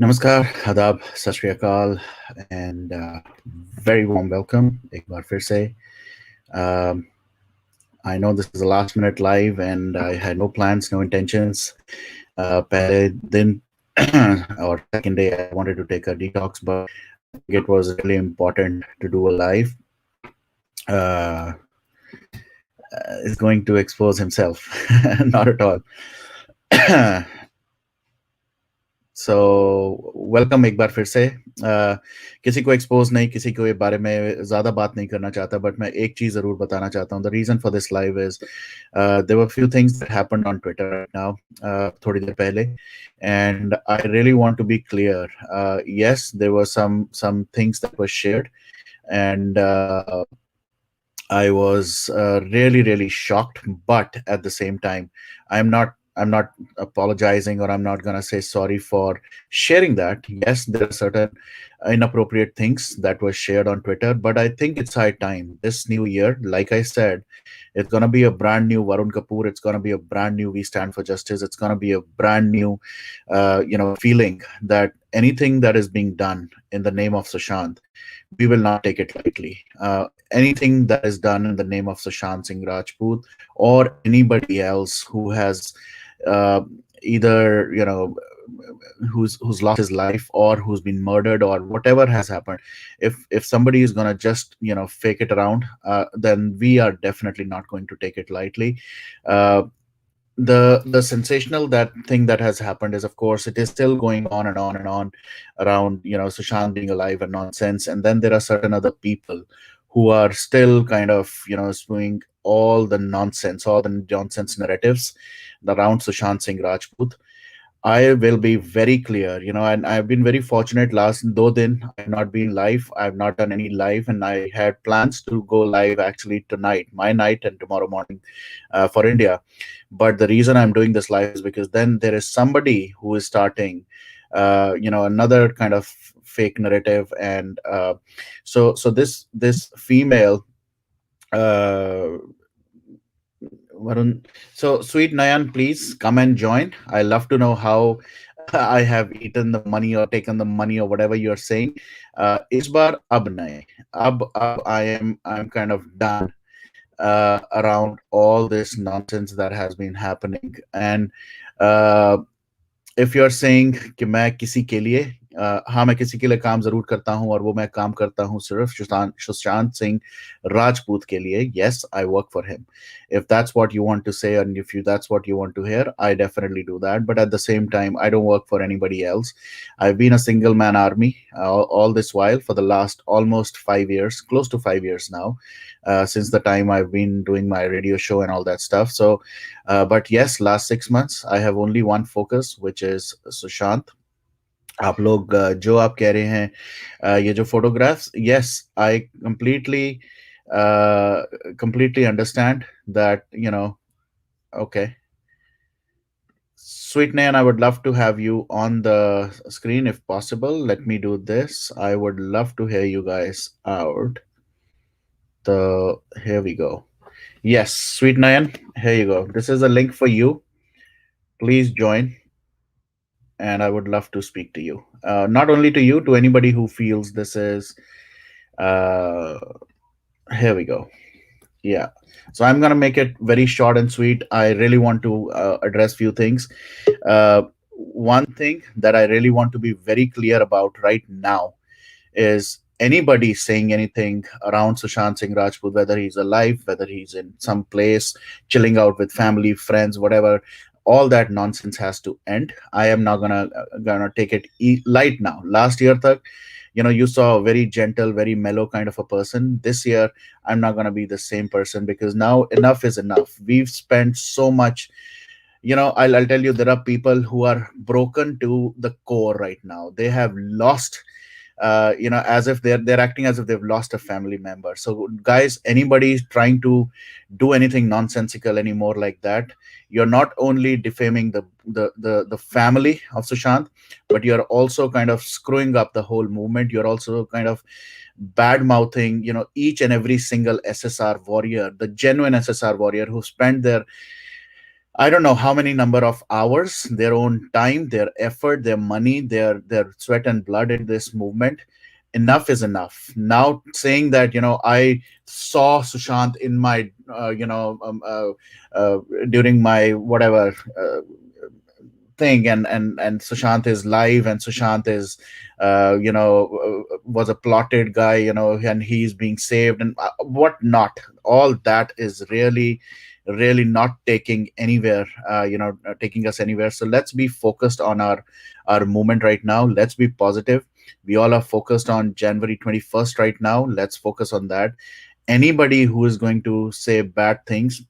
नमस्कार, आदाब, सत श्री अकाल, and very warm welcome. एक बार फिर से. Um, I know this is a last minute live, and I had no plans, no intentions. पहले दिन or second day, I wanted to take a detox, but I think it was really important to do a live. Uh, is going to expose himself, not at all. So welcome एक बार फिर से. किसी को expose नहीं, किसी को ये बारे में ज़्यादा बात नहीं करना चाहता, बट मैं एक चीज़ ज़रूर बताना चाहता हूँ. The reason for this live is there were few things that happened on Twitter right now, थोड़ी देर पहले, and I really want to be clear. Yes, there were some things that were shared, and I was really shocked, but at the same time, I'm not apologizing, or I'm not going to say sorry for sharing that. Yes, there are certain inappropriate things that were shared on Twitter, but I think it's high time. This new year, like I said, it's going to be a brand new Varun Kapur. It's going to be a brand new We Stand for Justice. It's going to be a brand new, feeling that anything that is being done in the name of Sushant, we will not take it lightly. Anything that is done in the name of Sushant Singh Rajput or anybody else who has uh, either who's lost his life or who's been murdered or whatever has happened, if somebody is going to just fake it around, then we are definitely not going to take it lightly. uh, the sensational that thing that has happened is, of course, it is still going on and on and on around Sushant being alive and nonsense, and then there are certain other people who are still kind of spewing all the nonsense narratives around Sushant Singh Rajput. I will be very clear, and I've been very fortunate last though then I've not been live. I've not done any live, and I had plans to go live actually tonight, my night, and tomorrow morning for India. But the reason I'm doing this live is because then there is somebody who is starting, another kind of fake narrative, and so this female. Uh, Varun. So, sweet Nayan, please come and join. I love to know how I have eaten the money or taken the money or whatever you're saying. Is bar ab nahi. Ab I'm kind of done around all this nonsense that has been happening. And uh, if you're saying कि मैं किसी के लिए हाँ, मैं किसी के लिए काम जरूर करता हूँ, और वो मैं काम करता हूँ सिर्फ सुशांत सिंह राजपूत के लिए. Yes, I work for him. If that's what you want to say, and if that's what you want to hear, I definitely do that. But at the same time, I don't work for anybody else. I've been a single man army all this while for the last almost 5 years, close to 5 years now, since the time I've been doing my radio show and all that stuff. So but yes, last 6 months I have only one focus, which is Sushant. आप लोग जो आप कह रहे हैं, ये जो photographs, yes, I completely understand that, okay. Sweet Nayan, I would love to have you on the screen if possible. Let me do this. I would love to hear you guys out. Here we go. Yes, Sweet Nayan, here you go. This is a link for you. Please join, and I would love to speak to you. Not only to you, to anybody who feels this is. Uh, Here we go. Yeah. So I'm gonna make it very short and sweet. I really want to address few things. One thing that I really want to be very clear about right now is anybody saying anything around Sushant Singh Rajput, whether he's alive, whether he's in some place chilling out with family, friends, whatever, all that nonsense has to end. I am not gonna take it light now. Last year, you saw a very gentle, very mellow kind of a person. This year, I'm not gonna be the same person, because now enough is enough. We've spent so much. I'll tell you, there are people who are broken to the core right now. They have lost, as if they're acting as if they've lost a family member. So guys, anybody trying to do anything nonsensical anymore like that, you're not only defaming the family of Sushant, but you're also kind of screwing up the whole movement. You're also kind of bad mouthing each and every single SSR warrior, the genuine SSR warrior who spent their I don't know how many number of hours, their own time, their effort, their money, their sweat and blood in this movement. Enough is enough. Now saying that, I saw Sushant in my during my whatever thing, and Sushant is live, and Sushant is was a plotted guy, and he's being saved, and what not. All that is really not taking anywhere, taking us anywhere. So let's be focused on our movement right now. Let's be positive. We all are focused on January 21st right now. Let's focus on that. Anybody who is going to say bad things,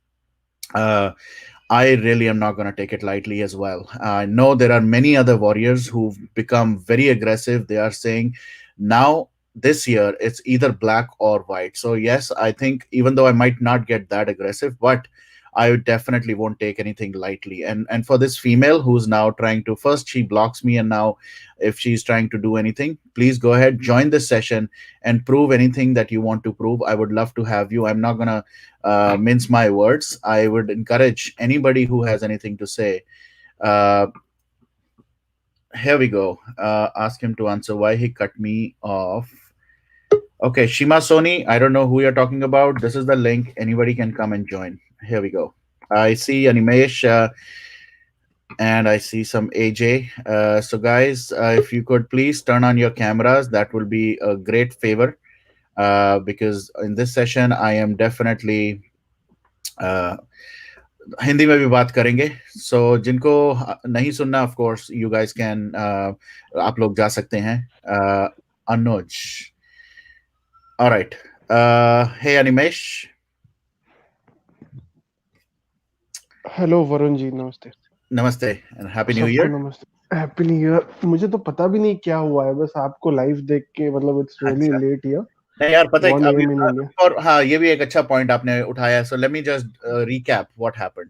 uh, I really am not going to take it lightly as well. I know there are many other warriors who've become very aggressive. They are saying now this year it's either black or white. So, yes, I think even though I might not get that aggressive, but I definitely won't take anything lightly. And for this female who's now trying to, first she blocks me, and now if she's trying to do anything, please go ahead, join this session and prove anything that you want to prove. I would love to have you. I'm not going to mince my words. I would encourage anybody who has anything to say. Uh, Here we go. Ask him to answer why he cut me off. Okay, Shima Soni. I don't know who you're talking about. This is the link. Anybody can come and join. Here we go. I see Animesh, and I see some AJ. So, guys, if you could please turn on your cameras, that will be a great favor. Because in this session, I am definitely uh, Hindi में भी बात करेंगे. सो जिनको नहीं सुनना, of course you guys can, आप लोग जा सकते हैं. अनुज, ऑलराइट. हे अनिमेश, हेलो वरुण जी, नमस्ते। नमस्ते एंड हैप्पी न्यू सबको ईयर. नमस्ते, हैप्पी न्यू ईयर। मुझे तो पता भी नहीं क्या हुआ है, बस आपको लाइव देख के मतलब इट्स रियली अच्छा, लेट हियर, नहीं यार, पता है 1 अभी. AM in India. और हाँ, ये भी एक अच्छा पॉइंट आपने उठाया. सो let me just recap what happened.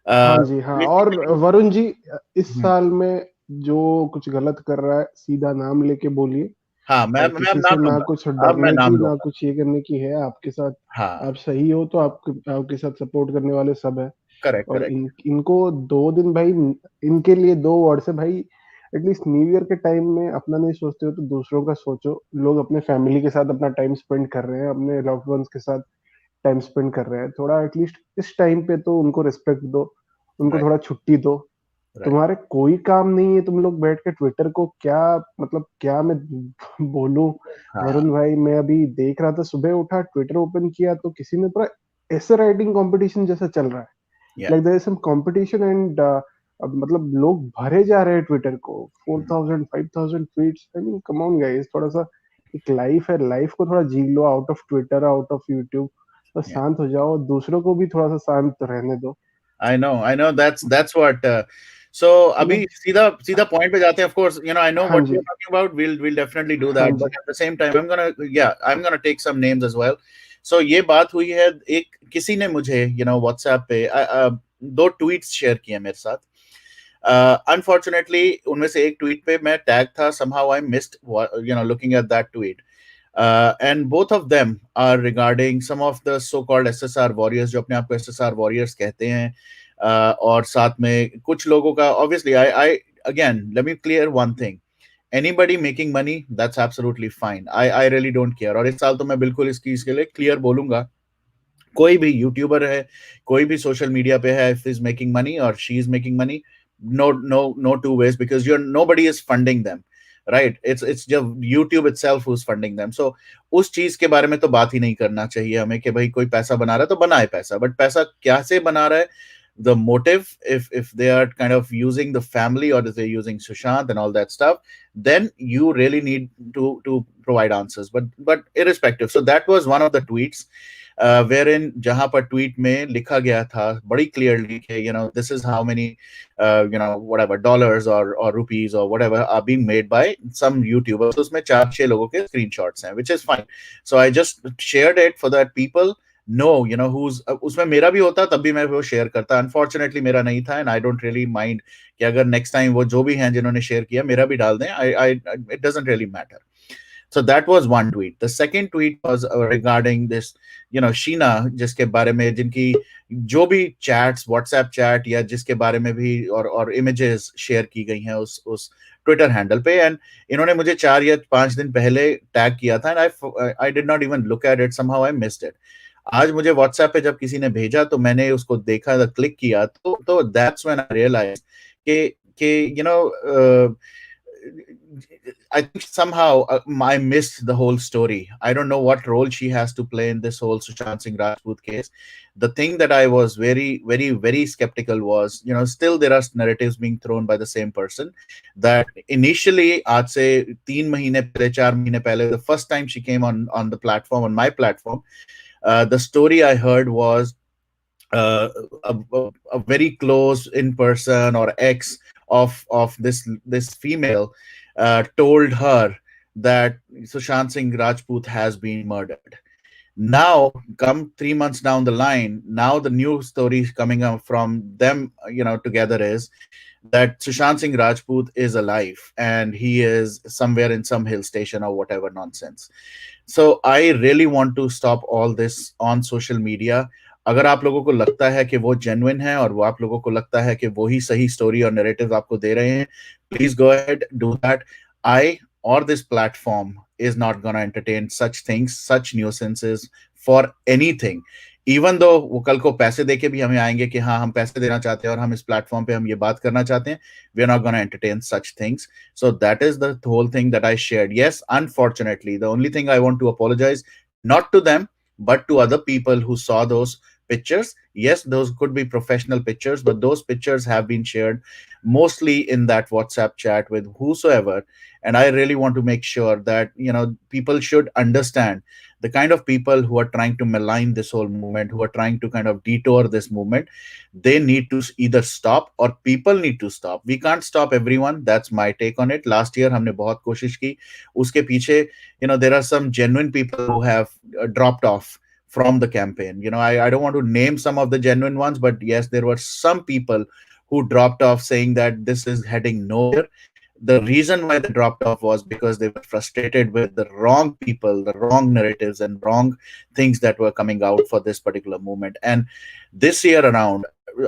हाँ जी, हाँ। और बेसिकली, वरुण जी, इस साल में जो कुछ गलत कर रहा है, सीधा नाम लेके बोलिए, हाँ, मैं और मैं किसी से नाम ना लूंगा. कुछ अब मैं डरने नाम की, ना लूंगा. कुछ ये करने की है आपके साथ। हाँ, आप सही हो तो आपके साथ सपोर्ट करने वाले सब है। करेक्ट और करेक्ट. इनको 2 दिन भाई, इनके लिए 2 वर्ड से भाई, एटलीस्ट न्यू ईयर के टाइम में अपना नहीं सोचते हो तो दूसरों का सोचो। लोग अपने फैमिली के साथ अपना टाइम स्पेंड कर रहे हैं, अपने लव्ड वंस के साथ टाइम स्पेंड कर रहे हैं। थोड़ा एटलीस्ट इस टाइम पे तो उनको रिस्पेक्ट दो, उनको राइट थोड़ा छुट्टी दो। राइट. तुम्हारे कोई काम नहीं है, तुम लोग बैठ के ट्विटर को क्या, मतलब क्या मैं बोलूं। हाँ, वरुण भाई, मैं अभी देख रहा था, सुबह उठा ट्विटर ओपन किया तो किसी ने पूरा ऐसे राइटिंग कंपटीशन जैसा चल रहा है, या. Like there is some competition and मतलब लोग भरे जा रहे हैं ट्विटर को, 4000 5000 tweets. I mean come on guys, थोड़ा सा एक लाइफ है, लाइफ को थोड़ा जी लो, out of Twitter, out of YouTube. तो शांत हो जाओ, दूसरों को भी थोड़ा सा शांत रहने दो। I know. That's what. So, मैं अभी सीधा सीधा point पे जाते हैं. Of course, I know हाँ what you're ji, talking about. We'll definitely do हाँ that. But ji, at the same time, I'm gonna take some names as well. So ये बात हुई है. एक किसी ने मुझे WhatsApp पे दो tweets share किए मेरे साथ. Unfortunately, उनमें से एक tweet पे मैं tag था. Somehow I missed looking at that tweet. And both of them are regarding some of the so-called SSR warriors, जो अपने आप को SSR warriors कहते हैं. और साथ में कुछ लोगों का, obviously, I again, let me clear one thing. Anybody making money, that's absolutely fine. I really don't care. और इस साल तो मैं बिल्कुल इस चीज के लिए क्लियर बोलूंगा. कोई भी यूट्यूबर है, कोई भी सोशल मीडिया पे है, इफ इज मेकिंग मनी और she is making money, no two ways, because you're nobody is funding them, right? It's just YouTube itself who's funding them. So उस चीज के बारे में तो बात ही नहीं करना चाहिए हमें कि भाई कोई पैसा बना रहा है तो बनाए पैसा, बट पैसा क्या से बना रहा है, the motive, if they are kind of using the family, or if they're using Sushant and all that stuff, then you really need to provide answers. But irrespective, so that was one of the tweets, wherein जहां पर tweet में लिखा गया था बड़ी clearly कि this is how many whatever dollars or rupees or whatever are being made by some YouTubers. So उसमें 4-6 लोगों के screenshots हैं, which is fine. So I just shared it for that people know, who's उसमें मेरा भी होता तब भी मैं वो शेयर करता. अनफॉर्चुनेटली मेरा नहीं था, and I don't really mind कि अगर नेक्स्ट टाइम वो जो भी हैं जिन्होंने शेयर किया मेरा भी डाल दें. I it doesn't really matter. So that was one tweet. The second tweet was regarding this, Sheena, जिसके बारे में, जिनकी जो भी चैट्स, व्हाट्सएप चैट या जिसके बारे में भी और इमेजेस शेयर की गई हैं उस ट्विटर हैंडल पे, एंड इन्होंने मुझे 4 या 5 दिन पहले टैग किया था, and I did not even look at it, somehow I missed it. आज मुझे व्हाट्सएप पे जब किसी ने भेजा तो मैंने उसको देखा, क्लिक किया, तो दैट्स व्हेन आई रियलाइज कि कि I think somehow I missed the whole story. I don't know what role she has to play in this whole Sushant Singh Rajput case. The thing that I was very, very, very skeptical was, still there are narratives being thrown by the same person that initially, I'd say 3 mahine pehle, 4 mahine pehle, the first time she came on the platform, on my platform, the story I heard was a very close in person or ex of this female told her that Sushant Singh Rajput has been murdered. Now, come 3 months down the line, now the new story coming up from them, together is that Sushant Singh Rajput is alive and he is somewhere in some hill station or whatever nonsense. So I really want to stop all this on social media. अगर आप लोगों को लगता है कि वो genuine है और वो आप लोगों को लगता है कि वो ही सही स्टोरी और नैरेटिव आपको दे रहे हैं, please go ahead, do that. I or this platform is not going to entertain such things, such nuisances for anything. Even though वो कल को पैसे देके भी हमें आएंगे कि हाँ हम पैसे देना चाहते हैं और हम इस प्लेटफॉर्म पे हम ये बात करना चाहते हैं, we are not gonna entertain such things. So that is the whole thing that I shared. Yes, unfortunately the only thing I want to apologize not to them but to other people who saw those pictures. Yes, those could be professional pictures, but those pictures have been shared mostly in that WhatsApp chat with whosoever. And I really want to make sure that people should understand the kind of people who are trying to malign this whole movement, who are trying to kind of detour this movement. They need to either stop or people need to stop. We can't stop everyone. That's my take on it. Last year हमने बहुत कोशिश की. उसके पीछे there are some genuine people who have dropped off from the campaign. I don't want to name some of the genuine ones, but yes, there were some people who dropped off saying that this is heading nowhere. The reason why they dropped off was because they were frustrated with the wrong people, the wrong narratives, and wrong things that were coming out for this particular movement. And this year around,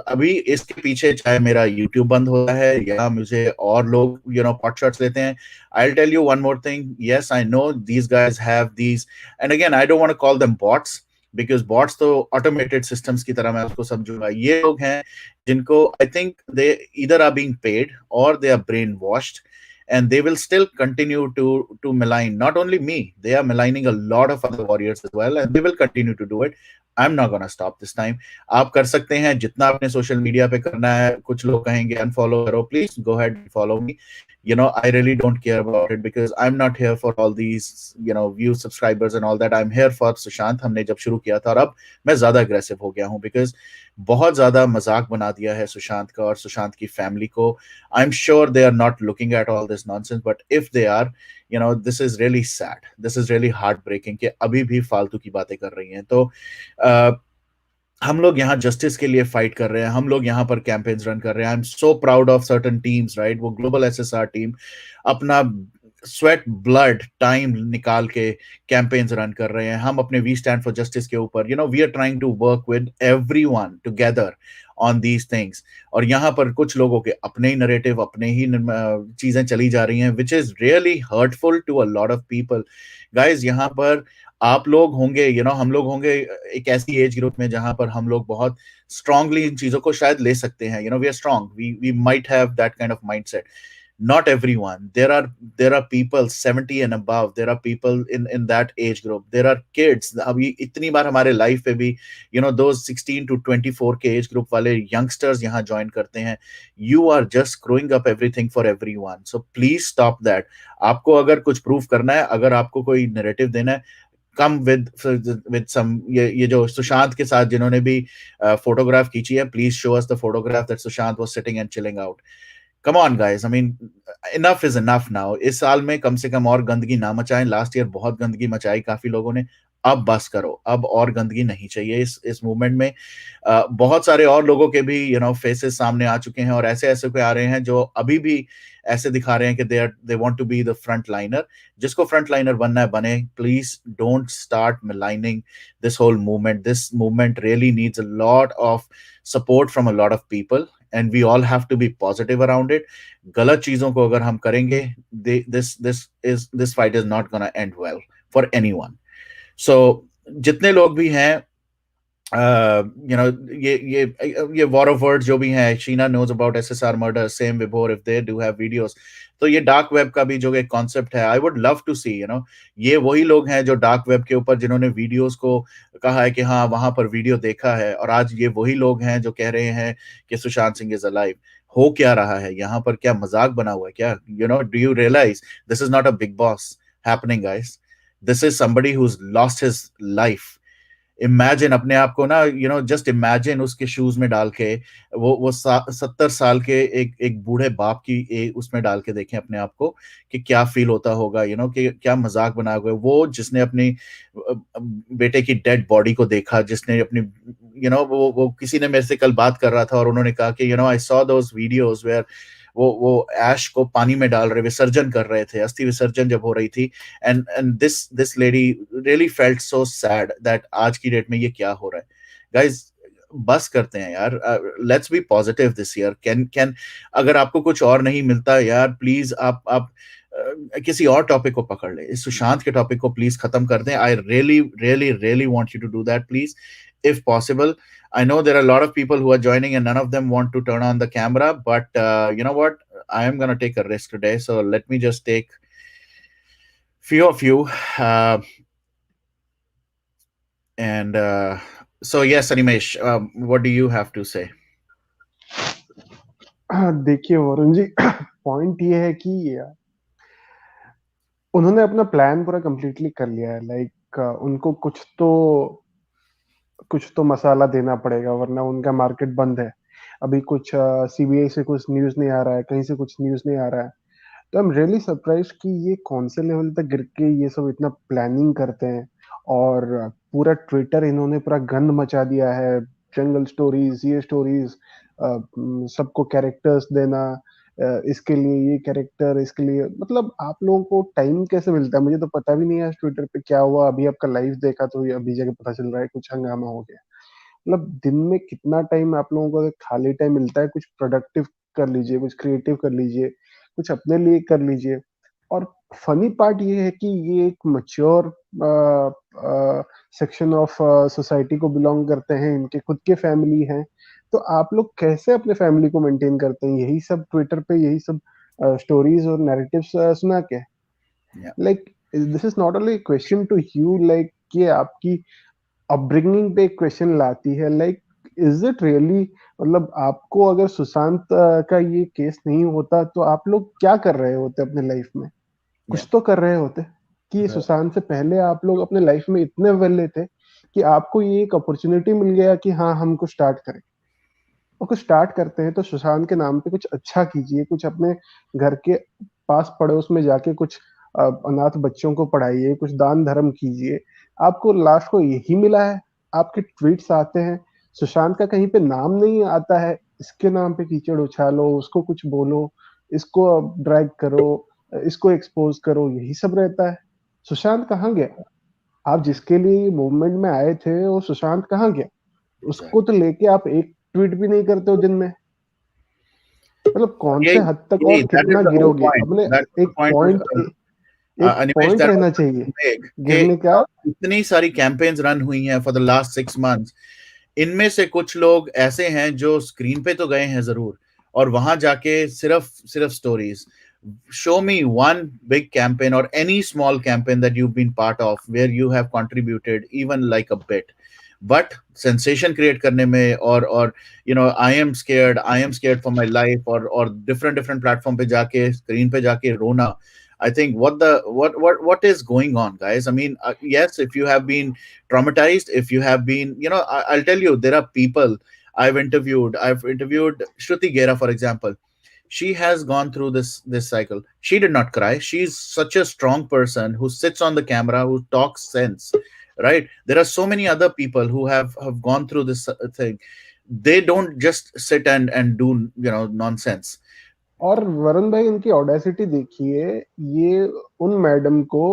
अभी इसके पीछे चाहे मेरा YouTube बंद होता है या मुझे और लोग pot shots लेते हैं, I'll tell you one more thing. Yes, I know these guys have these, and again, I don't want to call them bots because bots तो automated systems की तरह मैं उसको समझूंगा. ये लोग हैं जिनको I think they either are being paid or they are brainwashed, and they will still continue to malign not only me, they are maligning a lot of other warriors as well, and they will continue to do it. I'm not gonna stop this time. आप कर सकते हैं जितना अपने social media पे करना है. कुछ लोग कहेंगे अनफॉलो करो, please go ahead and follow me. I really don't care about it because I'm not here for all these views, subscribers and all that. I'm here for Sushant. हमने जब शुरू किया था और अब मैं ज्यादा अग्रेसिव हो गया हूँ because बहुत ज्यादा मजाक बना दिया है सुशांत का और सुशांत की फैमिली को. I'm sure they are not looking at all this nonsense, but if they are, this is really sad. This is really heartbreaking कि अभी भी फालतू की बातें कर रही हैं. तो हम लोग यहाँ जस्टिस के लिए फाइट कर रहे हैं, हम लोग यहाँ पर कैंपेन्स रन कर रहे हैं. I am so proud of certain teams, right. वो ग्लोबल एसएसआर टीम अपना स्वेट ब्लड टाइम निकाल के कैंपेन्स रन कर रहे हैं. हम अपने वी स्टैंड फॉर जस्टिस के ऊपर we are trying to work with everyone together on these things. और यहाँ पर कुछ लोगों के अपने ही नरेटिव, अपने ही चीजें चली जा रही हैं, which is really hurtful to a lot of people. Guys, यहाँ पर आप लोग होंगे, हम लोग होंगे एक ऐसी एज ग्रुप में जहां पर हम लोग बहुत स्ट्रांगली इन चीजों को शायद ले सकते हैं. We are strong, we might have that kind of mindset. Not everyone. There are people 70 and above. There are people in that age group. There are kids. अभी इतनी बार हमारे लाइफ पे भी those 16 to 24 के एज ग्रुप वाले youngsters यहाँ join करते हैं. You are just screwing up everything for everyone. So please stop that. आपको अगर कुछ प्रूफ करना है, अगर आपको कोई नैरेटिव देना है, कम विद सम. ये जो सुशांत के साथ जिन्होंने भी फोटोग्राफ खींची है, please show us the photograph that Sushant was sitting and chilling out. Come on guys, I mean enough is enough now. इस साल में कम से कम और गंदगी ना मचाएं. लास्ट ईयर बहुत गंदगी मचाई काफी लोगों ने. अब बस करो, अब और गंदगी नहीं चाहिए इस मूवमेंट में। बहुत सारे और लोगों के भी फेसेस सामने आ चुके हैं, और ऐसे ऐसे कोई आ रहे हैं जो अभी भी ऐसे दिखा रहे हैं कि they want to be the front liner. जिसको फ्रंट लाइनर बनना है बने, please don't start maligning this whole movement. This movement really needs a lot of support from a lot of people, and we all have to be positive around it. गलत चीजों को अगर हम करेंगे, this fight is not gonna end well for anyone. So जितने लोग भी हैं, ये वॉर ऑफ वर्ड्स जो भी हैं, Sheena knows about SSR murder, same Vibhor, if they do have videos. तो ये डार्क वेब का भी जो एक कॉन्सेप्ट है, आई वुड लव टू सी, ये वही लोग हैं जो डार्क वेब के ऊपर जिन्होंने वीडियोस को कहा है कि हाँ वहां पर वीडियो देखा है, और आज ये वही लोग हैं जो कह रहे हैं कि सुशांत सिंह इज अलाइव। हो क्या रहा है यहाँ पर? क्या मजाक बना हुआ है क्या? Do you realise this is not a Bigg Boss happening, guys? This is somebody who's lost his life. Imagine अपने आप को ना, जस्ट इमेजिन उसके शूज में डाल के, वो 70 साल के एक बूढ़े बाप की उसमें डाल के देखें अपने आप को, कि क्या फील होता होगा, कि क्या मजाक बना हुआ है वो, जिसने अपनी बेटे की डेड बॉडी को देखा, जिसने अपनी वो किसी ने मेरे से कल बात कर रहा था, और उन्होंने कहा कि I saw those videos where वो ऐश को पानी में डाल रहे, विसर्जन कर रहे थे, अस्थि विसर्जन जब हो रही थी। And this lady really felt so sad that आज की डेट में ये क्या हो रहा है। गाइज, बस करते हैं यार, let's be positive this year. Can अगर आपको कुछ और नहीं मिलता यार, प्लीज आप किसी और टॉपिक को पकड़ ले, इस सुशांत के टॉपिक को प्लीज खत्म कर दें। I really really really want you to do that, please, if possible. I know there are a lot of people who are joining and none of them want to turn on the camera, but you know what? I am going to take a risk today. So let me just take few of you. And so, yes, Animesh, what do you have to say? देखिए Varun ji, point ये है कि उन्होंने अपना plan पूरा completely कर लिया है। लाइक उनको कुछ तो मसाला देना पड़ेगा, वरना उनका मार्केट बंद है। अभी कुछ सीबीआई से कुछ न्यूज़ नहीं आ रहा है, कहीं से कुछ न्यूज़ नहीं आ रहा है। तो आई एम रियली सरप्राइज्ड कि ये कौन से लेवल तक गिर के ये सब इतना प्लानिंग करते हैं। और पूरा ट्विटर इन्होंने पूरा गंद मचा दिया है। जंगल स्टोरीज, ये स्टोरीज, सबको कैरेक्टर्स देना, इसके लिए ये कैरेक्टर, इसके लिए, मतलब आप लोगों को टाइम कैसे मिलता है? मुझे तो पता भी नहीं है आज ट्विटर पे क्या हुआ। अभी आपका लाइव देखा तो ये अभी जाके पता चल रहा है कुछ हंगामा हो गया। मतलब दिन में कितना टाइम आप लोगों को अगर खाली टाइम मिलता है, कुछ प्रोडक्टिव कर लीजिए, कुछ क्रिएटिव कर लीजिए, कुछ अपने लिए कर लीजिए। और फनी पार्ट ये है कि ये एक मैच्योर सेक्शन ऑफ सोसाइटी को बिलोंग करते हैं, इनके खुद के फैमिली हैं। तो आप लोग कैसे अपने फैमिली को मेंटेन करते हैं? यही सब ट्विटर पे, यही सब स्टोरीज और नैरेटिव्स सुना के। Yeah, like this is not only question to you, like ये आपकी अपब्रिंगिंग पे एक क्वेश्चन लाती है। लाइक इज इट रियली, मतलब आपको अगर सुशांत का ये केस नहीं होता तो आप लोग क्या कर रहे होते अपने लाइफ में? yeah, कुछ तो कर रहे होते। कि right, सुशांत से पहले आप लोग अपने लाइफ में इतने वेले थे कि आपको ये एक अपॉर्चुनिटी मिल गया कि हाँ हम कुछ स्टार्ट करें। और कुछ स्टार्ट करते हैं तो सुशांत के नाम पे कुछ अच्छा कीजिए, कुछ अपने घर के पास पड़ोस में जाके कुछ अनाथ बच्चों को पढ़ाइए, कुछ दान धर्म कीजिए। आपको लास्ट को यही मिला है। आपके ट्वीट्स आते हैं, सुशांत का कहीं पे नाम नहीं आता है, इसके नाम पे कीचड़ उछालो, उसको कुछ बोलो, इसको ड्रैग करो, इसको एक्सपोज करो, यही सब रहता है। सुशांत कहाँ गया? आप जिसके लिए मूवमेंट में आए थे वो सुशांत कहाँ गया? उसको exactly. तो लेके आप एक ट्वीट भी नहीं करते हो दिन में। मतलब कौन से यही हद तक यही और that is कितना the whole गिरोगे point. अपने? That's the एक point. पॉइंट, एक Animesh, पॉइंट that was रहना the चाहिए make कि गिरने का। इतनी सारी कैंपेन्स रन हुई हैं फॉर द लास्ट 6 months। इनमें से कुछ लोग ऐसे हैं जो स्क्रीन पे तो गए हैं जरूर, और वहां जाके सिर्फ सिर्फ stories. Show me one big campaign or any small campaign that you've been part of where you have contributed even like a bit, but sensation create करने में, और I am scared for my life, और different platform पे जाके, screen पे जाके रोना। I think what is going on, guys? I mean, yes, if you have been traumatized, if you have been, I'll tell you, there are people I've interviewed Shruti Gera, for example. She has gone through this cycle. She did not cry. She's such a strong person who sits on the camera, who talks sense, right? There are so many other people who have gone through this thing. They don't just sit and do, nonsense. और वरुण भाई इनकी audacity देखिए, ये उन madam को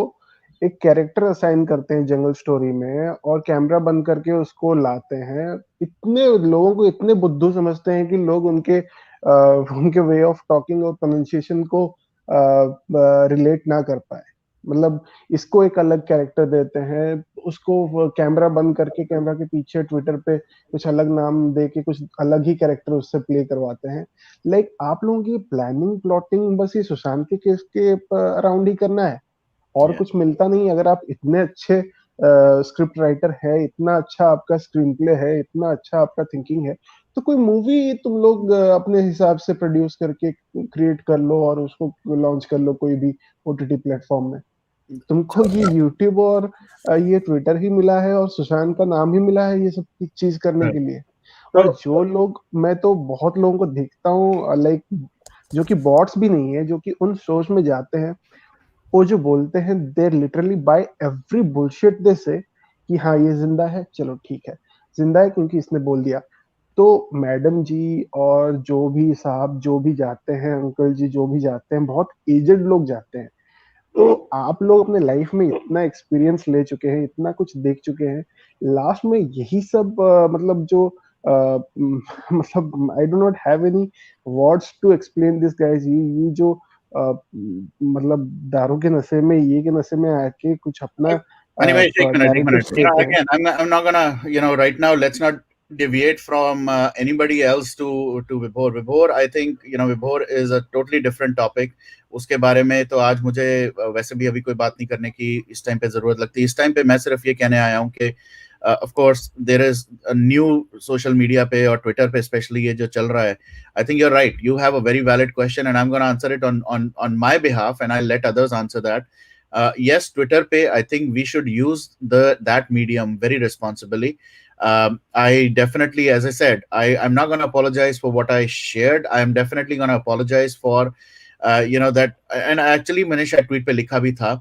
एक character assign करते हैं जंगल स्टोरी में और कैमरा बंद करके उसको लाते हैं। इतने लोगों को इतने बुद्धू समझते हैं कि लोग उनके वे ऑफ टॉकिंग और प्रोनाउंसिएशन को रिलेट ना कर पाए। मतलब इसको एक अलग कैरेक्टर देते हैं, उसको कैमरा बंद करके कैमरा के पीछे ट्विटर पे कुछ अलग नाम दे के कुछ अलग ही कैरेक्टर उससे प्ले करवाते हैं। लाइक आप लोगों की प्लानिंग प्लॉटिंग बस ये सुशांत के केस के अराउंड ही करना है और Yeah. कुछ मिलता नहीं। अगर आप इतने अच्छे स्क्रिप्ट राइटर है, इतना अच्छा आपका स्क्रीन प्ले है, इतना अच्छा आपका थिंकिंग है, तो कोई मूवी तुम लोग अपने हिसाब से प्रोड्यूस करके क्रिएट कर लो और उसको लॉन्च कर लो कोई भी ओटीटी प्लेटफॉर्म में। तुमको ये यूट्यूब और ये ट्विटर ही मिला है और सुशांत का नाम ही मिला है ये सब चीज करने Right. के लिए। और So, जो लोग, मैं तो बहुत लोगों को देखता हूँ लाइक जो कि बॉट्स भी नहीं है, जो कि उन शोज में जाते हैं, वो जो बोलते हैं they literally buy every bullshit they say कि हाँ ये जिंदा है, चलो ठीक है, जिंदा है क्योंकि इसने बोल दिया। तो मैडम जी और जो भी साहब जो भी जाते हैं, अंकल जी जो भी जाते हैं, बहुत एजेड लोग जाते हैं। तो आप लोग अपने लाइफ में इतना एक्सपीरियंस ले चुके हैं, इतना कुछ देख चुके हैं, लास्ट में यही सब मतलब जो मतलब I do not have any words to explain this guys. ये जो मतलब दारू के नशे में, ये के नशे में आके कुछ अपना Animesh, एक minute, एक नैरेटिव minute. देते हैं। Again, I'm not gonna, right now, let's not deviate from anybody else to Vibhor. Vibhor, I think, Vibhor is a totally different topic. उसके बारे में तो आज मुझे वैसे भी अभी कोई बात नहीं करने की इस टाइम पे जरूरत लगती है। इस टाइम पे मैं सिर्फ ये कहने आया हूँ कि of course there is a new social media पे और ट्विटर पे स्पेशली ये जो चल रहा है। I think you are right, you have a very valid question and I am gonna answer it on my behalf and I let others answer that. Yes, Twitter pay, I think we should use that medium very responsibly. I definitely, as I said, I'm not going to apologize for what I shared. I'm definitely going to apologize for that. And actually मैंने शायद tweet पे लिखा भी था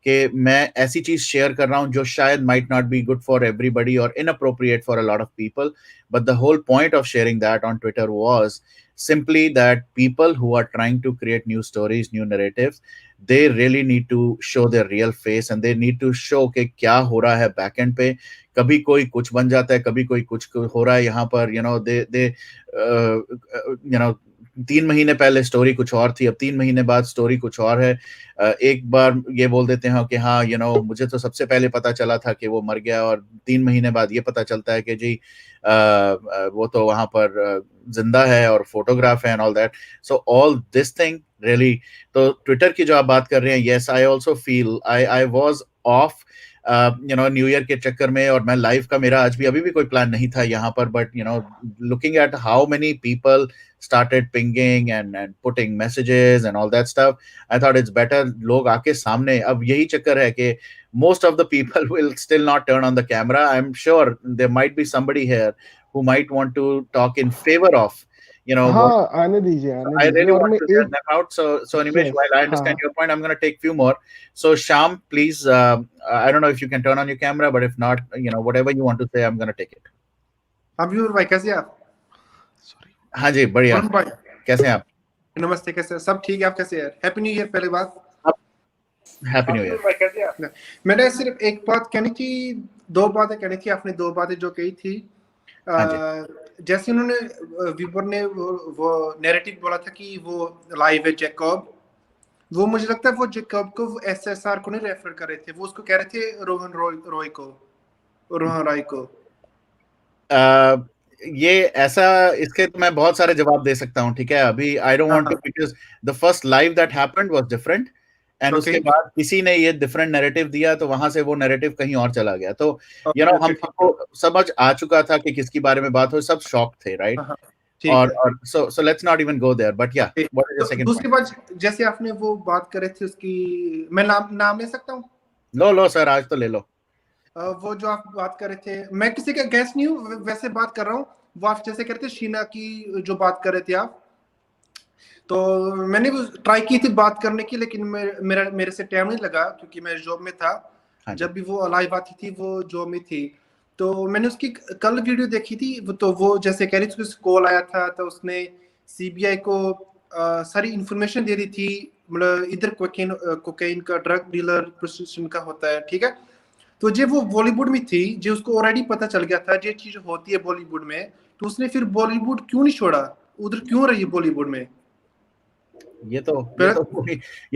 कि मैं ऐसी चीज शेयर कर रहा हूं जो शायद might not be good for everybody or inappropriate for a lot of people, but the whole point of sharing that on Twitter was simply that people who are trying to create new stories, new narratives, they really need to show their real face and they need to show कि क्या हो रहा है back and पे। कभी कोई कुछ बन जाता है, कभी कोई कुछ हो रहा है यहाँ पर, दे 3 महीने पहले स्टोरी कुछ और थी, अब 3 महीने बाद स्टोरी कुछ और है। एक बार ये बोल देते हैं कि हाँ मुझे तो सबसे पहले पता चला था कि वो मर गया, और 3 महीने बाद ये पता चलता है कि जी वो तो वहां पर जिंदा है और फोटोग्राफ है and all that. So all this thing really, तो ट्विटर की जो आप बात कर रहे हैं, yes I also feel I was of new year के चक्कर में, और मैं लाइव का मेरा आज भी अभी भी कोई प्लान नहीं था यहाँ पर, but looking at how many people started pinging and putting messages and all that stuff, I thought it's better लोग आके सामने। अब यही चक्कर है कि most of the people will still not turn on the camera. I'm sure there might be somebody here who might want to talk in favor of what हाँ, आने I दीजिए really और want मैं to hear एक, them out. So Animesh, yes, while I हाँ, understand your point, I'm going to take few more. So Sham, please, I don't know if you can turn on your camera, but if not, whatever you want to say, I'm going to take it. अभी और भाई कैसे हैं आप? हाँ जी, बढ़िया। वरुण भाई कैसे हैं आप? नमस्ते, कैसे हैं? सब ठीक है, आप कैसे हैं? हैप्पी न्यू ईयर पहले बात। हैप्पी न्यू अभी ईयर। और भाई कैसे हैं आप? मैंने सिर्फ एक बात कहनी थी, दो बातें कहनी थी। आपने दो बातें जो कही थी, हाँ जी। जैसे उन्होंने विवर ने वो नैरेटिव बोला था कि वो लाइव है जैकब, वो मुझे लगता है वो जैकब को एसएसआर को नहीं रेफर कर रहे थे, वो उसको कह रहे थे रोहन रॉय को। ये ऐसा, इसके तो मैं बहुत सारे जवाब दे सकता हूँ, ठीक है। अभी I don't want to, because the first live that happened was different, and उसके बाद किसी ने ये डिफरेंट नैरेटिव दिया, तो वहां से वो नैरेटिव कहीं और चला गया। तो हम सबको समझ आ चुका था कि किसके बारे में बात हो, सब शॉक थे, राइट? और so let's not even go there, but yeah what is the second दूसरी बात, जैसे आपने वो बात कर रहे थे उसकी, मैं नाम ले सकता हूँ? लो सर, आज तो ले लो। वो जो आप बात कर रहे थे, मैं किसी का गेस्ट नहीं हूँ, वैसे बात कर रहा हूँ। वो आप जैसे कह रहे थे शीना की जो बात कर रहे थे आप, तो मैंने ट्राई की थी बात करने की, लेकिन मेरे से टाइम नहीं लगा क्योंकि मैं जॉब में था। हाँ जी। जब भी वो लाइव आती थी वो जॉब में थी, तो मैंने उसकी कल वीडियो देखी थी। तो वो जैसे कह रही थी उसको कॉल आया था, तो उसने सीबीआई को सारी इंफॉर्मेशन दे रही थी, मतलब इधर कोकेन का ड्रग डीलर प्रोस्टिट्यूशन का होता है, ठीक है। तो जो वो बॉलीवुड में थी, जो उसको ऑलरेडी पता चल गया था जो चीज होती है बॉलीवुड में, तो उसने फिर बॉलीवुड क्यों नहीं छोड़ा, उधर क्यों रही बॉलीवुड में? ये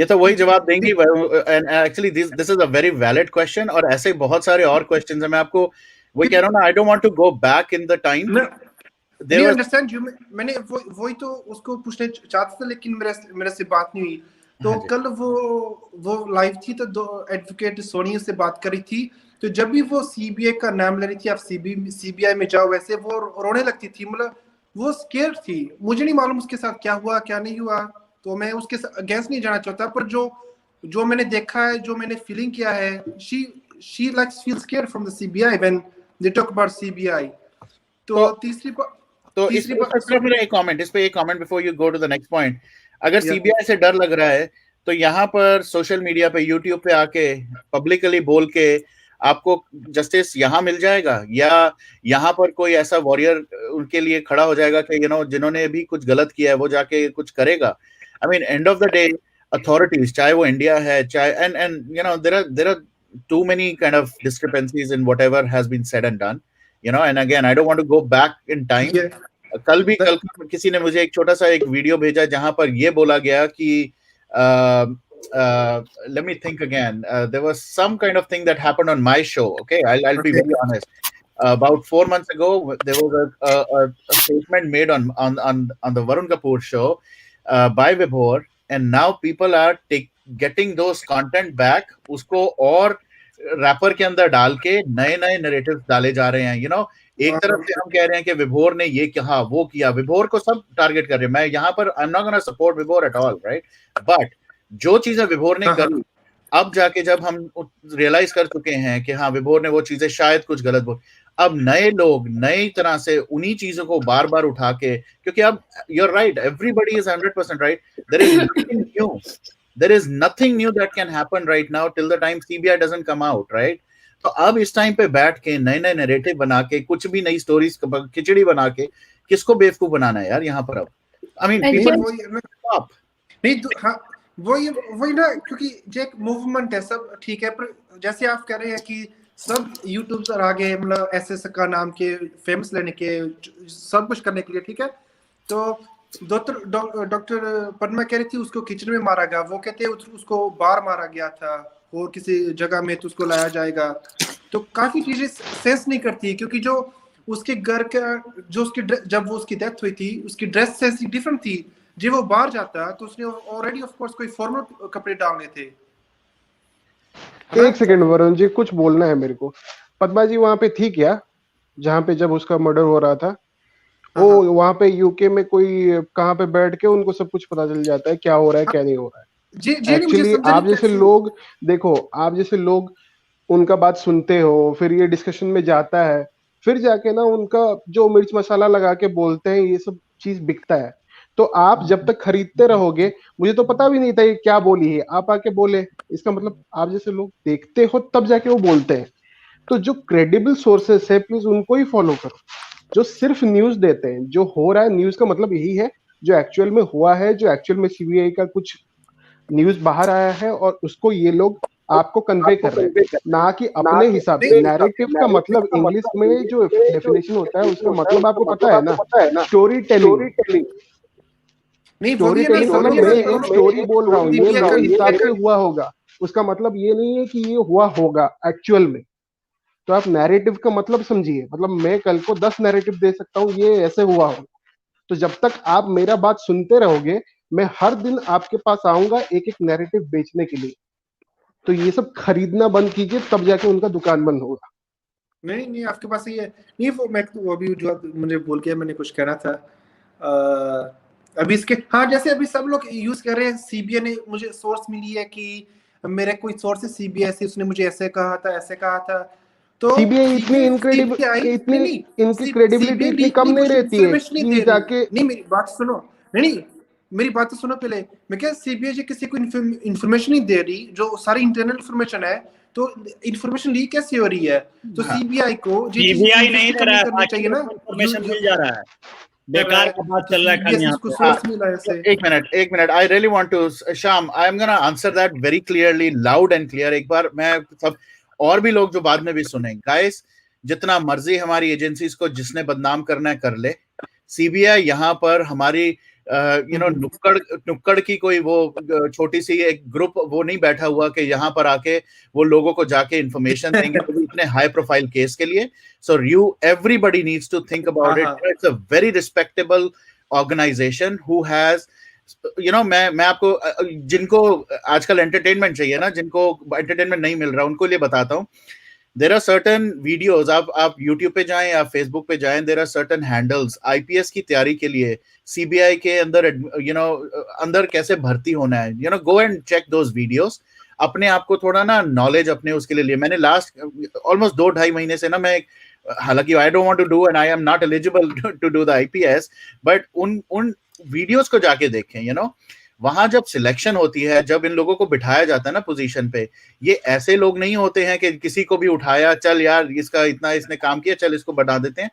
तो वही जवाब देंगी। And actually this is a very valid question, और ऐसे बहुत सारे और क्वेश्चंस हैं। मैं आपको वही कह रहा हूँ ना, I don't want to go back in the time. नहीं अंडरस्टैंड जो मैंने वही तो उसको पूछने चाहता था, लेकिन मेरे से बात नहीं हुई। तो हाँ जी। कल वो लाइव थी, तो दो एडवोकेट सोनिया से बात करी थी, तो जब भी वो सीबीआई का नाम ले रही थी, आप सीबीआई में जाओ, वैसे वो रोने लगती थी, मतलब वो स्केयर थी। मुझे नहीं मालूम उसके साथ क्या हुआ क्या नहीं हुआ, तो मैं उसके अगेंस्ट नहीं जाना चाहता, पर जो मैंने देखा है, जो मैंने फीलिंग किया है, she like feels scared from the CBI when they talk about CBI। तो इस पे सिर्फ मेरा एक comment before you go to the next point. अगर सीबीआई से डर लग रहा है, तो यहाँ पर सोशल मीडिया पे, यूट्यूब पे आके पब्लिकली बोल के आपको जस्टिस यहाँ मिल जाएगा, या यहाँ पर कोई ऐसा वॉरियर उनके लिए खड़ा हो जाएगा कि जिन्होंने भी कुछ गलत किया है वो जाके कुछ करेगा? I mean, end of the day authorities, चाहे वो इंडिया है, चाहे and there are too many kind of discrepancies in whatever has been said and done, and again I don't want to go back in time. कल किसी ने मुझे एक छोटा सा एक वीडियो भेजा जहां पर ये बोला गया कि let me think again. There was some kind of thing that happened on my show. Okay, I'll be very honest. About 4 months ago, there was a statement made on the Varun Kapur show by Vibhor, and now people are getting those content back, उसको और wrapper के अंदर डाल के नए नए narratives डाले जा रहे हैं। एक तरफ से हम कह रहे हैं कि विभोर ने ये कहा, वो किया, विभोर को सब टारगेट कर रहे हैं। मैं यहाँ पर I am not gonna support विभोर एट ऑल, राइट, बट जो चीजें विभोर ने करी, अब जाके जब हम रियलाइज कर चुके हैं कि हाँ, विभोर ने वो चीजें शायद कुछ गलत बोल, अब नए लोग नई तरह से उन्हीं चीजों को बार बार उठा के, क्योंकि अब you are right, everybody is 100% right, there is nothing new, there is nothing new that can happen right now till the time CBI doesn't come out, right? तो अब इस टाइम पे बैठ के नए नए नैरेटिव बना के, कुछ भी नई स्टोरीज खिचड़ी बना के किसको बेवकूफ बनाना है यार यहाँ पर? अब आई मीन वही ना, क्योंकि जो एक मूवमेंट है, सब ठीक है, पर जैसे आप कह रहे हैं कि सब यूट्यूबर आ गए, मतलब एसएस का नाम के फेमस लेने के, सब कुछ करने के लिए, ठीक है। तो डॉक्टर पद्मा कह रही थी उसको किचन में मारा गया, वो कहते हैं उसको बाहर मारा गया था और किसी जगह में, तो उसको लाया जाएगा। तो काफी चीजें सेंस नहीं करती, क्योंकि जो उसके घर का, जो उसकी जब वो उसकी डेथ हुई थी, उसकी ड्रेस सेंस डिफरेंट थी। जब वो बाहर जाता तो उसने ऑलरेडी ऑफ कोर्स कोई फॉर्मल कपड़े डालने थे। एक सेकंड वरुण जी, कुछ बोलना है मेरे को। पद्मा जी वहां पे थी क्या, जहां पे जब उसका मर्डर हो रहा था? वो वहां पे यूके में कोई कहां पे बैठ के उनको सब कुछ पता चल जाता है क्या हो रहा है क्या नहीं हो रहा है। एक्चुअली आप जैसे लोग, देखो, आप जैसे लोग उनका बात सुनते हो, फिर ये डिस्कशन में जाता है, फिर जाके ना उनका जो मिर्च मसाला लगा के बोलते हैं, ये सब चीज बिकता है। तो आप जब तक खरीदते रहोगे, मुझे तो पता भी नहीं था ये क्या बोली है, आप आके बोले, इसका मतलब आप जैसे लोग देखते हो तब जाके वो बोलते हैं। तो जो क्रेडिबल सोर्सेस है, प्लीज उनको ही फॉलो करो, जो सिर्फ न्यूज देते हैं। जो हो रहा है, न्यूज का मतलब यही है जो एक्चुअल में हुआ है, जो एक्चुअल में सीबीआई का कुछ न्यूज बाहर आया है और उसको ये लोग आपको कन्वे कर रहे हैं, ना कि अपने हिसाब से। नैरेटिव का मतलब इंग्लिश में जो डेफिनेशन होता है, उसका मतलब आपको पता है ना, स्टोरी टेलिंग। स्टोरी टेलिंग मतलब मैं एक स्टोरी बोल रहा हूँ, ये मेरे हिसाब से हुआ होगा, उसका मतलब ये नहीं है कि ये हुआ होगा एक्चुअल में। तो आप नैरेटिव का मतलब समझिए, मतलब मैं कल को 10 नैरेटिव दे सकता हूँ ये ऐसे हुआ हो। तो जब तक आप मेरा बात सुनते रहोगे, मैं हर दिन आपके पास आऊंगा एक एक नैरेटिव बेचने के लिए। तो ये सब खरीदना बंद कीजिए, तब जाके उनका दुकान बंद होगा। नहीं, आपके पास ये नहीं, वो अभी जो मुझे बोल के मैंने कुछ कहना था। अभी इसके, हाँ, जैसे अभी सब लोग यूज कर रहे हैं, सीबीआई ने मुझे सोर्स मिली है कि मेरे कोई सोर्स है सीबीआई से, उसने मुझे ऐसे कहा था, ऐसे कहा था। तो सीबीआई इतनी इनकी क्रेडिबिलिटी इतनी कम नहीं रहती है कि जाके। नहीं, मेरी बात सुनो। नहीं, मेरी बात तो सुनो पहले। मैं क्या सीबीआई जो किसी को इंफॉर्मेशन नहीं दे रही, जो सारी इंटरनल इंफॉर्मेशन है, तो इंफॉर्मेशन लीक कैसे हो रही है? तो सीबीआई को सीबीआई नहीं दे रहा है, करनी चाहिए ना, इंफॉर्मेशन मिल जा रहा है, बेकार का बात चल रहा है खाली यहाँ पे। सोर्स मिला है ऐसे। एक minute, I really want to, Shyam, I am gonna answer that very clearly, loud and clear. एक बार मैं सब और भी लोग जो बाद में भी सुने, गाइस, जितना मर्जी हमारी एजेंसीज को जिसने बदनाम करना है कर ले, सीबीआई यहाँ पर हमारी नुक्कड़ की कोई वो छोटी सी एक ग्रुप वो नहीं बैठा हुआ कि यहाँ पर आके वो लोगों को जाके इंफॉर्मेशन देंगे इतने हाई प्रोफाइल केस के लिए। So everybody needs to think about it. It's a very respectable organization who has मैं आपको, जिनको आजकल एंटरटेनमेंट चाहिए ना, जिनको एंटरटेनमेंट नहीं मिल रहा, उनको लिए बताता हूँ। देर आर सर्टन वीडियोज, आप यूट्यूब पे जाएं या फेसबुक पे जाएं, there are certain handles IPS की तैयारी के लिए, सीबीआई के अंदर अंदर कैसे भर्ती होना है, go and check those videos. अपने आप को थोड़ा ना नॉलेज अपने उसके लिए मैंने लास्ट ऑलमोस्ट 2-2.5 महीने से ना, मैं हालांकि I don't want to do and I am not eligible to do the IPS, but उन वीडियोस को जाके देखें। वहां जब सिलेक्शन होती है, जब इन लोगों को बिठाया जाता है ना पोजीशन पे, ये ऐसे लोग नहीं होते हैं कि किसी को भी उठाया, चल यार इसका इतना इसने काम किया, चल इसको बढ़ा देते हैं।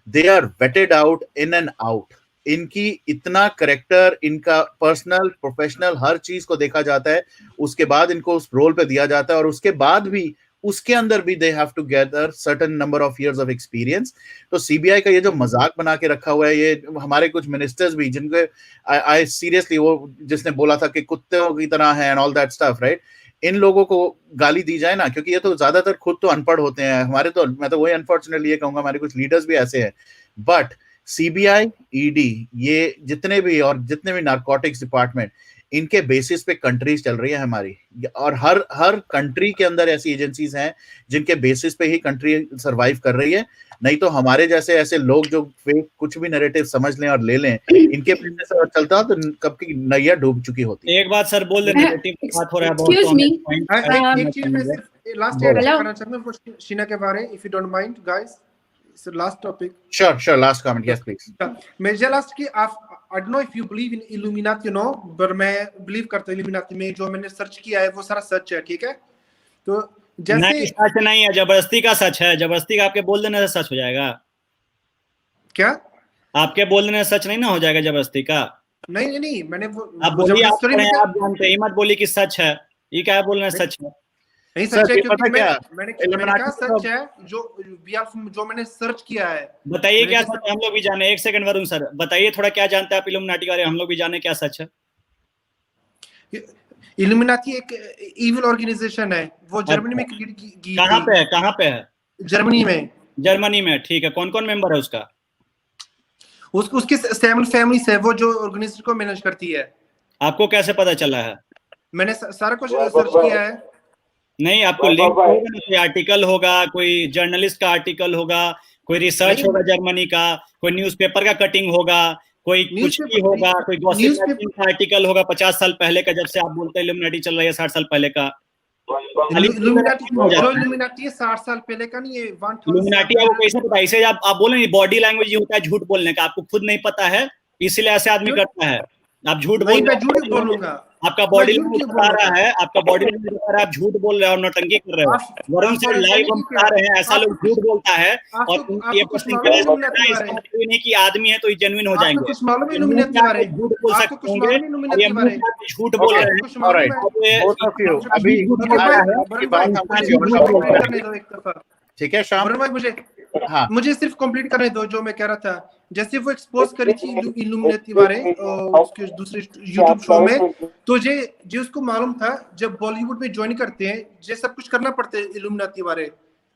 They are vetted out in and out. इनकी इतना करेक्टर, इनका पर्सनल प्रोफेशनल हर चीज को देखा जाता है, उसके बाद इनको उस रोल पे दिया जाता है, और उसके बाद भी उसके अंदर भी they have to gather certain number of years of experience. तो सीबीआई का ये जो मजाक बना के रखा हुआ है, ये हमारे कुछ मिनिस्टर्स भी, जिनके आई सीरियसली, वो जिसने बोला था कि कुत्तों की तरह है and all that stuff, right, इन लोगों को गाली दी जाए ना, क्योंकि ये तो ज्यादातर खुद तो अनपढ़ होते हैं हमारे, तो मैं तो वही अनफॉर्चुनेटली ये कहूंगा, हमारे कुछ लीडर्स भी ऐसे हैं। बट सीबीआई, ईडी, ये जितने भी नारकोटिक्स डिपार्टमेंट, इनके बेसिस पे कंट्रीज चल रही है हमारी, और हर कंट्री के अंदर ऐसी एजेंसीज हैं जिनके बेसिस पे ही कंट्री सरवाइव कर रही है। नहीं तो हमारे जैसे ऐसे लोग जो कुछ भी नैरेटिव समझ लें और ले लें, इनके बेसिस से चलता तो कब की नैया डूब चुकी होती। एक बात सर बोल दें, नैरेटिव बात हो रहा है बहुत। एक चीज मैं सिर्फ लास्ट ऐड करना चाहता हूं शीना के बारे, if you don't mind guys, it's last topic. Sure, last comment, yes please. Major last की आप, I don't know if you believe in Illuminati, but मैं बिलीव करता हूँ Illuminati में। जो मैंने सर्च किया है वो सारा सच है, ठीक है? तो जैसे नहीं, सच नहीं है, जबरदस्ती का सच है। जबरदस्ती का आपके बोल देने से सच हो जाएगा क्या? आपके बोल देने से सच नहीं ना हो जाएगा जबरदस्ती का। नहीं, मैंने वो आप बोलिए, आप जानते ही मत बोलिए कि सच है, ये क्या बोल रहे हैं सच है? नहीं सच है, क्योंकि मैंने कहा सच है, जो मैंने सर्च किया है। बताइए क्या सच है, हम लोग भी जाने। एक सेकंड वरुण सर, बताइए थोड़ा क्या जानते हैं आप इल्यूमिनाटी के बारे में, हम लोग भी जाने क्या सच है। इल्यूमिनाटी एक इविल ऑर्गेनाइजेशन है, वो जर्मनी में क्रिएट की। कहाँ पे है? जर्मनी में, ठीक है। कौन कौन मेंबर है उसका? उसकी 7 फैमिलीज है, वो जो ऑर्गेनाइजेशन को मैनेज करती है। आपको कैसे पता चला है? मैंने सारा कुछ सर्च किया है। नहीं, आपको लिंक होगा ना, कोई आर्टिकल होगा, कोई जर्नलिस्ट का आर्टिकल होगा, कोई रिसर्च होगा जर्मनी का, कोई न्यूज़पेपर का कटिंग होगा, कोई कुछ भी होगा, कोई गॉसिप मैगजीन का आर्टिकल होगा 50 साल पहले का, जब से आप बोलते हैं इल्यूमिनाटी चल रही है 60 साल पहले का। इल्यूमिनाटी 60 साल पहले का नहीं है। इल्यूमिनाटी आपको कैसे पता? इसे आप बोले बॉडी लैंग्वेज होता है झूठ बोलने का, आपको खुद नहीं पता है, इसलिए ऐसे आदमी करता है। आप झूठ बोलूंगा, आपका बॉडी लैंग्वेज बता रहा है, आपका बॉडी लैंग्वेज बता रहा है, आप झूठ बोल रहे हो और नौटंकी कर रहे हो। वरुण सर लाइव हम बता रहे हैं, ऐसा लोग झूठ बोलता है और ये नहीं कि आदमी है तो ये जेन्युइन हो जाएंगे। झूठ बोल सकते होंगे, झूठ बोल रहे हैं। ठीक है शाम, मुझे सिर्फ कंप्लीट करने दो जो मैं कह रहा था। जैसे वो एक्सपोज करी थी इल्यूमिनाटी बारे उसके दूसरे यूट्यूब शो में, तो जे उसको मालूम था जब बॉलीवुड में ज्वाइन करते हैं जे सब कुछ करना पड़ता है इल्यूमिनाटी बारे,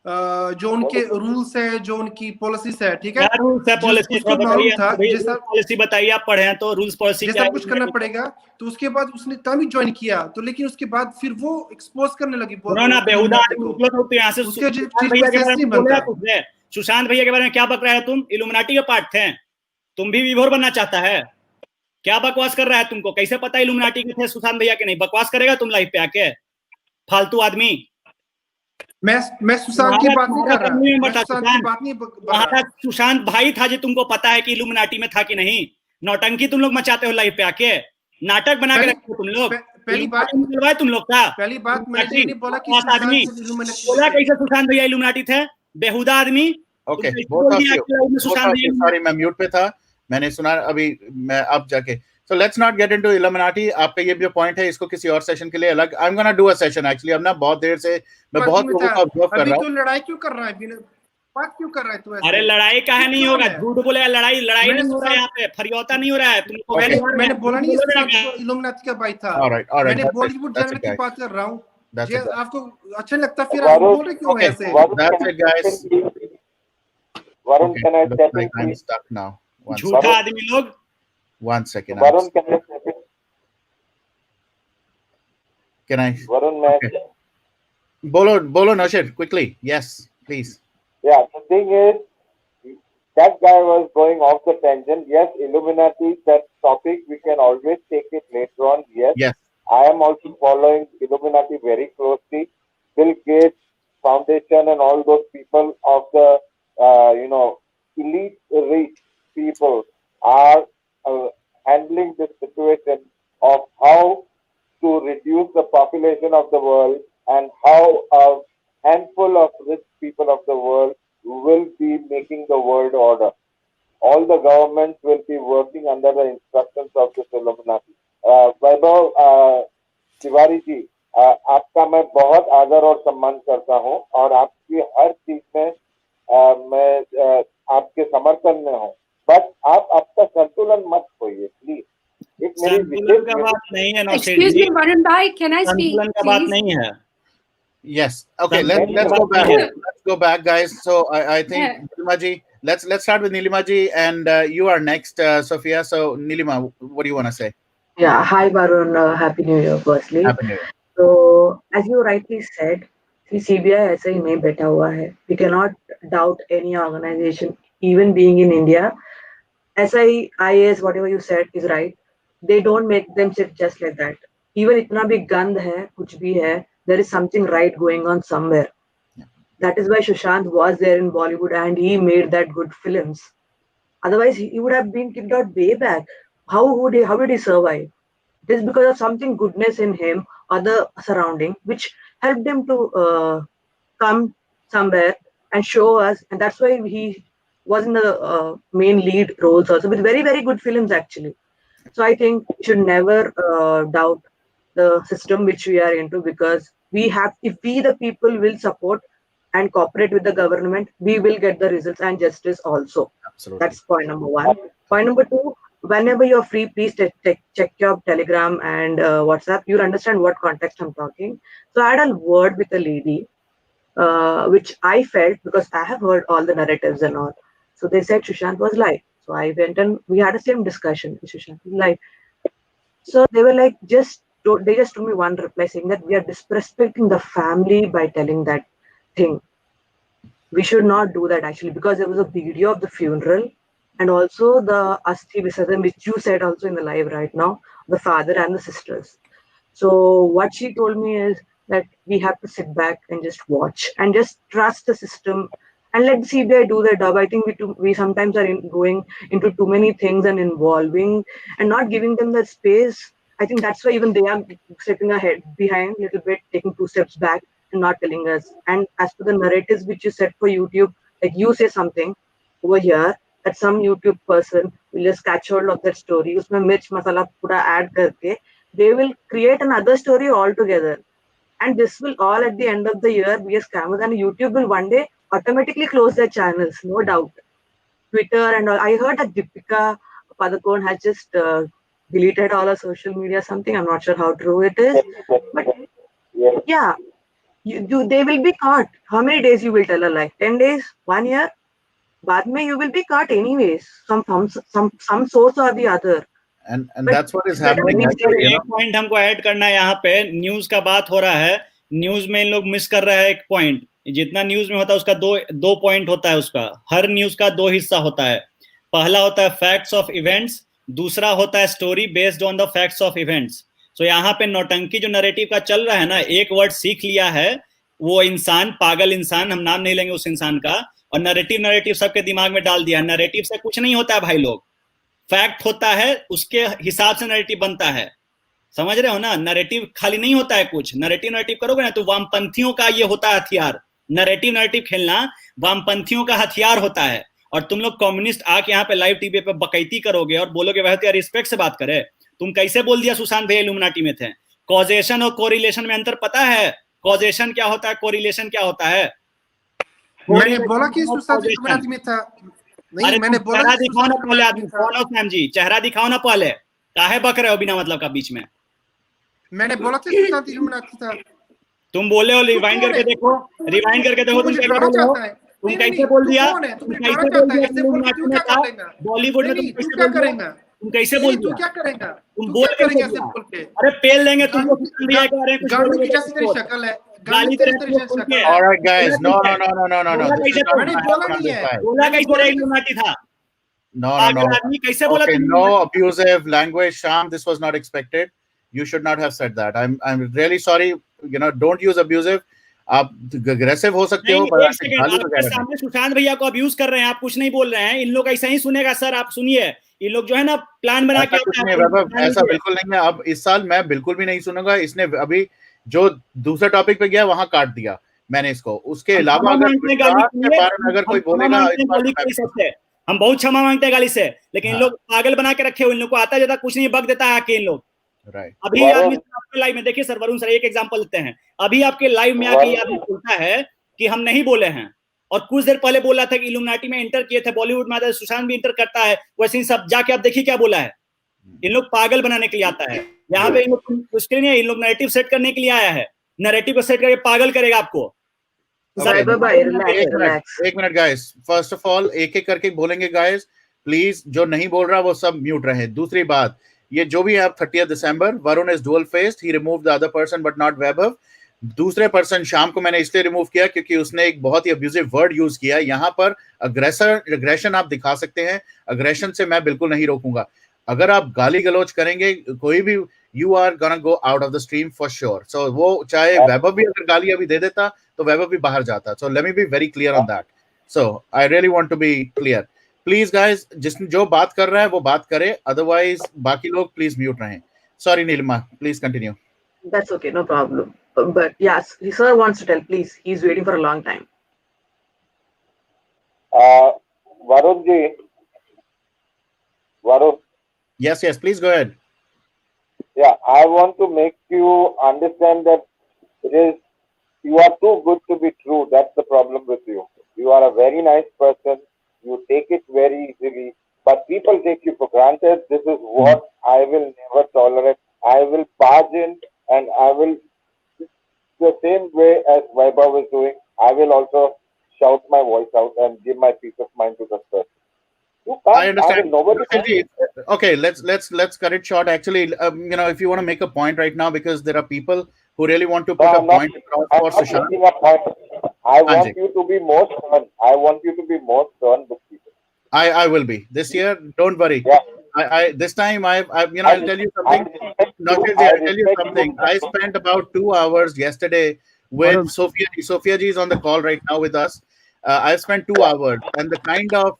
जो उनके रूल्स है, जो उनकी पॉलिसीज है, ठीक है? पॉलिसी बताइए, आप पढ़े हैं तो रूल्स पॉलिसी सब कुछ करना पड़ेगा। तो उसके बाद उसने तभी ज्वाइन किया, तो लेकिन उसके बाद फिर वो एक्सपोज करने लगी। सुशांत भैया के बारे में क्या बक रहा है तुम? इल्यूमिनाटी के पार्ट थे, तुम भी विभोर बनना चाहता है क्या? बकवास कर रहा है, तुमको कैसे पता इल्यूमिनाटी के थे सुशांत भैया के? नहीं बकवास करेगा तुम लाइव पे आके, फालतू आदमी। मैं सुशांत की बात नहीं कर रहा। सुशांत भाई था जो तुमको पता है कि इल्यूमिनाटी में था कि नहीं? नौटंकी तुम लोग मचाते हो लाइव पे आके। नाटक बना के रखते हो तुम लोग। पहली बात तुम लोग का पहली बात मैंने ये नहीं बोला कि आदमी बोला कैसे सुशांत भैया इल्यूमिनाटी थे, बेहुदा आदमी। Okay, both of you, sorry मैं म्यूट पे था, मैंने सुना अभी, मैं अब जाके, सो let's not get into illuminati. आपका ये जो पॉइंट है इसको किसी और सेशन के लिए अलग, आई am gonna do a session actually. अब ना बहुत देर से मैं बहुत लोगों को ऑब्जर्व कर रहा हूं। अभी तो लड़ाई क्यों कर रहा है, बात क्यों कर रहा है तू ऐसे? अरे लड़ाई काहे नहीं होगा, झूठ बोलेगा, लड़ाई नहीं हो रहा है यहाँ पे, फरियोता नहीं हो रहा है तुमको। मैंने बोला नहीं इल्यूमिनाटी का भाई था, मैंने बॉलीवुड जनरल की बात कर रहा हूँ। आपको अच्छा लगता फिर आप बोल रहे क्यों ऐसे? That's it guys. Varun, can I step in? I'm stuck now. झूठा आदमी लोग। One second. Varun, can I step in? Can I? Varun, okay. Bolo Nashir, quickly. Yes, please. Yeah, the thing is, that guy was going off the tangent. Yes, Illuminati, that topic, we can always take it later on. Yes. I am also following Illuminati very closely. Bill Gates Foundation and all those people of the, elite rich people are handling this situation of how to reduce the population of the world and how a handful of rich people of the world will be making the world order. All the governments will be working under the instructions of this Illuminati. वैभव तिवारी जी, आपका मैं बहुत आदर और सम्मान करता हूँ और आपकी हर चीज में मैं आपके समर्थन में हूँ, बट आप आपका संतुलन मत खोइए प्लीज। एक मेरी संतुलन का बात नहीं है नौशेर जी। Excuse me, Varun bhai, can I speak? संतुलन का बात नहीं है। Yes. Okay. Let's go back. Let's go back, guys. So I think Nilima ji, let's start with Nilima ji, and you are next, Sophia. So Nilima, what do you want to say? Yeah. Hi, Varun. Happy New Year, firstly. Happy New Year. So as you rightly said, CBI ऐसे ही नहीं बैठा हुआ है. We cannot doubt any organization, even being in India. SI, IAS, whatever you said is right. They don't make them sit just like that. Even इतना भी गंद है, कुछ भी है, there is something right going on somewhere. That is why Sushant was there in Bollywood and he made that good films. Otherwise, he would have been kicked out way back. How did he survive? It is because of something goodness in him or the surrounding which helped him to come somewhere and show us. And that's why he was in the main lead roles also with very, very good films actually. So I think we should never doubt the system which we are into, because if we the people will support and cooperate with the government, we will get the results and justice also. Absolutely. That's point number one. Point number two, whenever you're free, please check your Telegram and WhatsApp. You'll understand what context I'm talking. So I had a word with a lady, which I felt, because I have heard all the narratives and all. So they said Sushant was live. So I went and we had the same discussion. Sushant was live. So they were like, they just told me one reply saying that we are disrespecting the family by telling that thing. We should not do that actually, because there was a video of the funeral and also the Asti Visarjan, which you said also in the live right now, the father and the sisters. So what she told me is that we have to sit back and just watch and just trust the system and let the CBI do their job. I think we sometimes are going into too many things and involving and not giving them the space. I think that's why even they are stepping ahead behind a little bit, taking 2 steps back and not telling us. And as to the narratives which you said for YouTube, like you say something over here that some YouTube person will just catch hold of that story, usme mirch masala pura add karke, they will create another story altogether. And this will all at the end of the year be a scam, and YouTube will one day automatically close their channels, no doubt. Twitter and all. I heard that Deepika Padukone has just deleted all her social media, something. I'm not sure how true it is. But yeah, they will be caught. How many days you will tell a lie? 10 days? 1 year? बाद में you will be caught anyways, some source or the other. And that's what is happening actually. एक point हमको add करना है यहाँ पे, news का बात हो रहा है, न्यूज में इन लोग मिस कर रहे हैं एक पॉइंट। जितना न्यूज में होता है उसका दो पॉइंट होता है, उसका हर न्यूज का 2 हिस्सा होता है। पहला होता है फैक्ट्स ऑफ इवेंट्स, दूसरा होता है story based on the facts of events. So यहाँ पे नौटंकी जो नैरेटिव का चल रहा है ना, एक वर्ड सीख लिया है वो इंसान, पागल इंसान, हम नाम नहीं लेंगे उस इंसान का, और नैरेटिव सबके दिमाग में डाल दिया। नैरेटिव से कुछ नहीं होता है भाई लोग, फैक्ट होता है, उसके हिसाब से नैरेटिव बनता है। समझ रहे हो ना? नैरेटिव खाली नहीं होता है कुछ। नैरेटिव करोगे ना तो वामपंथियों का ये होता है हथियार। नैरेटिव खेलना वामपंथियों का हथियार होता है। और तुम लोग कम्युनिस्ट आके यहाँ पे लाइव टीवी पे बकैती करोगे और बोलोगे वह तो रिस्पेक्ट से बात करे। तुम कैसे बोल दिया सुशांत भैया इल्यूमिनाटी में थे? कॉजेशन और कोरिलेशन में अंतर पता है? कॉजेशन क्या होता है, कोरिलेशन क्या होता है? मैंने बोला कि सुशांत इल्यूमिनाटी में था। नहीं, मैंने बोला चेहरा दिखाओ ना पहले आदमी। कौन हो सैम जी? चेहरा दिखाओ ना पहले। काहे बक रहे हो बिना मतलब का बीच में? मैंने बोला था सुशांत इल्यूमिनाटी था। तुम बोले हो, रिवाइंड करके देखो, रिवाइंड करके देखो। तुम क्या बोले हो? तुम कैसे बोल दिया? तुम कैसे बोल दिया इल्यूमिनाटी में था? बॉलीवुड में तुम कैसे बोल दिया? तुम कैसे बोल दिया? क्या करेगा? तुम बोल कैसे दिया? अरे पेल देंगे तुम लोग। गाली की जैसी तेरी शक्ल है। गाली तेरी शक्ल है। All right, guys. No. This is not मैंने बोला नहीं है। बोला कैसे इल्यूमिनाटी था? No. आदमी कैसे बोला? Okay, no abusive language, Sham. This was not expected. You should not have said that. I'm really sorry. You know, don't use abusive. आप aggressive हो सकते हो, पर आपके सामने सुशांत भैया को अब्यूज कर रहे हैं, आप कुछ नहीं बोल रहे हैं। इन लोग ऐसा ही सुनेगा सर, आप सुनिए। इन लोग जो है ना प्लान बना के ऐसा बिल्कुल नहीं है। अब इस साल मैं बिल्कुल भी नहीं सुनूंगा। इसने अभी जो दूसरे टॉपिक पे गया वहां काट दिया मैंने इसको। उसके अलावा अगर कोई बोलेगा, हम बहुत क्षमा मांगते हैं गाली से, लेकिन इन लोग पागल बना के रखे हुए। इन लोग को आता जाता कुछ नहीं, बग देता है आके इन लोग। अभी आदमी आपके लाइव में देखिए सर, वरुण सर एक एग्जांपल लेते हैं। अभी आपके लाइव में आके आदमी बोलता है कि हम नहीं बोले हैं, और कुछ देर पहले बोला था कि इल्यूमिनाटी में इंटर किए थे, बॉलीवुड में सुशांत भी इंटर करता है। वैसे सब जाके आप देखिए क्या बोला है। इन लोग पागल बनाने के लिए आता है यहाँ पे। इन लोग कुछ के नहीं, इन लोग नैरेटिव सेट करने के लिए आया है। नैरेटिव को सेट करके पागल करेगा आपको। एक minute guys, first of all एक एक करके बोलेंगे गाइस। प्लीज जो नहीं बोल रहा वो सब म्यूट रहे। दूसरी बात, ये जो भी है 30 दिसंबर, Varun is dual faced, he removed the other person but not Vaibhav. दूसरे पर्सन शाम को मैंने इसलिए रिमूव किया क्योंकि उसने एक बहुत ही अब्यूजिव वर्ड यूज किया। यहाँ पर अग्रेशन आप दिखा सकते हैं, अग्रेशन से मैं बिल्कुल नहीं रोकूंगा। अगर आप गाली गलौज करेंगे कोई भी, you are gonna go out of the stream for sure. So वो चाहे वैभव भी अगर गाली अभी दे देता तो वैभव भी बाहर जाता। So let me be very clear on that. So I really want to be clear. Please guys, जो बात कर रहा है वो बात करे, अदरवाइज बाकी लोग प्लीज म्यूट रहें। Sorry Neelima, please continue. That's okay, no problem. But yes, sir wants to tell, please. He's waiting for a long time. Varun ji. Varun. Yes, please go ahead. Yeah, I want to make you understand that you are too good to be true. That's the problem with you. You are a very nice person. You take it very easily, but people take you for granted. This is what I will never tolerate. I will barge in and I will, the same way as Vaibhav is doing, I will also shout my voice out and give my peace of mind to this person. I understand. Okay, let's cut it short. Actually, if you want to make a point right now, because there are people who really want to put a point across for Sushant. I want you to be more stern. I want you to be more stern with people. I will be this year. Don't worry. Yeah. I this time I'll tell you something. I'll tell you something. I spent about 2 hours yesterday with Sophia. Sophia ji is on the call right now with us. I spent 2 hours, and the kind of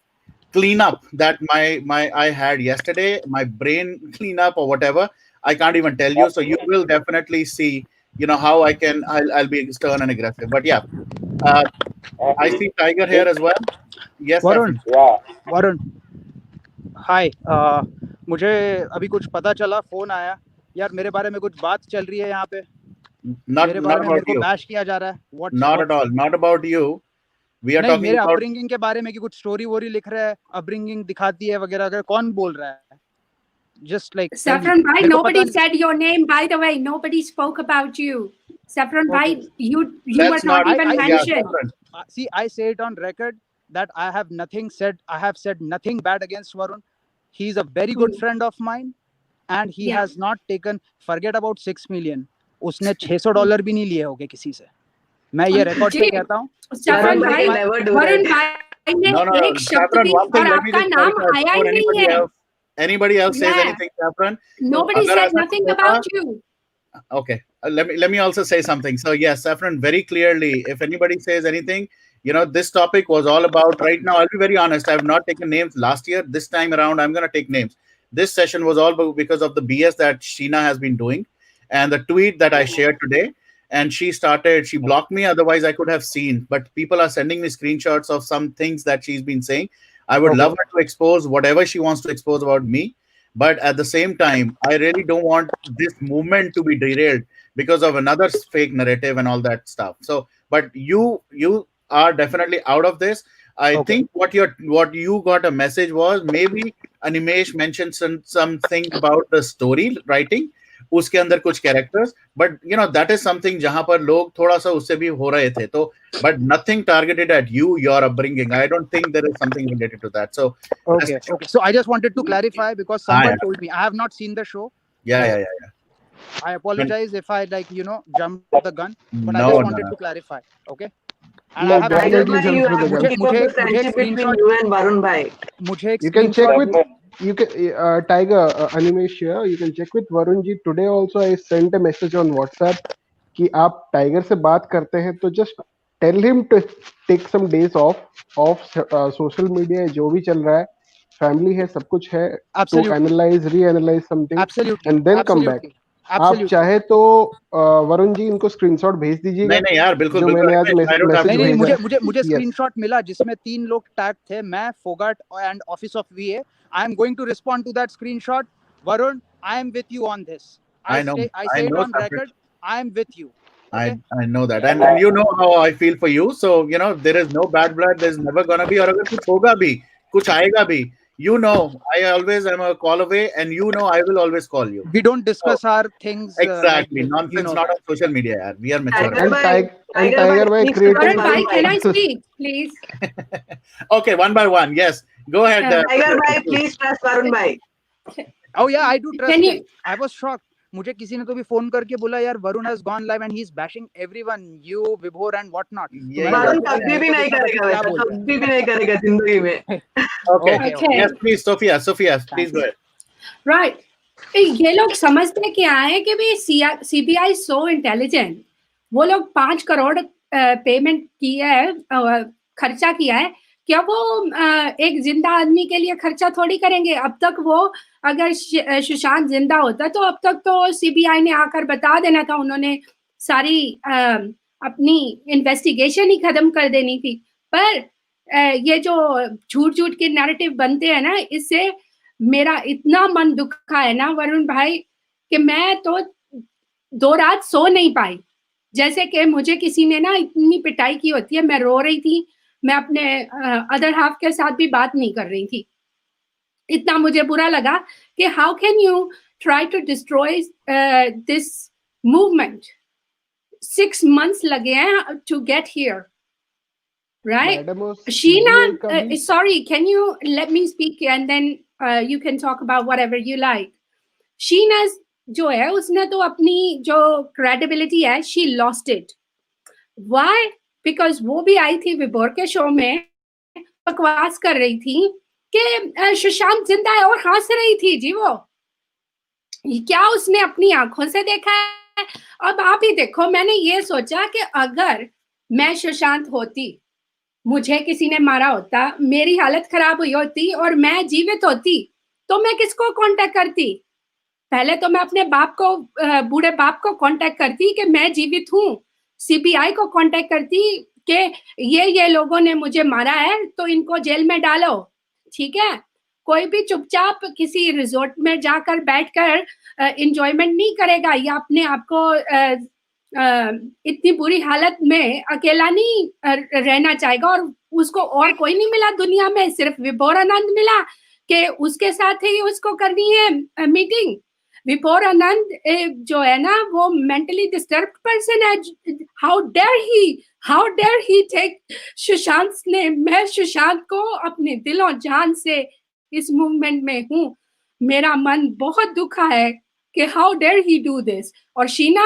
cleanup that I had yesterday, my brain cleanup or whatever, I can't even tell you. So you will definitely see, how I'll be stern and aggressive. But yeah, I see Tiger here as well. Yes, Varun. Yeah. Varun. हाय, मुझे अभी कुछ पता चला, phone आया यार, मेरे बारे में कुछ बात चल रही है यहाँ पे। मेरे बारे में मेरे को बैश किया जा रहा है। Not at all, not about you. We are talking मेरे about अपब्रिंगिंग के बारे में कि कुछ स्टोरी वोरी लिख रहा है, अपब्रिंगिंग दिखाती है वगैरह वगैरह। कौन बोल रहा है? Just like Saffron bhai, nobody said your name, by the way. Nobody spoke about you. Saffron bhai, you were not even mentioned. See, I say it on record that I have said nothing bad against Varun. He's a very good friend of mine, and he has not taken, forget about 6 million. उसने $600 भी नहीं लिए होंगे किसी से। मैं ये record पे कहता हूँ। Saffron bhai, Varun bhai ने एक शब्द भी और आपका नाम आया ही नहीं है। Anybody else says anything, Saffron? Nobody said nothing about you. Okay, let me also say something. So yes, Saffron, very clearly, if anybody says anything, this topic was all about. Right now, I'll be very honest, I have not taken names last year. This time around, I'm going to take names. This session was all because of the BS that Sheena has been doing and the tweet that I shared today. And she blocked me. Otherwise, I could have seen. But people are sending me screenshots of some things that she's been saying. I would love her to expose whatever she wants to expose about me. But at the same time, I really don't want this movement to be derailed because of another fake narrative and all that stuff. So, but you are definitely out of this. I think what you got a message was maybe Animesh mentioned something about the story writing, उसके अंदर कुछ characters, but that is something जहां पर लोग थोड़ा सा उससे भी हो रहे थे, तो but nothing targeted at you, your upbringing. I don't think there is something related to that. So okay. So I just wanted to clarify because someone told me. I have not seen the show. Yeah. I apologize if I jumped the gun, but I just wanted to clarify. Okay. And I have definitely you have to keep up the friendship between you and Varun bhai. You can check with Tiger Animesh here. You can check with Varun ji. Today also I sent a message on WhatsApp कि आप tiger से बात करते हैं तो just tell him to take some days off social media, जो भी चल रहा है, family है, सब कुछ है, to reanalyze something and then come back. आप चाहे तो वरुण जी इनको स्क्रीनशॉट भेज दीजिएगा। नहीं यार, बिल्कुल जो मैंने आज मैसेज भेजा। मुझे स्क्रीनशॉट मिला जिसमें 3 लोग टैग थे, मैं, Phogat and office of VA. I am going to respond to that screenshot. Varun, I am with you on this. I say it on record. I am with you. Okay? I know that, and you know how I feel for you. So there is no bad blood. There's never gonna be, और अगर कुछ होगा भी, कुछ आएगा भी, I always am a call away, and I will always call you. We don't discuss our things exactly. Nonsense, not on social media. Yaar. We are mature. And Tiger bhai creating. Bhai, can I speak, please? Okay, one by one. Yes, go ahead. Tiger bhai, please trust Varun bhai. Oh yeah, I do trust him. I was shocked. मुझे किसी ने तो भी phone करके बोला यार Varun has gone live and he's bashing everyone, you, Vibhor and what not. Varun कभी भी नहीं करेगा वैसा, कभी भी नहीं करेगा जिंदगी में. Okay. Yes, please, Sophia, please go ahead. Right. ये लोग समझते क्या है कि भी CBI so intelligent. वो लोग 5 करोड़ पेमेंट किया है, खर्चा किया है, क्या वो एक जिंदा आदमी के लिए खर्चा थोड़ी करेंगे? अब तक वो अगर सुशांत जिंदा होता तो अब तक तो CBI ने आकर बता देना था, उन्होंने सारी अपनी इन्वेस्टिगेशन ही खत्म कर देनी थी। पर ये जो झूठ के नैरेटिव बनते हैं ना, इससे मेरा इतना मन दुखा है ना वरुण भाई कि मैं तो 2 रात सो नहीं पाई। जैसे कि मुझे किसी ने ना इतनी पिटाई की होती है, मैं रो रही थी, मैं अपने अदर हाफ के साथ भी बात नहीं कर रही थी। इतना मुझे बुरा लगा कि how can you try to destroy this movement. 6 months लगे हैं to get here, right? Sheena, sorry, can you let me speak and then you can talk about whatever you like. Sheena जो है उसने तो अपनी जो credibility है, she lost it. Why? Because वो भी आई थी विभोर के शो में, बकवास कर रही थी कि सुशांत जिंदा है और हंस रही थी जी। वो क्या उसने अपनी आंखों से देखा है? अब आप ही देखो, मैंने ये सोचा कि अगर मैं सुशांत होती, मुझे किसी ने मारा होता, मेरी हालत खराब हुई होती और मैं जीवित होती, तो मैं किसको कांटेक्ट करती? पहले तो मैं अपने बाप को, बूढ़े बाप को कांटेक्ट करती कि मैं जीवित हूँ, CBI को कांटेक्ट करती कि ये लोगों ने मुझे मारा है तो इनको जेल में डालो, ठीक है? कोई भी चुपचाप किसी रिजॉर्ट में जाकर बैठकर एंजॉयमेंट नहीं करेगा या अपने आप को इतनी बुरी हालत में अकेला नहीं रहना चाहेगा। और उसको और कोई नहीं मिला दुनिया में, सिर्फ विभोर आनंद मिला कि उसके साथ ही उसको करनी है मीटिंग। विभोर आनंद जो है ना, वो मेंटली डिस्टर्ब्ड पर्सन है। How dare he take Sushant ने। मैं सुशांत को अपने दिलों जान से इस मूवमेंट में हूँ, मेरा मन बहुत दुखा है कि how dare he do this. और शीना,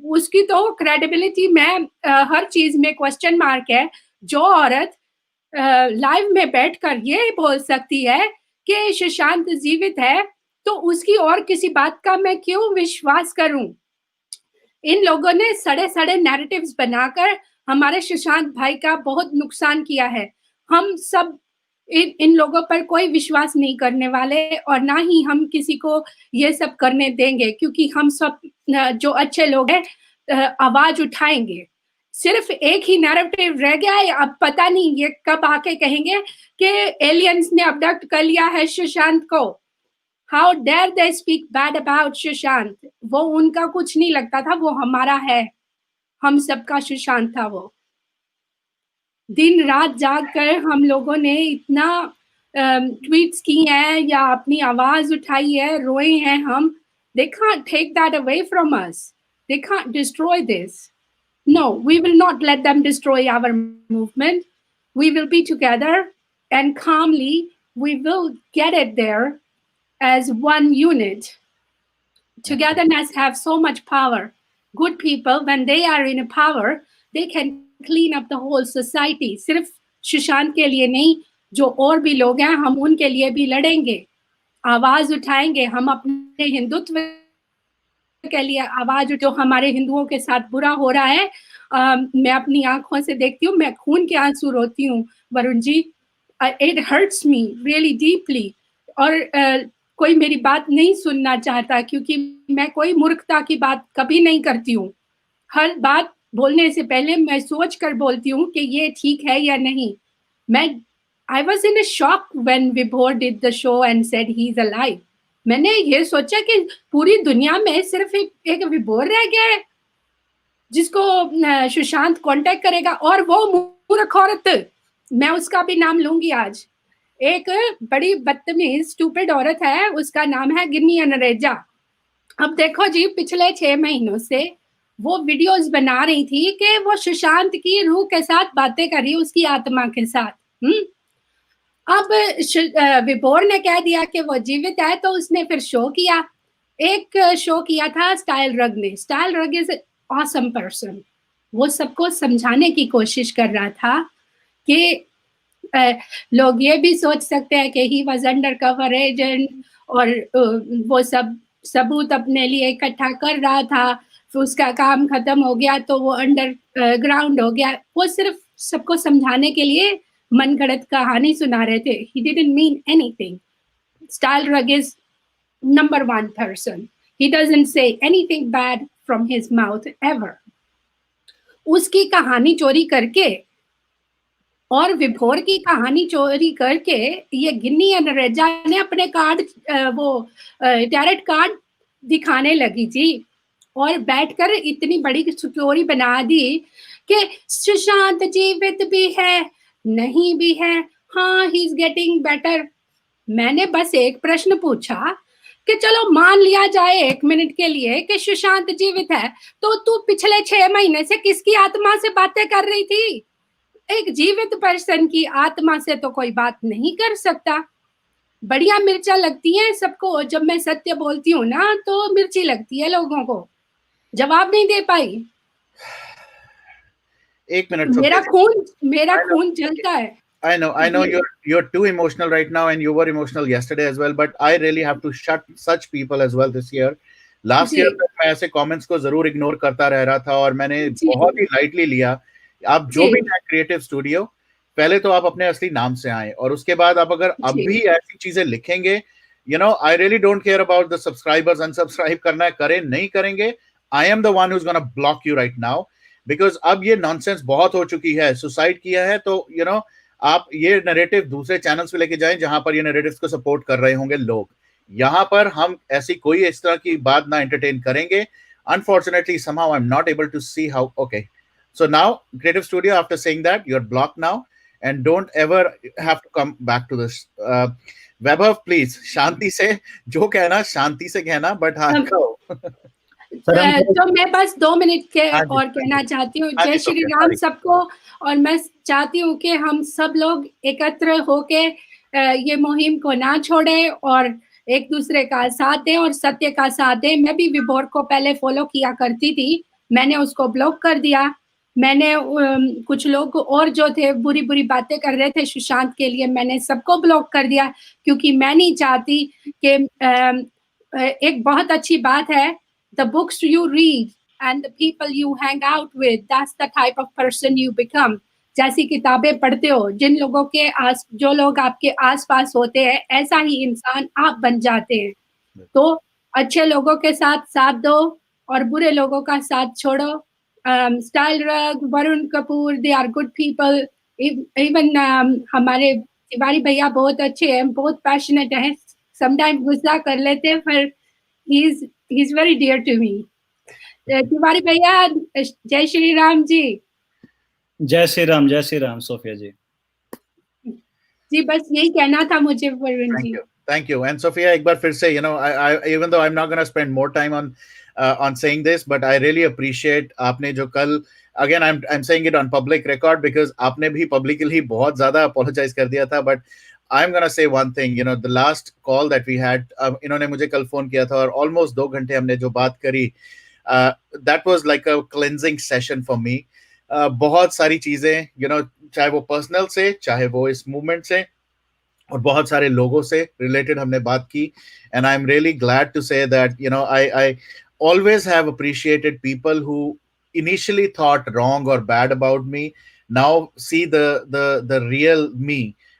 उसकी तो क्रेडिबिलिटी में हर चीज में क्वेश्चन मार्क है। जो औरत लाइव में बैठकर ये बोल सकती है कि सुशांत जीवित है, तो उसकी और किसी बात का मैं क्यों विश्वास करूं? इन लोगों ने सड़े नैरेटिव्स बनाकर हमारे सुशांत भाई का बहुत नुकसान किया है। हम सब इन लोगों पर कोई विश्वास नहीं करने वाले और ना ही हम किसी को ये सब करने देंगे, क्योंकि हम सब जो अच्छे लोग हैं आवाज उठाएंगे। सिर्फ एक ही नैरेटिव रह गया है, अब पता नहीं ये कब आके कहेंगे कि एलियंस ने अबडक्ट कर लिया है सुशांत को। How dare they speak bad about Sushant. वो उनका कुछ नहीं लगता था, वो हमारा है, हम सबका सुशांत था वो। दिन रात जाग कर हम लोगों ने इतना ट्वीट्स की हैं या अपनी आवाज उठाई है, रोए हैं हम। They can't take that away from us. They can't destroy this. No, we will not let them destroy our movement. We will be together and calmly we will get it there as one unit. Togetherness have so much power. Good people, when they are in power, they can clean up the whole society. सिर्फ सुशांत के लिए नहीं, जो और भी लोग हैं हम उनके लिए भी लड़ेंगे, आवाज उठाएंगे। हम अपने हिंदुत्व के लिए आवाज, जो हमारे हिंदुओं के साथ बुरा हो रहा है, मैं अपनी आंखों से देखती हूँ, मैं खून के आंसू रोती हूँ Varun ji. It hurts me really deeply. और कोई मेरी बात नहीं सुनना चाहता, क्योंकि मैं कोई मूर्खता की बात कभी नहीं करती हूँ। हर बात बोलने से पहले मैं सोच कर बोलती हूँ कि ये ठीक है या नहीं। I was in a shock when Vibhor did the show and said he's alive. मैंने ये सोचा कि पूरी दुनिया में सिर्फ एक विभोर रह गया है जिसको सुशांत कांटेक्ट करेगा, और वो मूर्ख औरत, मैं उसका भी नाम लूंगी आज। एक बड़ी बदतमीज स्टूपिड औरत है, उसका नाम है गिन्नी अनरेजा। अब देखो जी, पिछले 6 महीनों से वो वीडियोस बना रही थी कि वो सुशांत की रूह के साथ बातें कर रही, उसकी आत्मा के साथ। अब विभोर ने कह दिया कि वो जीवित है, तो उसने फिर शो किया। एक शो किया था स्टाइल रग ने। स्टाइल रग इज ऑसम पर्सन। वो सबको समझाने की कोशिश कर रहा था कि लोग ये भी सोच सकते हैं कि he was under cover agent, और वो सब सबूत अपने लिए इकट्ठा कर रहा था, फिर उसका काम खत्म हो गया तो वो अंडर ग्राउंड हो गया। वो सिर्फ सबको समझाने के लिए मनगढ़ंत कहानी सुना रहे थे। He didn't mean anything. Style Rug is number 1 person. He doesn't say anything bad from his mouth ever. उसकी कहानी चोरी करके और विभोर की कहानी चोरी करके ये गिन्नी अनरेजा ने अपने कार्ड, वो टैरेट कार्ड दिखाने लगी जी, और बैठकर इतनी बड़ी स्टोरी बना दी कि सुशांत जीवित भी है, नहीं भी है, हाँ ही इज गेटिंग बेटर। मैंने बस एक प्रश्न पूछा कि चलो मान लिया जाए 1 मिनट के लिए कि सुशांत जीवित है, तो तू पिछले 6 महीने से किसकी आत्मा से बातें कर रही थी? एक जीवित पर्सन की आत्मा से तो कोई बात नहीं कर सकता। बढ़िया मिर्चा लगती है सबको, जब मैं सत्य बोलती हूँ ना तो मिर्ची लगती है लोगों को। जवाब नहीं दे पाई। 1 minute. मेरा खून जलता है। I know you're too emotional right now, and you were emotional yesterday as well, but I really have to shut such people as well this year. Last year मैं ऐसे comments को जरूर इग्नोर करता रह रहा था और मैंने बहुत ही लाइटली लिया। आप जो भी है क्रिएटिव स्टूडियो, पहले तो आप अपने असली नाम से आए, और उसके बाद आप अगर अब भी ऐसी चीजें लिखेंगे, you know, I really don't care about the subscribers, unsubscribe करना है करें, नहीं करेंगे, I am the one who's gonna block you right now, because अब ये नॉनसेंस बहुत हो चुकी है, सुसाइड किया है, तो you know, आप ये नैरेटिव दूसरे चैनल्स पे लेके जाएं जहां पर ये नैरेटिव्स को सपोर्ट कर रहे होंगे लोग। यहां पर हम ऐसी कोई इस तरह की बात ना एंटरटेन करेंगे। Unfortunately, somehow I'm not able to see how. Okay, so now Creative Studio, after saying that, you're blocked now, and don't ever have to come back to this. Vaibhav, please, शांति से जो कहना शांति से कहना, but हाँ तो मैं बस 2 minute के और कहना चाहती हूँ। जय श्री राम सबको। और मैं चाहती हूँ कि हम सब लोग एकत्र होके ये मुहिम को ना छोड़े और एक दूसरे का साथ दें और सत्य का साथ दें। मैं भी विभोर को पहले फॉलो किया करती थी, मैंने उसको ब्लॉक कर दिया। मैंने कुछ लोग और जो थे बुरी बुरी बातें कर रहे थे सुशांत के लिए, मैंने सबको ब्लॉक कर दिया, क्योंकि मैं नहीं चाहती कि एक बहुत अच्छी बात है, the books you read and the people you hang out with, that's the type of person you become. जैसी किताबें पढ़ते हो, जिन लोगों के जो लोग आपके आसपास होते हैं, ऐसा ही इंसान आप बन जाते हैं. तो अच्छे लोगों के साथ साथ दो और बुरे लोगों का साथ छोड़ो. स्टाइल रग, Varun Kapoor, they are good people. Even हमारे तिवारी भैया बहुत अच्छे हैं, बहुत पैशनेट हैं. समटाइम गुस्सा कर लेते हैं, पर he is very dear to me. Tiwari भैया, जय श्री राम जी. जय श्री राम सोफिया जी. जी बस यही कहना था मुझे Varun ji. Thank you. And Sophia, एक बार फिर से, you know, I even though I'm not going to spend more time on saying this, but I really appreciate आपने जो कल, again I'm saying it on public record because आपने भी publicly बहुत ज़्यादा apologize कर दिया था, but I'm going to say one thing, you know, the last call that we had, इन्होंने मुझे कल फोन किया था और almost 2 घंटे हमने जो बात करी, that was like a cleansing session for me. बहुत सारी चीजें, you know, चाहे वो पर्सनल से, चाहे वो इस मूवमेंट से, और बहुत सारे लोगों से रिलेटेड हमने बात की. And I am really glad to say that, you know, I always have appreciated people who initially thought wrong or bad about me now see the real me.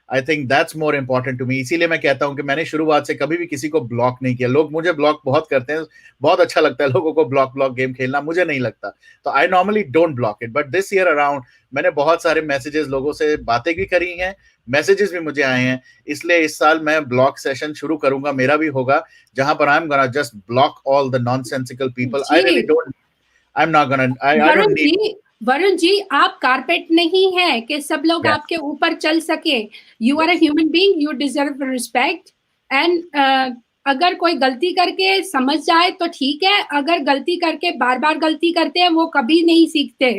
I think that's more important to me. इसीलिए मैं कहता हूँ कि मैंने शुरुआत से कभी भी किसी को ब्लॉक नहीं किया. लोग मुझे ब्लॉक बहुत करते हैं, बहुत अच्छा लगता है लोगों को ब्लॉक गेम खेलना, मुझे नहीं लगता. तो I normally don't block it, but this year around मैंने बहुत सारे मैसेजेस लोगों से बातें भी करी हैं, मैसेजेस भी मुझे आए हैं. इसलिए इस साल मैं ब्लॉक सेशन शुरू करूंगा, मेरा भी होगा, जहां पर I am gonna just block all the nonsensical people. I really don't, I am not gonna, I don't need. Varun ji, आप कारपेट नहीं है कि सब लोग आपके ऊपर चल सके. You are a human being, you deserve respect. And अगर कोई गलती करके समझ जाए तो ठीक है, अगर गलती करके बार बार गलती करते हैं वो कभी नहीं सीखते.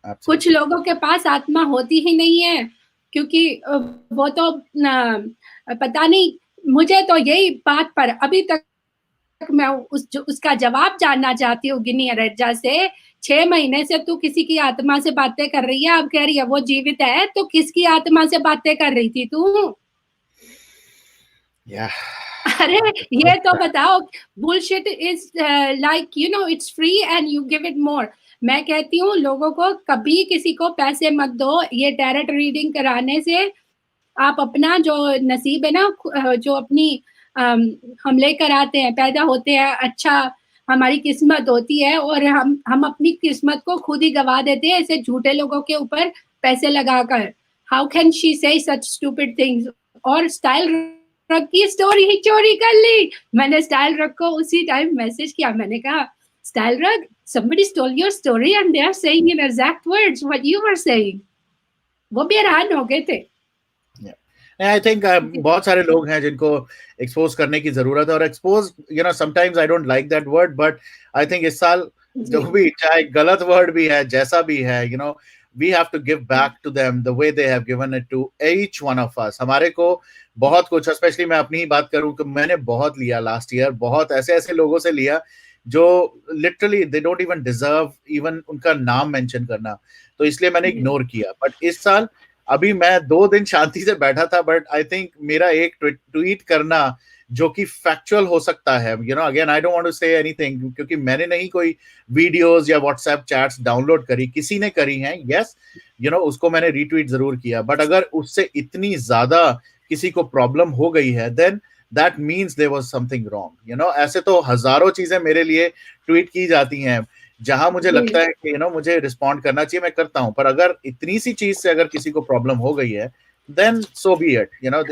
कुछ लोगों के पास आत्मा होती ही नहीं है, क्योंकि वो तो पता नहीं. मुझे तो यही बात पर अभी तक मैं उसका जवाब जानना चाहती हूँ गिनी अरेजा से. 6 महीने से तू किसी की आत्मा से बातें कर रही है, अब कह रही है वो जीवित है, तो किसकी आत्मा से बातें कर रही थी तू? अरे ये तो बताओ. Bullshit is like, you know, it's free and you give it more. मैं कहती हूँ लोगों को कभी किसी को पैसे मत दो. ये टैरेट रीडिंग कराने से आप अपना जो नसीब है ना, जो अपनी हम लेकर आते हैं, पैदा होते हैं, अच्छा हमारी किस्मत होती है, और हम अपनी किस्मत को खुद ही गवा देते हैं ऐसे झूठे लोगों के ऊपर पैसे लगाकर. हाउ कैन शी से सच स्टूपिड थिंग्स? और स्टाइल रग की स्टोरी ही चोरी कर ली. मैंने स्टाइल रग को उसी टाइम मैसेज किया, मैंने कहा स्टाइल रग, somebody stole your story and they are saying in exact words what you were saying. वो भी हैरान हो गए थे. I think बहुत सारे लोग हैं जिनको एक्सपोज करने की जरूरत है, और expose, you know, sometimes I don't like that word, but I think इस साल जो भी, चाहे गलत वर्ड भी है, जैसा भी है, you know, we have to give back to them the way they have given it to each one of us. हमारे को बहुत कुछ, स्पेशली मैं अपनी ही बात करूं कि मैंने बहुत लिया लास्ट ईयर, बहुत ऐसे लोगों से लिया जो literally they don't even deserve even उनका नाम मेंशन करना, तो इसलिए मैंने इग्नोर किया. बट इस साल अभी मैं 2 दिन शांति से बैठा था, बट आई थिंक मेरा एक ट्वीट करना जो कि फैक्चुअल हो सकता है, you know, again I don't want to say anything, क्योंकि मैंने नहीं कोई वीडियोस या व्हाट्सएप चैट्स डाउनलोड करी, किसी ने करी हैं, यस, यू नो, उसको मैंने रीट्वीट जरूर किया. बट अगर उससे इतनी ज्यादा किसी को प्रॉब्लम हो गई है, then that means there was something wrong, you know. ऐसे तो हजारों चीजें मेरे लिए ट्वीट की जाती हैं जहां मुझे लगता है कि, you know, मुझे रिस्पॉन्ड करना चाहिए, मैं करता हूं. पर अगर इतनी सी चीज से अगर किसी को प्रॉब्लम हो गई है, then so be it, you know.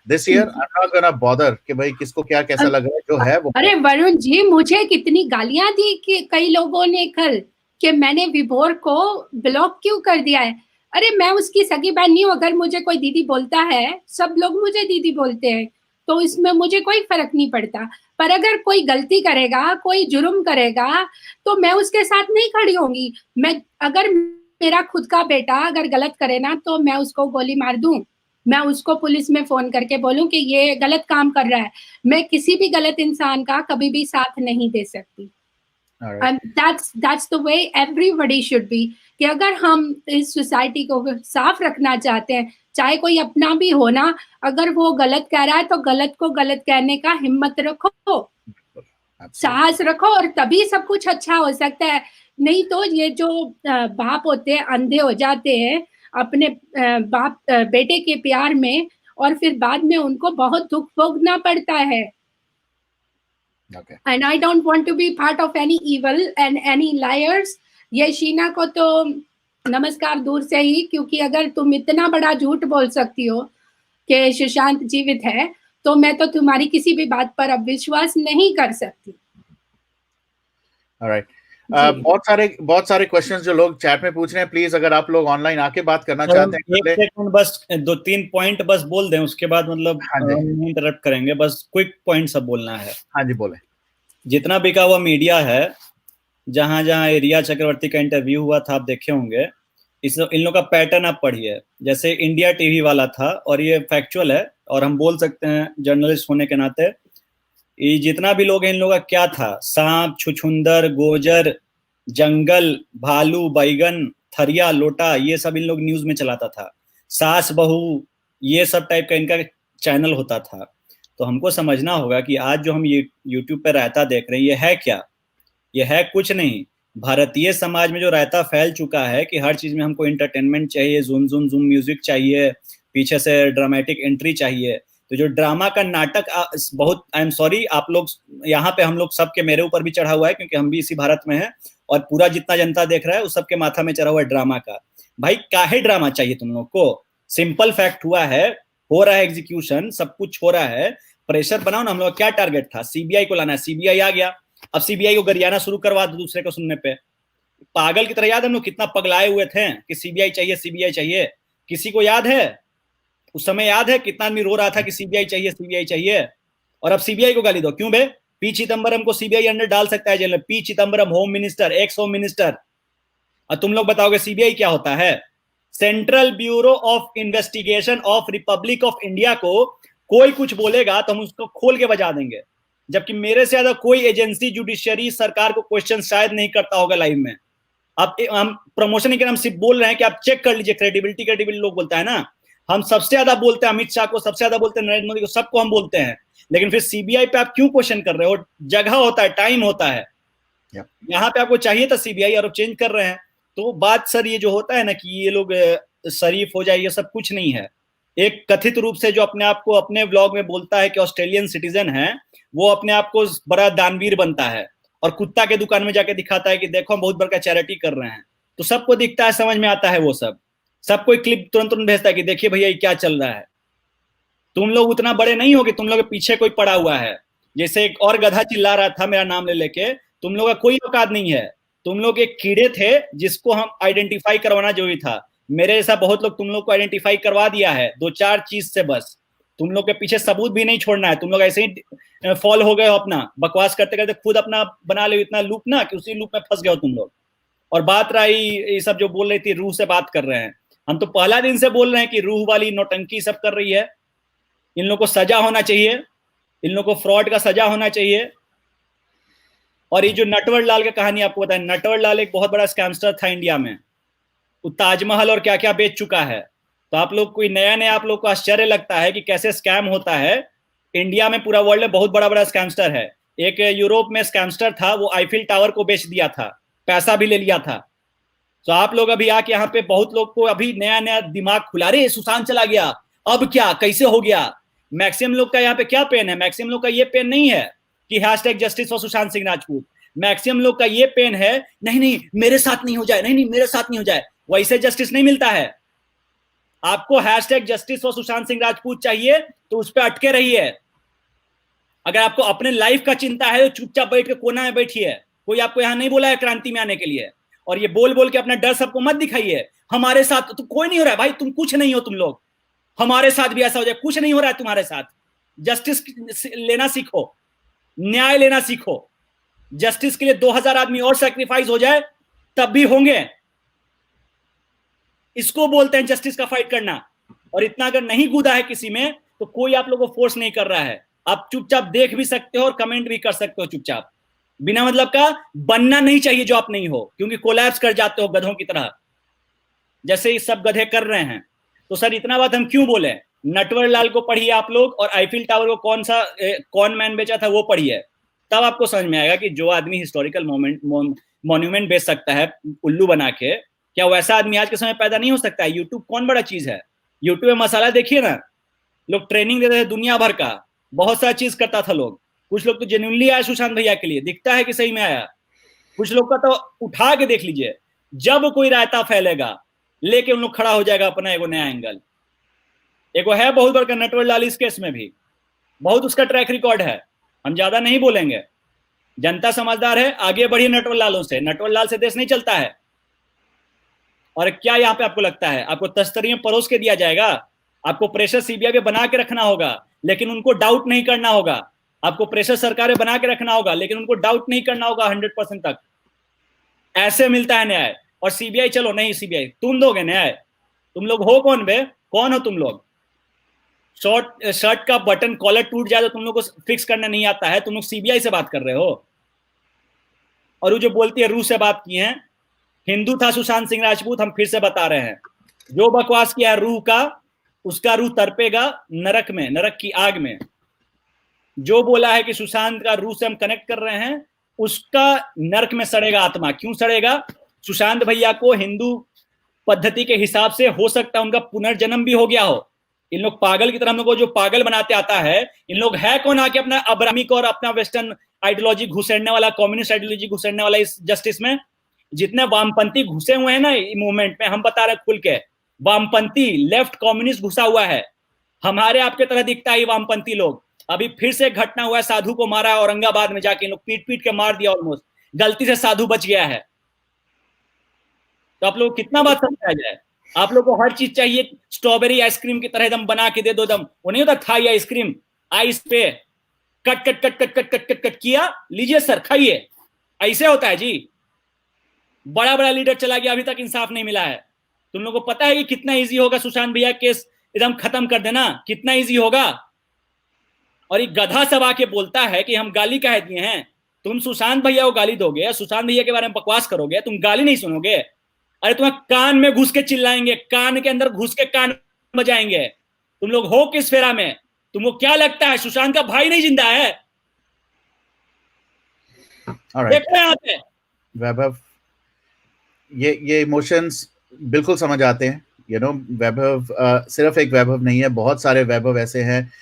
this year I'm not gonna bother कि भाई किसको क्या कैसा लग रहा है, जो है वो. अरे वरुण जी, मुझे कितनी गालियां दी कि कई लोगों ने कल कि मैंने विभोर को ब्लॉक क्यों कर दिया है. अरे मैं उसकी सगी बहन नहीं हूँ. अगर मुझे कोई दीदी बोलता है, सब लोग मुझे दीदी बोलते हैं, तो इसमें मुझे कोई फर्क नहीं पड़ता. पर अगर कोई गलती करेगा, कोई जुर्म करेगा, तो मैं उसके साथ नहीं खड़ी होंगी. मैं, अगर मेरा खुद का बेटा अगर गलत करे ना, तो मैं उसको गोली मार दूं, मैं उसको पुलिस में फोन करके बोलूं कि ये गलत काम कर रहा है. मैं किसी भी गलत इंसान का कभी भी साथ नहीं दे सकती. And that's the way everybody should be. कि अगर हम इस सोसाइटी को साफ रखना चाहते हैं, चाहे कोई अपना भी हो ना, अगर वो गलत कह रहा है तो गलत को गलत कहने का हिम्मत रखो. साहस रखो और तभी सब कुछ अच्छा हो सकता है। नहीं तो ये जो बाप होते हैं अंधे हो जाते हैं अपने बाप बेटे के प्यार में, और फिर बाद में उनको बहुत दुख भोगना पड़ता है। And I don't want to be part of any evil and any liars. ये शीना को तो नमस्कार दूर से ही, क्योंकि अगर तुम इतना बड़ा झूठ बोल सकती हो कि सुशांत जीवित है, तो मैं तो तुम्हारी किसी भी बात पर अब विश्वास नहीं कर सकती। Alright. बहुत सारे क्वेश्चंस जो लोग चैट में पूछ रहे हैं, प्लीज अगर आप लोग ऑनलाइन आके बात करना चाहते हैं, एक सेकंड बस 2-3 पॉइंट बस बोल दें, उसके बाद मतलब नहीं इंटरप्ट करेंगे, बस क्विक पॉइंट सब बोलना है। हाँ जी बोले। जितना बिका हुआ मीडिया है, जहां जहां रिया चक्रवर्ती का इंटरव्यू हुआ था, आप देखे होंगे, इन लोगों का पैटर्न आप पढ़िए। जैसे इंडिया टीवी वाला था, और ये फैक्चुअल है और हम बोल सकते हैं जर्नलिस्ट होने के नाते, ये जितना भी लोग हैं इन लोगों का क्या था, सांप, छुछुंदर, गोजर, जंगल, भालू, बैगन, थरिया, लोटा, ये सब इन लोग न्यूज में चलाता था। सास बहू, ये सब टाइप का इनका चैनल होता था। तो हमको समझना होगा कि आज जो हम यूट्यूब पे रायता देख रहे हैं, ये है क्या? ये है कुछ नहीं। भारतीय समाज में जो रायता फैल चुका है कि हर चीज में हमको एंटरटेनमेंट चाहिए, जूम जूम जूम म्यूजिक चाहिए, पीछे से ड्रामेटिक एंट्री चाहिए। तो जो ड्रामा का नाटक बहुत, आई एम सॉरी, आप लोग यहाँ पे हम लोग सबके, मेरे ऊपर भी चढ़ा हुआ है क्योंकि हम भी इसी भारत में हैं, और पूरा जितना जनता देख रहा है उस सबके माथा में चढ़ा हुआ है ड्रामा का। भाई काहे ड्रामा चाहिए तुम लोग को? सिंपल फैक्ट हुआ है, हो रहा है एग्जीक्यूशन, सब कुछ हो रहा है, प्रेशर बनाओ ना। हम लोग क्या टारगेट था? सीबीआई को लाना है, सीबीआई आ गया, अब सीबीआई को गरियाना शुरू करवा दो दूसरे को सुनने पे। पागल की तरह, याद हम लोग कितना पगलाए हुए थे कि सीबीआई चाहिए, सीबीआई चाहिए। किसी को याद है उस समय? याद है कितना आदमी रो रहा था कि सीबीआई चाहिए, सीबीआई चाहिए? और अब सीबीआई को गाली दो, क्यों बे? पी चिदम्बरम को सीबीआई अंडर डाल सकता है जेल में। P Chidambaram home minister, x home minister. और तुम लोग बताओगे सीबीआई क्या होता है? Central bureau of investigation of Republic of India को कोई कुछ बोलेगा तो हम उसको खोल के बजा देंगे, जबकि मेरे से ज्यादा कोई एजेंसी, जुडिशियरी, सरकार को क्वेश्चन शायद नहीं करता होगा लाइव में। अब हम प्रमोशन नहीं कर, हम सिर्फ बोल रहे हैं कि आप चेक कर लीजिए। क्रेडिबिलिटी लोग बोलता है ना, हम सबसे ज्यादा बोलते हैं अमित शाह को, सबसे ज्यादा बोलते हैं नरेंद्र मोदी को, सबको हम बोलते हैं। लेकिन फिर सीबीआई पे आप क्यों क्वेश्चन कर रहे हो? जगह होता है, टाइम होता है। यहाँ पे आपको चाहिए था सीबीआई और चेंज कर रहे हैं। तो बात सर ये जो होता है ना कि ये लोग शरीफ हो जाए, ये सब कुछ नहीं है। एक कथित रूप से जो अपने आप को अपने व्लॉग में बोलता है कि ऑस्ट्रेलियन सिटीजन है, वो अपने आप को बड़ा दानवीर बनता है और कुत्ता के दुकान में जाके दिखाता है कि देखो हम बहुत बड़ा चैरिटी कर रहे हैं। तो सबको दिखता है, समझ में आता है वो सब। सब कोई क्लिप तुरंत भेजता है कि देखिए भैया ये क्या चल रहा है। तुम लोग उतना बड़े नहीं हो कि तुम लोग के पीछे कोई पड़ा हुआ है। जैसे एक और गधा चिल्ला रहा था मेरा नाम ले लेके, तुम लोग का कोई औकात नहीं है। तुम लोग एक कीड़े थे जिसको हम आइडेंटिफाई करवाना जरूरी था। मेरे जैसा बहुत लोग तुम लोग को आइडेंटिफाई करवा दिया है 2-4 चीज से। बस तुम लोग के पीछे सबूत भी नहीं छोड़ना है। तुम लोग ऐसे ही फॉल हो गए हो, अपना बकवास करते करते खुद अपना बना ले इतना लूप ना कि उसी लूप में फंस गए हो तुम लोग। और बात रही ये सब जो बोल रही थी, रूह से बात कर रहे हैं, हम तो पहला दिन से बोल रहे हैं कि रूह वाली नौटंकी सब कर रही है। इन लोगों को सजा होना चाहिए, इन लोगों को फ्रॉड का सजा होना चाहिए। और ये जो नटवर लाल का कहानी आपको बताया, नटवर लाल एक बहुत बड़ा स्कैमस्टर था इंडिया में। वो ताजमहल और क्या क्या बेच चुका है। तो आप लोग कोई नया नया आप लोग को आश्चर्य लगता है कि कैसे स्कैम होता है। इंडिया में, पूरा वर्ल्ड में बहुत बड़ा बड़ा स्कैमस्टर है। एक यूरोप में स्कैमस्टर था, वो आईफिल टावर को बेच दिया था, पैसा भी ले लिया था। तो आप लोग अभी आके यहाँ पे बहुत लोग को अभी नया नया दिमाग खुला रहे, सुशांत चला गया, अब क्या, कैसे हो गया। मैक्सिमम लोग का यहाँ पे क्या पेन है? मैक्सिमम लोग का ये पेन नहीं है कि hashtag justice for Sushant Singh Rajput. Maximum लोग का ये पेन है, नहीं नहीं मेरे साथ नहीं हो जाए, नहीं नहीं मेरे साथ नहीं हो जाए। वैसे जस्टिस नहीं मिलता है। आपको hashtag justice for Sushant Singh Rajput चाहिए तो उस पर अटके रहिए। अगर आपको अपने लाइफ का चिंता है तो चुपचाप बैठ के कोना में बैठिए। कोई आपको यहां नहीं बोला है क्रांति में आने के लिए। और ये बोल बोल के अपना डर सबको मत दिखाइए। हमारे साथ तो कोई नहीं हो रहा है भाई, तुम कुछ नहीं हो। तुम लोग, हमारे साथ भी ऐसा हो जाए, कुछ नहीं हो रहा है तुम्हारे साथ। जस्टिस लेना सीखो, न्याय लेना सीखो। जस्टिस के लिए 2000 आदमी और सैक्रिफाइस हो जाए तब भी होंगे। इसको बोलते हैं जस्टिस का फाइट करना। और इतना अगर नहीं कूदा है किसी में तो कोई आप लोगों को फोर्स नहीं कर रहा है। आप चुपचाप देख भी सकते हो और कमेंट भी कर सकते हो चुपचाप। बिना मतलब का बनना नहीं चाहिए जो आप नहीं हो, क्योंकि कोलैप्स कर जाते हो गधों की तरह, जैसे ये सब गधे कर रहे हैं। तो सर इतना बात हम क्यों बोले? नटवर लाल को पढ़िए आप लोग, और आईफिल टावर को कौन मैन बेचा था वो पढ़िए, तब आपको समझ में आएगा कि जो आदमी हिस्टोरिकल मॉन्यूमेंट बेच सकता है उल्लू बना के, क्या वैसा आदमी आज के समय पैदा नहीं हो सकता है? यूट्यूब कौन बड़ा चीज है? यूट्यूब में मसाला देखिए ना, लोग ट्रेनिंग देते थे दुनिया भर का, बहुत सारा चीज करता था लोग। कुछ लोग तो जेन्युइनली आया सुशांत भैया के लिए, दिखता है कि सही में आया। कुछ लोग का तो उठा के देख लीजिए, जब कोई रायता फैलेगा लेके उन लोग खड़ा हो जाएगा अपना एगो नया एंगल। एगो है बहुत बड़ा नटवर लाल, इस केस में भी बहुत उसका ट्रैक रिकॉर्ड है, हम ज्यादा नहीं बोलेंगे। जनता समझदार है, आगे बढ़िए नटवर लालों से, नटवर लाल से देश नहीं चलता है। और क्या यहाँ पे आपको लगता है आपको तस्तरी में परोस के दिया जाएगा? आपको प्रेशर सीबीआई पे बना के रखना होगा, लेकिन उनको डाउट नहीं करना होगा। आपको प्रेशर सरकारें बना के रखना होगा, लेकिन उनको डाउट नहीं करना होगा 100% तक। ऐसे मिलता है न्याय। और सीबीआई, चलो नहीं सीबीआई, तुम दोगे न्याय? तुम लोग हो कौन बे? कौन हो तुम लोग? शर्ट का बटन कॉलर टूट जाए तो तुम लोग को फिक्स करना नहीं आता है, तुम लोग सीबीआई से बात कर रहे हो। और वो जो बोलती है रूह से बात की है, हिंदू था सुशांत सिंह राजपूत, हम फिर से बता रहे हैं, जो बकवास किया है रूह का, उसका रूह तड़पेगा नरक में, नरक की आग में। जो बोला है कि सुशांत का रूह से हम कनेक्ट कर रहे हैं, उसका नरक में सड़ेगा आत्मा। क्यों सड़ेगा? सुशांत भैया को हिंदू पद्धति के हिसाब से हो सकता है उनका पुनर्जन्म भी हो गया हो। इन लोग पागल की तरह हम लोग को जो पागल बनाते आता है, इन लोग है कौन आके अपना अब्राहमिक और अपना वेस्टर्न आइडियोलॉजी घुसेड़ने वाला, कम्युनिस्ट आइडियोलॉजी घुसेड़ने वाला इस जस्टिस में? जितने वामपंथी घुसे हुए हैं ना मूवमेंट में, हम बता रहे खुल के, वामपंथी लेफ्ट कम्युनिस्ट घुसा हुआ है। हमारे आपके तरह दिखता है ये वामपंथी लोग। अभी फिर से घटना हुआ है, साधु को मारा है औरंगाबाद में जाके, इन लोग पीट पीट के मार दिया, ऑलमोस्ट गलती से साधु बच गया है। तो आप लोग कितना बात समझाया जाए? आप लोग को हर चीज चाहिए स्ट्रॉबेरी आइसक्रीम की तरह एकदम बना के दे दो, दम वो नहीं होता थाई आइसक्रीम, आइस पे cut cut cut cut cut cut cut cut किया, लीजिए सर खाइए, ऐसे होता है जी। बड़ा बड़ा लीडर चला गया, अभी तक इंसाफ नहीं मिला है। तुम लोगों को पता है कि कितना इजी होगा सुशांत भैया केस एकदम खत्म कर देना, कितना इजी होगा। और ये गधा सब आके बोलता है कि हम गाली कह दिए हैं। तुम सुशांत भैया को गाली दोगे, सुशांत भैया के बारे में बकवास करोगे, तुम गाली नहीं सुनोगे? अरे तुम्हें कान में घुस के चिल्लाएंगे, कान के अंदर घुस के कान बजाएंगे। तुम लोग हो किस फेरा में? तुमको क्या लगता है सुशांत का भाई नहीं जिंदा है? देखो यहाँ पे वैभव, ये इमोशंस बिल्कुल समझ आते हैं। वैभव सिर्फ एक वैभव नहीं है, बहुत सारे वैभव ऐसे हैं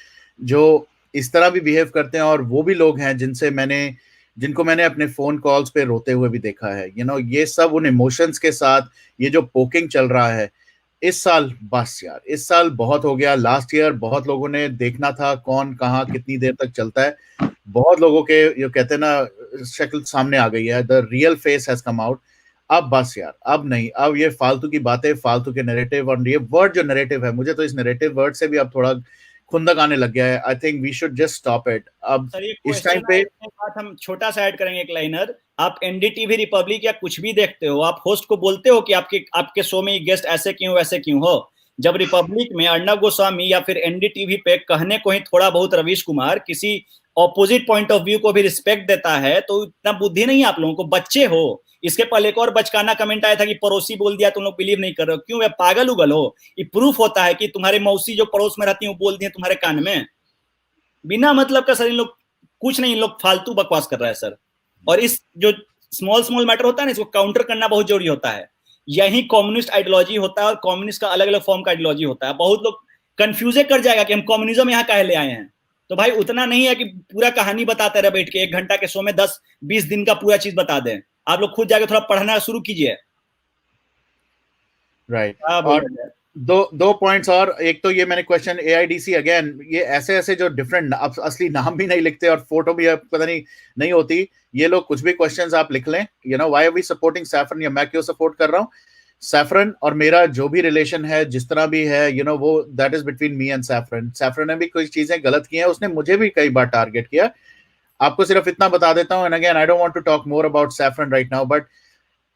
जो इस तरह भी बिहेव करते हैं। और वो भी लोग हैं जिनको मैंने अपने फोन कॉल्स पे रोते हुए भी देखा है। ये सब उन इमोशंस के साथ, ये जो पोकिंग चल रहा है इस साल, बस यार इस साल बहुत हो गया। लास्ट ईयर बहुत लोगों ने देखना था कौन कहाँ कितनी देर तक चलता है। बहुत लोगों के ये कहते हैं ना शक्ल सामने आ गई है, the real face has come out. अब बस यार, अब नहीं, अब ये फालतू की बातें, फालतू के नैरेटिव, और ये वर्ड जो नैरेटिव है, मुझे तो इस नैरेटिव वर्ड से भी अब थोड़ा खुंदक आने लग गया है। I think we should just stop it. अब इस टाइम पे बात हम छोटा सा ऐड करेंगे, एक लाइनर। आप एनडीटीवी, रिपब्लिक या कुछ भी देखते हो, आप होस्ट को बोलते हो कि आपके शो में गेस्ट ऐसे क्यों वैसे क्यों हो? जब रिपब्लिक में अर्णव गोस्वामी या फिर एनडीटीवी पे कहने को ही थोड़ा बहुत रवीश कुमार किसी ऑपोजिट पॉइंट ऑफ व्यू को भी रिस्पेक्ट देता है, तो इतना बुद्धि नहीं है आप लोगों को, बच्चे हो। इसके पहले एक और बचकाना कमेंट आया था कि पड़ोसी बोल दिया, तुम लोग बिलीव नहीं कर रहे हो। क्यों वे पागल उगल हो? ये प्रूफ होता है कि तुम्हारे मौसी जो पड़ोस में रहती है वो बोल दिए तुम्हारे कान में, बिना मतलब का। सर इन लोग कुछ नहीं, इन लोग फालतू बकवास कर रहा है सर। और इस जो स्मॉल स्मॉल मैटर होता है ना, इसको काउंटर करना बहुत जरूरी होता है। यही कम्युनिस्ट आइडियोलॉजी होता है, और कम्युनिस्ट का अलग अलग फॉर्म का आइडियोलॉजी होता है। बहुत लोग कंफ्यूज कर जाएगा कि हम कम्युनिज्म यहाँ काहे ले आए हैं। तो भाई उतना नहीं है कि पूरा कहानी बताते रहे बैठ के, 1 घंटा के शो में 10-20 दिन का पूरा चीज बता दें। आप लोग खुद जाके थोड़ा पढ़ना शुरू कीजिए। राइट। और दो पॉइंट्स और, एक तो ये मैंने क्वेश्चन एआईडीसी अगेन, ये ऐसे जो डिफरेंट, अब असली नाम भी नहीं लिखते और फोटो भी पता नहीं होती। ये लोग कुछ भी क्वेश्चंस आप लिख लें, why are we supporting saffron, या मैं क्यों सपोर्ट कर रहा हूँ सैफरन। और मेरा जो भी रिलेशन है, जिस तरह भी है, वो that is between me and saffron. Saffron ने भी कुछ चीजें गलत की हैं, उसने मुझे भी कई बार टारगेट किया। आपको सिर्फ इतना बता देता हूँ, and again I don't want to talk more about saffron right now, but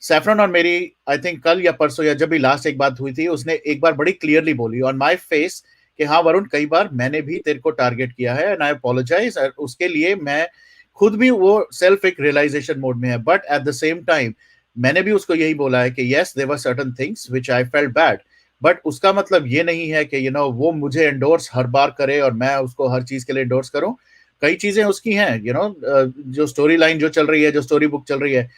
saffron और मेरी आई थिंक कल या परसों या जब भी लास्ट एक बात हुई थी, उसने एक बार बड़ी क्लियरली बोली ऑन माय फेस कि हाँ वरुण, कई बार मैंने भी तेरे को टारगेट किया है एंड आई अपोलोजाइज। उसके लिए मैं खुद भी वो सेल्फ एक रियलाइजेशन मोड में है, but at the same time मैंने भी उसको यही बोला है कि yes there were certain things which I felt bad, but उसका मतलब ये नहीं है कि वो मुझे एंडोर्स हर बार करे और मैं उसको हर चीज के लिए एंडोर्स करूं। कई चीजें उसकी हैं, जो स्टोरी लाइन जो चल रही है, जो स्टोरी बुक चल रही है,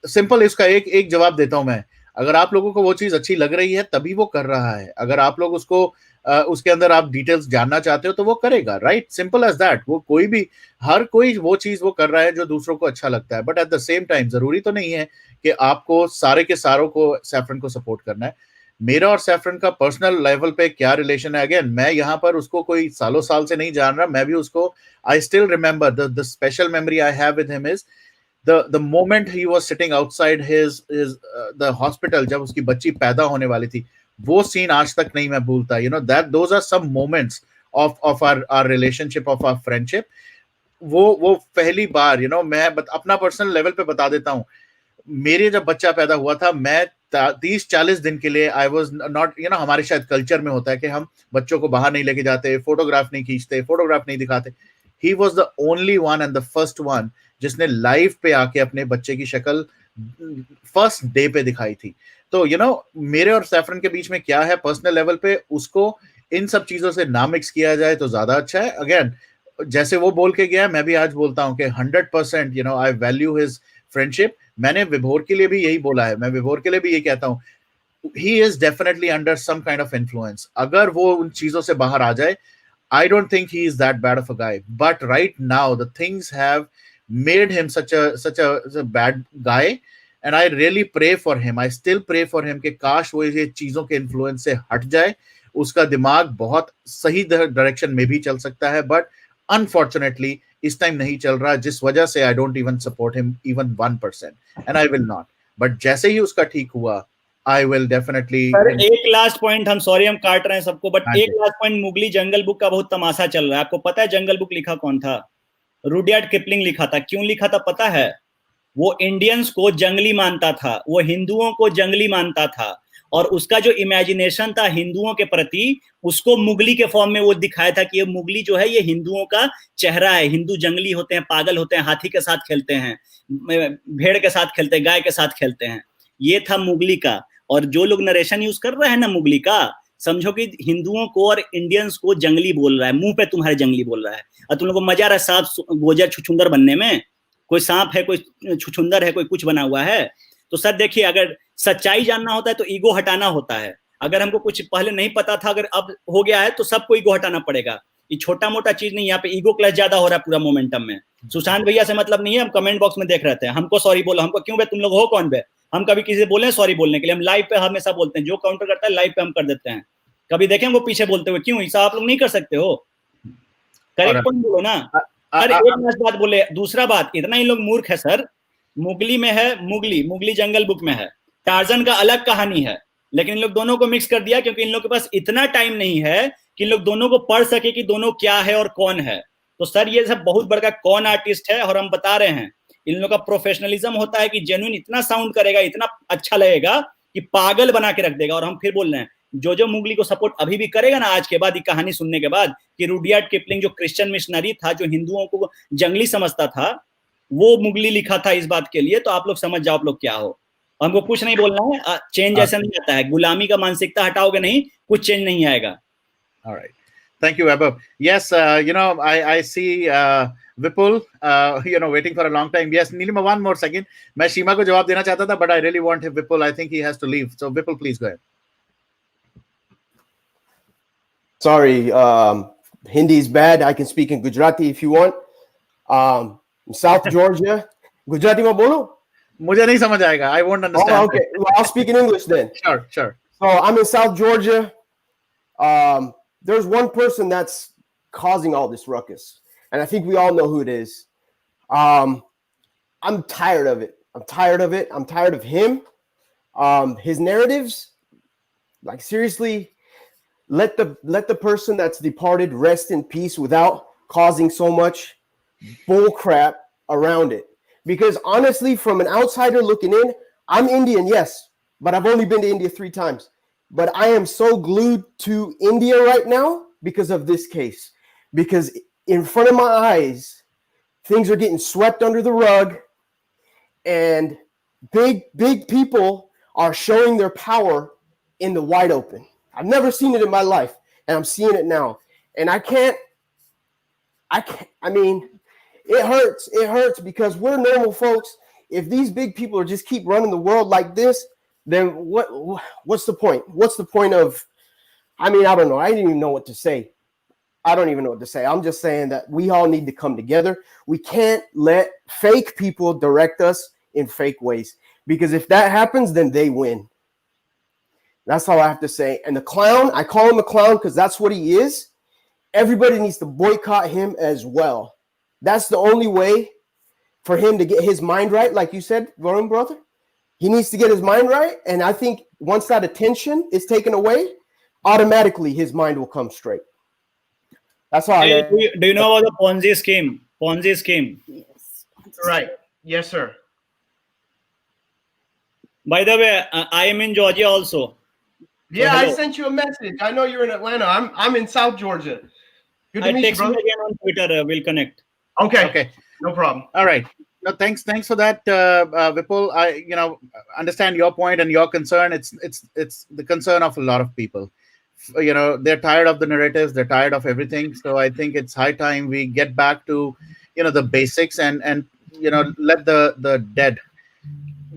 सिंपल इसका एक जवाब देता हूं मैं। अगर आप लोगों को वो चीज अच्छी लग रही है तभी वो कर रहा है। अगर आप लोग उसके अंदर आप डिटेल्स जानना चाहते हो तो वो करेगा, राइट? Simple as that. वो कोई भी, हर कोई वो चीज वो कर रहा है जो दूसरों को अच्छा लगता है। But at the same time जरूरी तो नहीं है कि आपको सारे के सारों को सैफरन को सपोर्ट करना है। मेरा और सैफरन का पर्सनल लेवल पे क्या रिलेशन है, अगेन मैं यहाँ पर उसको कोई सालों साल से नहीं जान रहा, मैं भी उसको, I still remember the special memory I have with him is the moment he was sitting outside his the hospital, जब उसकी बच्ची पैदा होने वाली थी, वो सीन आज तक नहीं मैं भूलता। that those are some moments of our relationship, of our friendship। वो पहली बार मैं अपना पर्सनल लेवल पे बता देता हूँ, मेरे जब बच्चा पैदा हुआ था, मैं 30-40 दिन के लिए आई वॉज नॉट, हमारे शायद कल्चर में होता है कि हम बच्चों को बाहर नहीं लेके जाते, फोटोग्राफ नहीं खींचते, फोटोग्राफ नहीं दिखाते। He was the only one and the first one जिसने लाइव पे आके अपने बच्चे की शक्ल फर्स्ट डे पे दिखाई थी। तो मेरे और सैफरन के बीच में क्या है पर्सनल लेवल पे, उसको इन सब चीजों से ना मिक्स किया जाए तो ज्यादा अच्छा है। अगेन जैसे वो बोल के गया, मैं भी आज बोलता हूँ कि 100% आई वैल्यू हिज फ्रेंडशिप। मैंने विभोर के लिए भी यही बोला है, मैं विभोर के लिए भी यही कहता हूँ, he is definitely under some kind of influence. अगर वो उन चीजों से बाहर आ जाए, I don't think he is that bad of a guy. But right now, the things have made him such a bad guy, and I really pray for him. I still pray for him कि काश वो ये चीजों के influence से हट जाए, उसका दिमाग बहुत सही डायरेक्शन में भी चल सकता है, बट अनफॉर्चुनेटली इस टाइम नहीं चल रहा, जिस वजह से I don't even support him even 1%, and I will not. But जैसे ही उसका ठीक हुआ, आई विल डेफिनेटली। सर एक लास्ट पॉइंट, हम सॉरी हम काट रहे हैं सबको, बट एक लास्ट पॉइंट, मुगली जंगल बुक का बहुत तमाशा चल रहा है। आपको पता है जंगल बुक लिखा कौन था? रुडयार्ड किपलिंग लिखा था। क्यों लिखा था पता है? वो इंडियंस को जंगली मानता था, वो हिंदुओं को जंगली मानता था, और उसका जो इमेजिनेशन था हिंदुओं के प्रति, उसको मुगली के फॉर्म में वो दिखाया था कि ये मुगली जो है ये हिंदुओं का चेहरा है। हिंदू जंगली होते हैं, पागल होते हैं, हाथी के साथ खेलते हैं, भेड़ के साथ खेलते हैं, गाय के साथ खेलते हैं। ये था मुगली का। और जो लोग नरेशन यूज कर रहे हैं ना मुगली का, समझो कि हिंदुओं को और इंडियंस को जंगली बोल रहा है, मुंह पे तुम्हारे जंगली बोल रहा है, और तुम लोग को मजा आ रहा है सांप गोजर छुछुंदर बनने में। कोई सांप है, कोई छुछुंदर है, कोई कुछ बना हुआ है। तो सर देखिए, अगर सच्चाई जानना होता है तो ईगो हटाना होता है। अगर हमको कुछ पहले नहीं पता था, अगर अब हो गया है तो सबको ईगो हटाना पड़ेगा। ये छोटा मोटा चीज नहीं, यहाँ पे ईगो क्लैश ज्यादा हो रहा है पूरा मोमेंटम में। सुशांत भैया से मतलब नहीं है, हम कमेंट बॉक्स में देख रहे थे, हमको सॉरी बोलो, हमको क्यों बे, तुम लोग हो कौन बे? हम कभी किसी से बोले सॉरी बोलने के लिए? हम लाइव पे हमेशा बोलते हैं, जो काउंटर करता है लाइव पे हम कर देते हैं। कभी देखें वो पीछे बोलते हुए? क्यों ऐसा आप लोग नहीं कर सकते हो? करेक्ट पॉइंट बोलो ना। अरे एक लास्ट बात बोले, दूसरा बात, इतना ही लोग मूर्ख है सर। मुगली में है, मुगली जंगल बुक में है, टार्जन का अलग कहानी है, लेकिन इन लोग दोनों को मिक्स कर दिया क्योंकि इन लोग के पास इतना टाइम नहीं है कि इन लोग दोनों को पढ़ सके कि दोनों क्या है और कौन है। तो सर ये सब बहुत बड़ा कौन आर्टिस्ट है, और हम बता रहे हैं इन लोगों का प्रोफेशनलिज्म होता है कि जेन्युइन इतना साउंड करेगा, इतना अच्छा लगेगा कि पागल बना के रख देगा। और हम फिर बोल रहे हैं, जो मुगली को सपोर्ट अभी भी करेगा ना, आज के बाद ये कहानी सुनने के बाद, कि रुडयार्ड किपलिंग जो क्रिश्चियन मिशनरी था, जो हिंदुओं को जंगली समझता था, वो मुगली लिखा था इस बात के लिए। तो आप लोग समझ जाओ आप लोग क्या हो। हमको कुछ नहीं बोलना है, चेंज ऐसा नहीं आता है, गुलामी का मानसिकता हटाओगे नहीं, कुछ चेंज नहीं आएगा। Alright. Thank you, Webber. Yes, I see Vipul, waiting for a long time. Yes, Nilima, one more second. मैं शीमा को जवाब देना चाहता था, but I really want Vipul. I think he has to leave. So Vipul, please go ahead. Sorry, Hindi is bad. I can speak in Gujarati if you want. South Georgia. Gujarati में बोलो? मुझे नहीं समझ आएगा. I won't understand. Oh, okay. Well, I'll speak in English then. Sure. So I'm in South Georgia. There's one person that's causing all this ruckus, and I think we all know who it is. I'm tired of it. I'm tired of him. His narratives, like seriously, let the person that's departed rest in peace without causing so much bull crap around it. Because honestly, from an outsider looking in, I'm Indian, yes, but I've only been to India 3 times. But I am so glued to India right now because of this case. Because in front of my eyes, things are getting swept under the rug, and big people are showing their power in the wide open. I've never seen it in my life, and I'm seeing it now. And I can't I mean, it hurts. It hurts because we're normal folks. If these big people just keep running the world like this, then what's the point? What's the point of? I mean, I don't know. I didn't even know what to say. I don't even know what to say. I'm just saying that we all need to come together. We can't let fake people direct us in fake ways, because if that happens, then they win. That's all I have to say. And the clown, I call him a clown because that's what he is. Everybody needs to boycott him as well. That's the only way for him to get his mind right. Like you said, Varun, brother, he needs to get his mind right. And I think once that attention is taken away, automatically his mind will come straight. That's all. Hey, do you know about the Ponzi scheme? Ponzi scheme. Yes. Right. Yes, sir. By the way, I am in Georgia also. Yeah, so I sent you a message. I know you're in Atlanta. I'm in South Georgia. Good to meet you, brother. Again on Twitter. We'll connect. Okay. No problem. All right. No, thanks for that, Vipul. I understand your point and your concern. It's the concern of a lot of people. They're tired of the narratives. They're tired of everything. So I think it's high time we get back to the basics and let the dead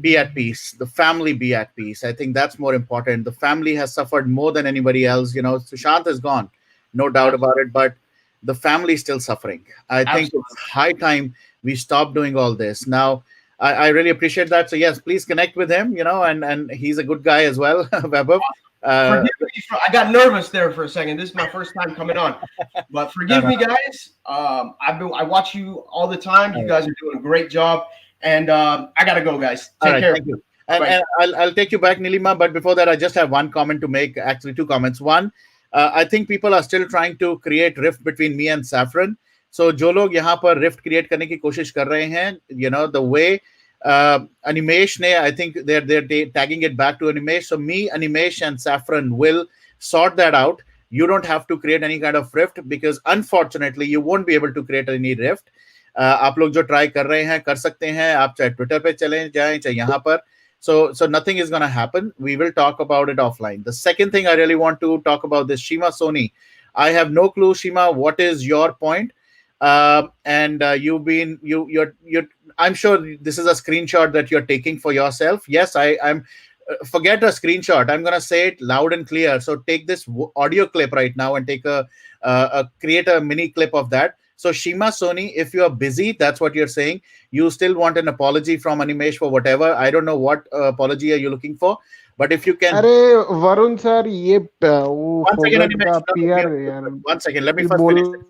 be at peace, the family be at peace. I think that's more important. The family has suffered more than anybody else. Sushant is gone, no doubt about it, but the family is still suffering. I think it's high time we stop doing all this. Now, I really appreciate that. So yes, please connect with him, and he's a good guy as well, Weber. Forgive me, I got nervous there for a second. This is my first time coming on, but forgive me, guys. I watch you all the time. You guys are doing a great job. And I gotta go, guys. Take care. Thank you. And I'll take you back, Nilima. But before that, I just have one comment to make. Actually, two comments. One, I think people are still trying to create rift between me and Saffron. So, जो लोग यहाँ पर rift create करने की कोशिश कर रहे हैं, the way Animesh ने, I think they're tagging it back to Animesh. So, me, Animesh, and Saffron will sort that out. You don't have to create any kind of rift because, unfortunately, you won't be able to create any rift. आप लोग जो try कर रहे हैं कर सकते हैं आप चाहे ट्विटर पे चलें जाएं चाहे यहाँ पर so nothing is going to happen. We will talk about it offline. The second thing I really want to talk about this Shima Soni. I have no clue, Shima, what is your point? And you're I'm sure this is a screenshot that you're taking for yourself. Yes, I'm forget a screenshot. I'm going to say it loud and clear. So take this audio clip right now and take create a mini clip of that. So Shima Soni, if you are busy, that's what you're saying. You still want an apology from Animesh for whatever. I don't know what apology are you looking for, but if you can. अरे Varun sir ये one second. Let me first finish it.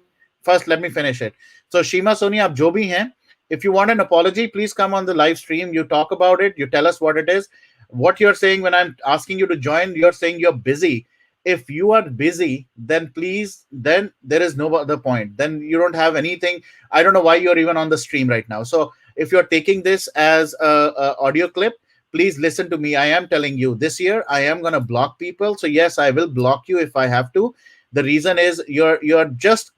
First, let me finish it. So Shima Soni, आप जो भी हैं, if you want an apology, please come on the live stream. You talk about it. You tell us what it is. What you're saying when I'm asking you to join, you're saying you're busy. If you are busy, then please, then there is no other point. Then you don't have anything. I don't know why you're even on the stream right now. So if you're taking this as a audio clip, please listen to me. I am telling you this year, I am going to block people. So yes, I will block you if I have to. The reason is you're just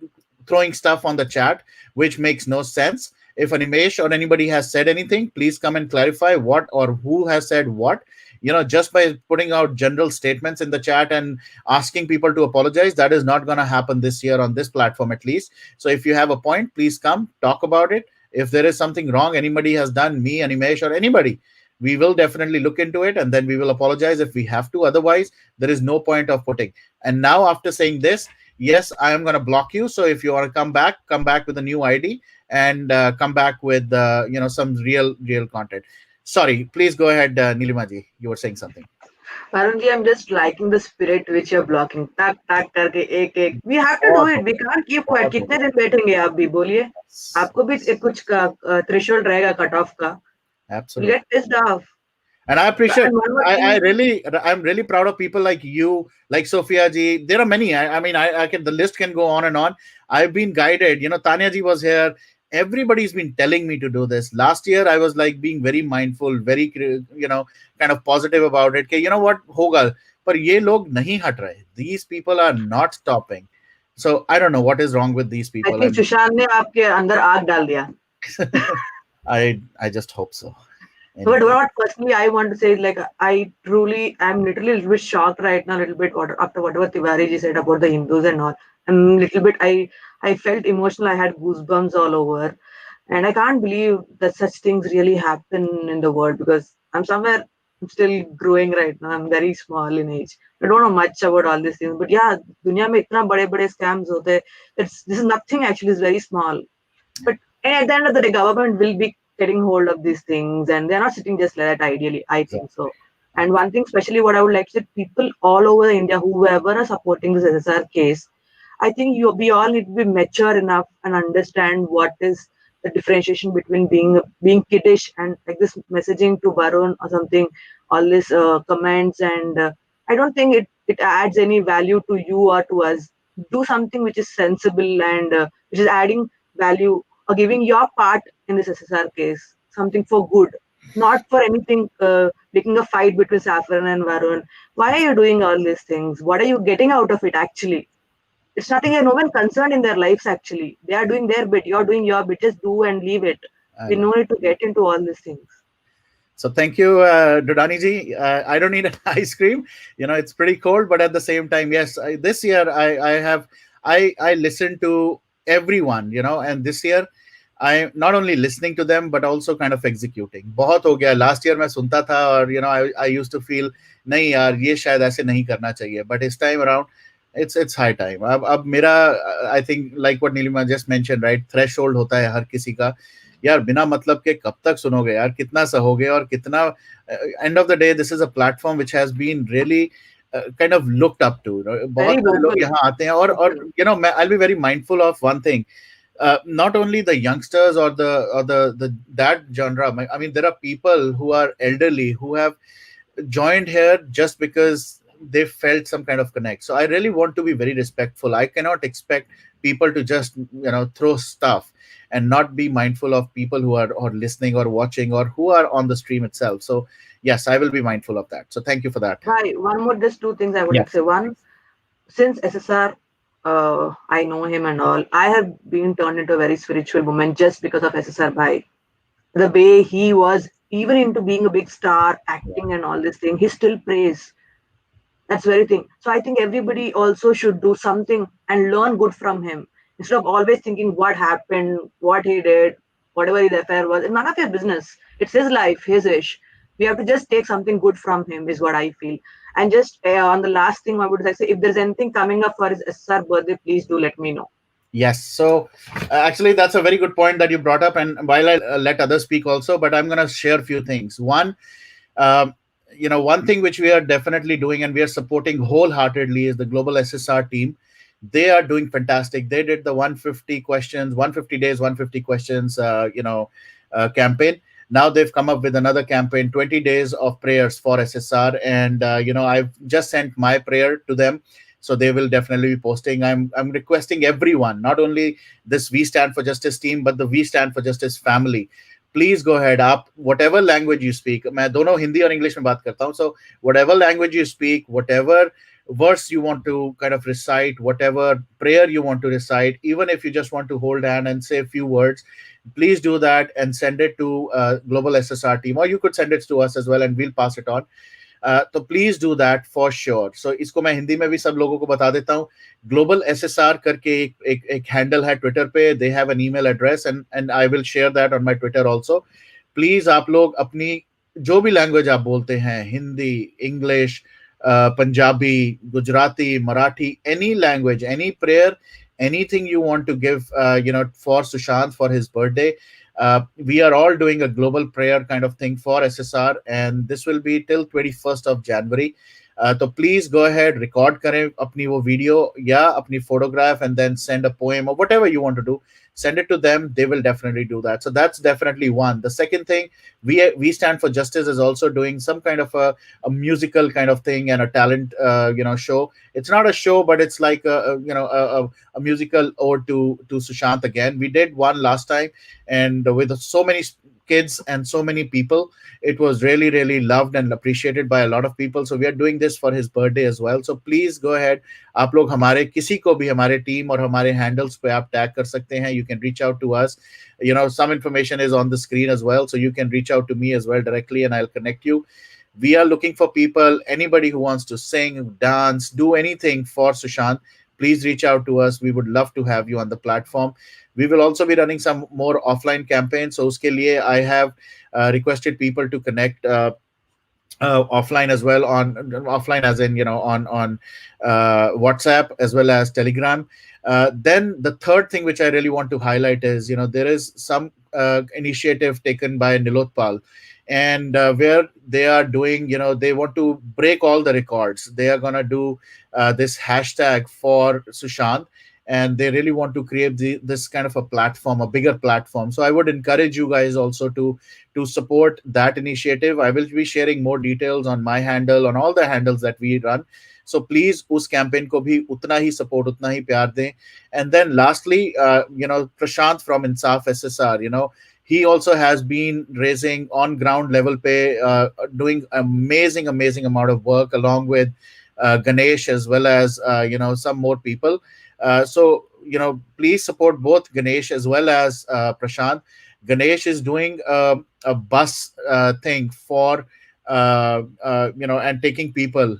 throwing stuff on the chat, which makes no sense. If Animesh or anybody has said anything, please come and clarify what or who has said what. Just by putting out general statements in the chat and asking people to apologize, that is not going to happen this year on this platform, at least. So if you have a point, please come talk about it. If there is something wrong anybody has done, me, Animesh, or anybody, we will definitely look into it and then we will apologize if we have to. Otherwise, there is no point of putting. And now after saying this, yes, I am going to block you. So if you want to come back with a new ID and come back with some real content. Sorry, please go ahead, Nilima ji. You were saying something. Varun ji, I'm just liking the spirit which you're blocking. Tak karke ek. We have to do it. We can't keep quiet. कितने दिन बैठेंगे आप भी बोलिए? आपको भी कुछ threshold रहेगा cut off का. Absolutely. Get pissed off. And I appreciate. I'm really proud of people like you, like Sophia ji. There are many. I mean, the list can go on and on. I've been guided. Tanya ji was here. Everybody's been telling me to do this. Last year, I was like being very mindful, very, kind of positive about it. You know what, hoga, but ye log nahi hat rahe. These people are not stopping. So I don't know what is wrong with these people. I think Sushant ne aapke andar aag dal diya. I just hope so. Anyway. But what personally I want to say is I'm literally a little bit shocked right now, a little bit after whatever Tiwari ji said about the Hindus and all. and little bit I felt emotional. I had goosebumps all over, and I can't believe that such things really happen in the world, because I'm still growing right now. I'm very small in age. I don't know much about all these things, but yeah, दुनिया में इतना बड़े-बड़े scams होते हैं. This is nothing actually. It's very small. But at the end of the day, government will be getting hold of these things, and they're not sitting just like that. Ideally, I think so. And one thing, especially what I would like to say, people all over India, whoever are supporting this SSR case, I think we all need to be mature enough and understand what is the differentiation between being kiddish and like this messaging to Varun or something, all these comments, and I don't think it adds any value to you or to us. Do something which is sensible and which is adding value or giving your part in this SSR case, something for good, not for anything, making a fight between Saffron and Varun. Why are you doing all these things? What are you getting out of it actually? It's nothing, no one concerned in their lives actually. They are doing their bit, you're doing your bit, just do and leave it. We no need to get into all these things. So thank you, Dudani ji. I don't need ice cream. It's pretty cold, but at the same time, yes, this year I listened to everyone, and this year I'm not only listening to them but also kind of executing. बहुत हो गया. Last year मैं सुनता था और I used to feel नहीं यार ये शायद ऐसे नहीं करना चाहिए. But this time around, it's high time. अब मेरा I think like what Nilima just mentioned, right? Threshold होता है हर किसी का. यार बिना मतलब के कब तक सुनोगे यार, कितना सहोगे और कितना. End of the day this is a platform which has been really kind of looked up to. बहुत सारे लोग यहाँ आते हैं और I'll be very mindful of one thing. Not only the youngsters or the that genre. I mean, there are people who are elderly who have joined here just because they felt some kind of connect. So I really want to be very respectful. I cannot expect people to just throw stuff and not be mindful of people who are or listening or watching or who are on the stream itself. So yes, I will be mindful of that. So thank you for that. Right. One more, just two things I would like to say. One, since SSR, I know him and all, I have been turned into a very spiritual woman just because of SSR Bhai. The way he was, even into being a big star, acting and all this thing, he still prays. That's very thing. So I think everybody also should do something and learn good from him, instead of always thinking what happened, what he did, whatever his affair was. It's none of your business. It's his life, his wish. We have to just take something good from him, is what I feel. And just on the last thing, I would like to say, if there's anything coming up for his SSR birthday, please do let me know. Yes. So actually, that's a very good point that you brought up. And while I let others speak also, but I'm going to share a few things. One, one thing which we are definitely doing and we are supporting wholeheartedly is the Global SSR team. They are doing fantastic. They did the 150 questions, 150 days, 150 questions, campaign. Now they've come up with another campaign, 20 days of prayers for SSR. And, I've just sent my prayer to them. So they will definitely be posting. I'm requesting everyone, not only this We Stand for Justice team, but the We Stand for Justice family. Please go ahead. आप whatever language you speak, मैं दोनों हिंदी और English में बात करता हूँ. So whatever language you speak, whatever verse you want to kind of recite, whatever prayer you want to recite, even if you just want to hold hand and say a few words, please do that and send it to Global SSR team, or you could send it to us as well and we'll pass it on. तो please do that for sure. So इसको मैं हिंदी में भी सब लोगों को बता देता हूँ. ग्लोबल SSR करके एक हैंडल है ट्विटर पे. They have an email address and I will share that on my Twitter also. Please आप लोग अपनी जो भी लैंग्वेज आप बोलते हैं, Hindi, English, Punjabi, Gujarati, Marathi, any language, any prayer, anything you want to give for Sushant for his birthday. We are all doing a global prayer kind of thing for SSR, and this will be till 21st of January. So please go ahead, record करें अपनी वो video या अपनी photograph and then send a poem or whatever you want to do. Send it to them. They will definitely do that. So that's definitely one. The second thing, we Stand for Justice is also doing some kind of a musical kind of thing and a talent show. It's not a show, but it's like a musical ode to Sushant again. We did one last time, and with so many kids and so many people, it was really, really loved and appreciated by a lot of people. So we are doing this for his birthday as well. So please go ahead. आप लोग हमारे किसी को भी हमारे team और हमारे handles पे आप टैग कर सकते हैं. You can reach out to us. Some information is on the screen as well, so you can reach out to me as well directly and I'll connect you. We are looking for people, anybody who wants to sing, dance, do anything for Sushant. please reach out to us. We would love to have you on the platform. We will also be running some more offline campaigns. So uske liye I have requested people to connect offline as well, on offline as in, on WhatsApp as well as Telegram. Then the third thing which I really want to highlight is, there is some initiative taken by Nilotpal, and where they are doing, they want to break all the records. They are going to do this hashtag for Sushant, and they really want to create this kind of a platform, a bigger platform. So I would encourage you guys also to support that initiative. I will be sharing more details on my handle, on all the handles that we run. So please us campaign ko bhi utna hi support, utna hi pyar dein. And then lastly, Prashant from Insaf SSR, he also has been raising on ground level pay, doing amazing amount of work along with Ganesh, as well as some more people. So please support both Ganesh as well as Prashant. Ganesh is doing a bus thing for and taking people.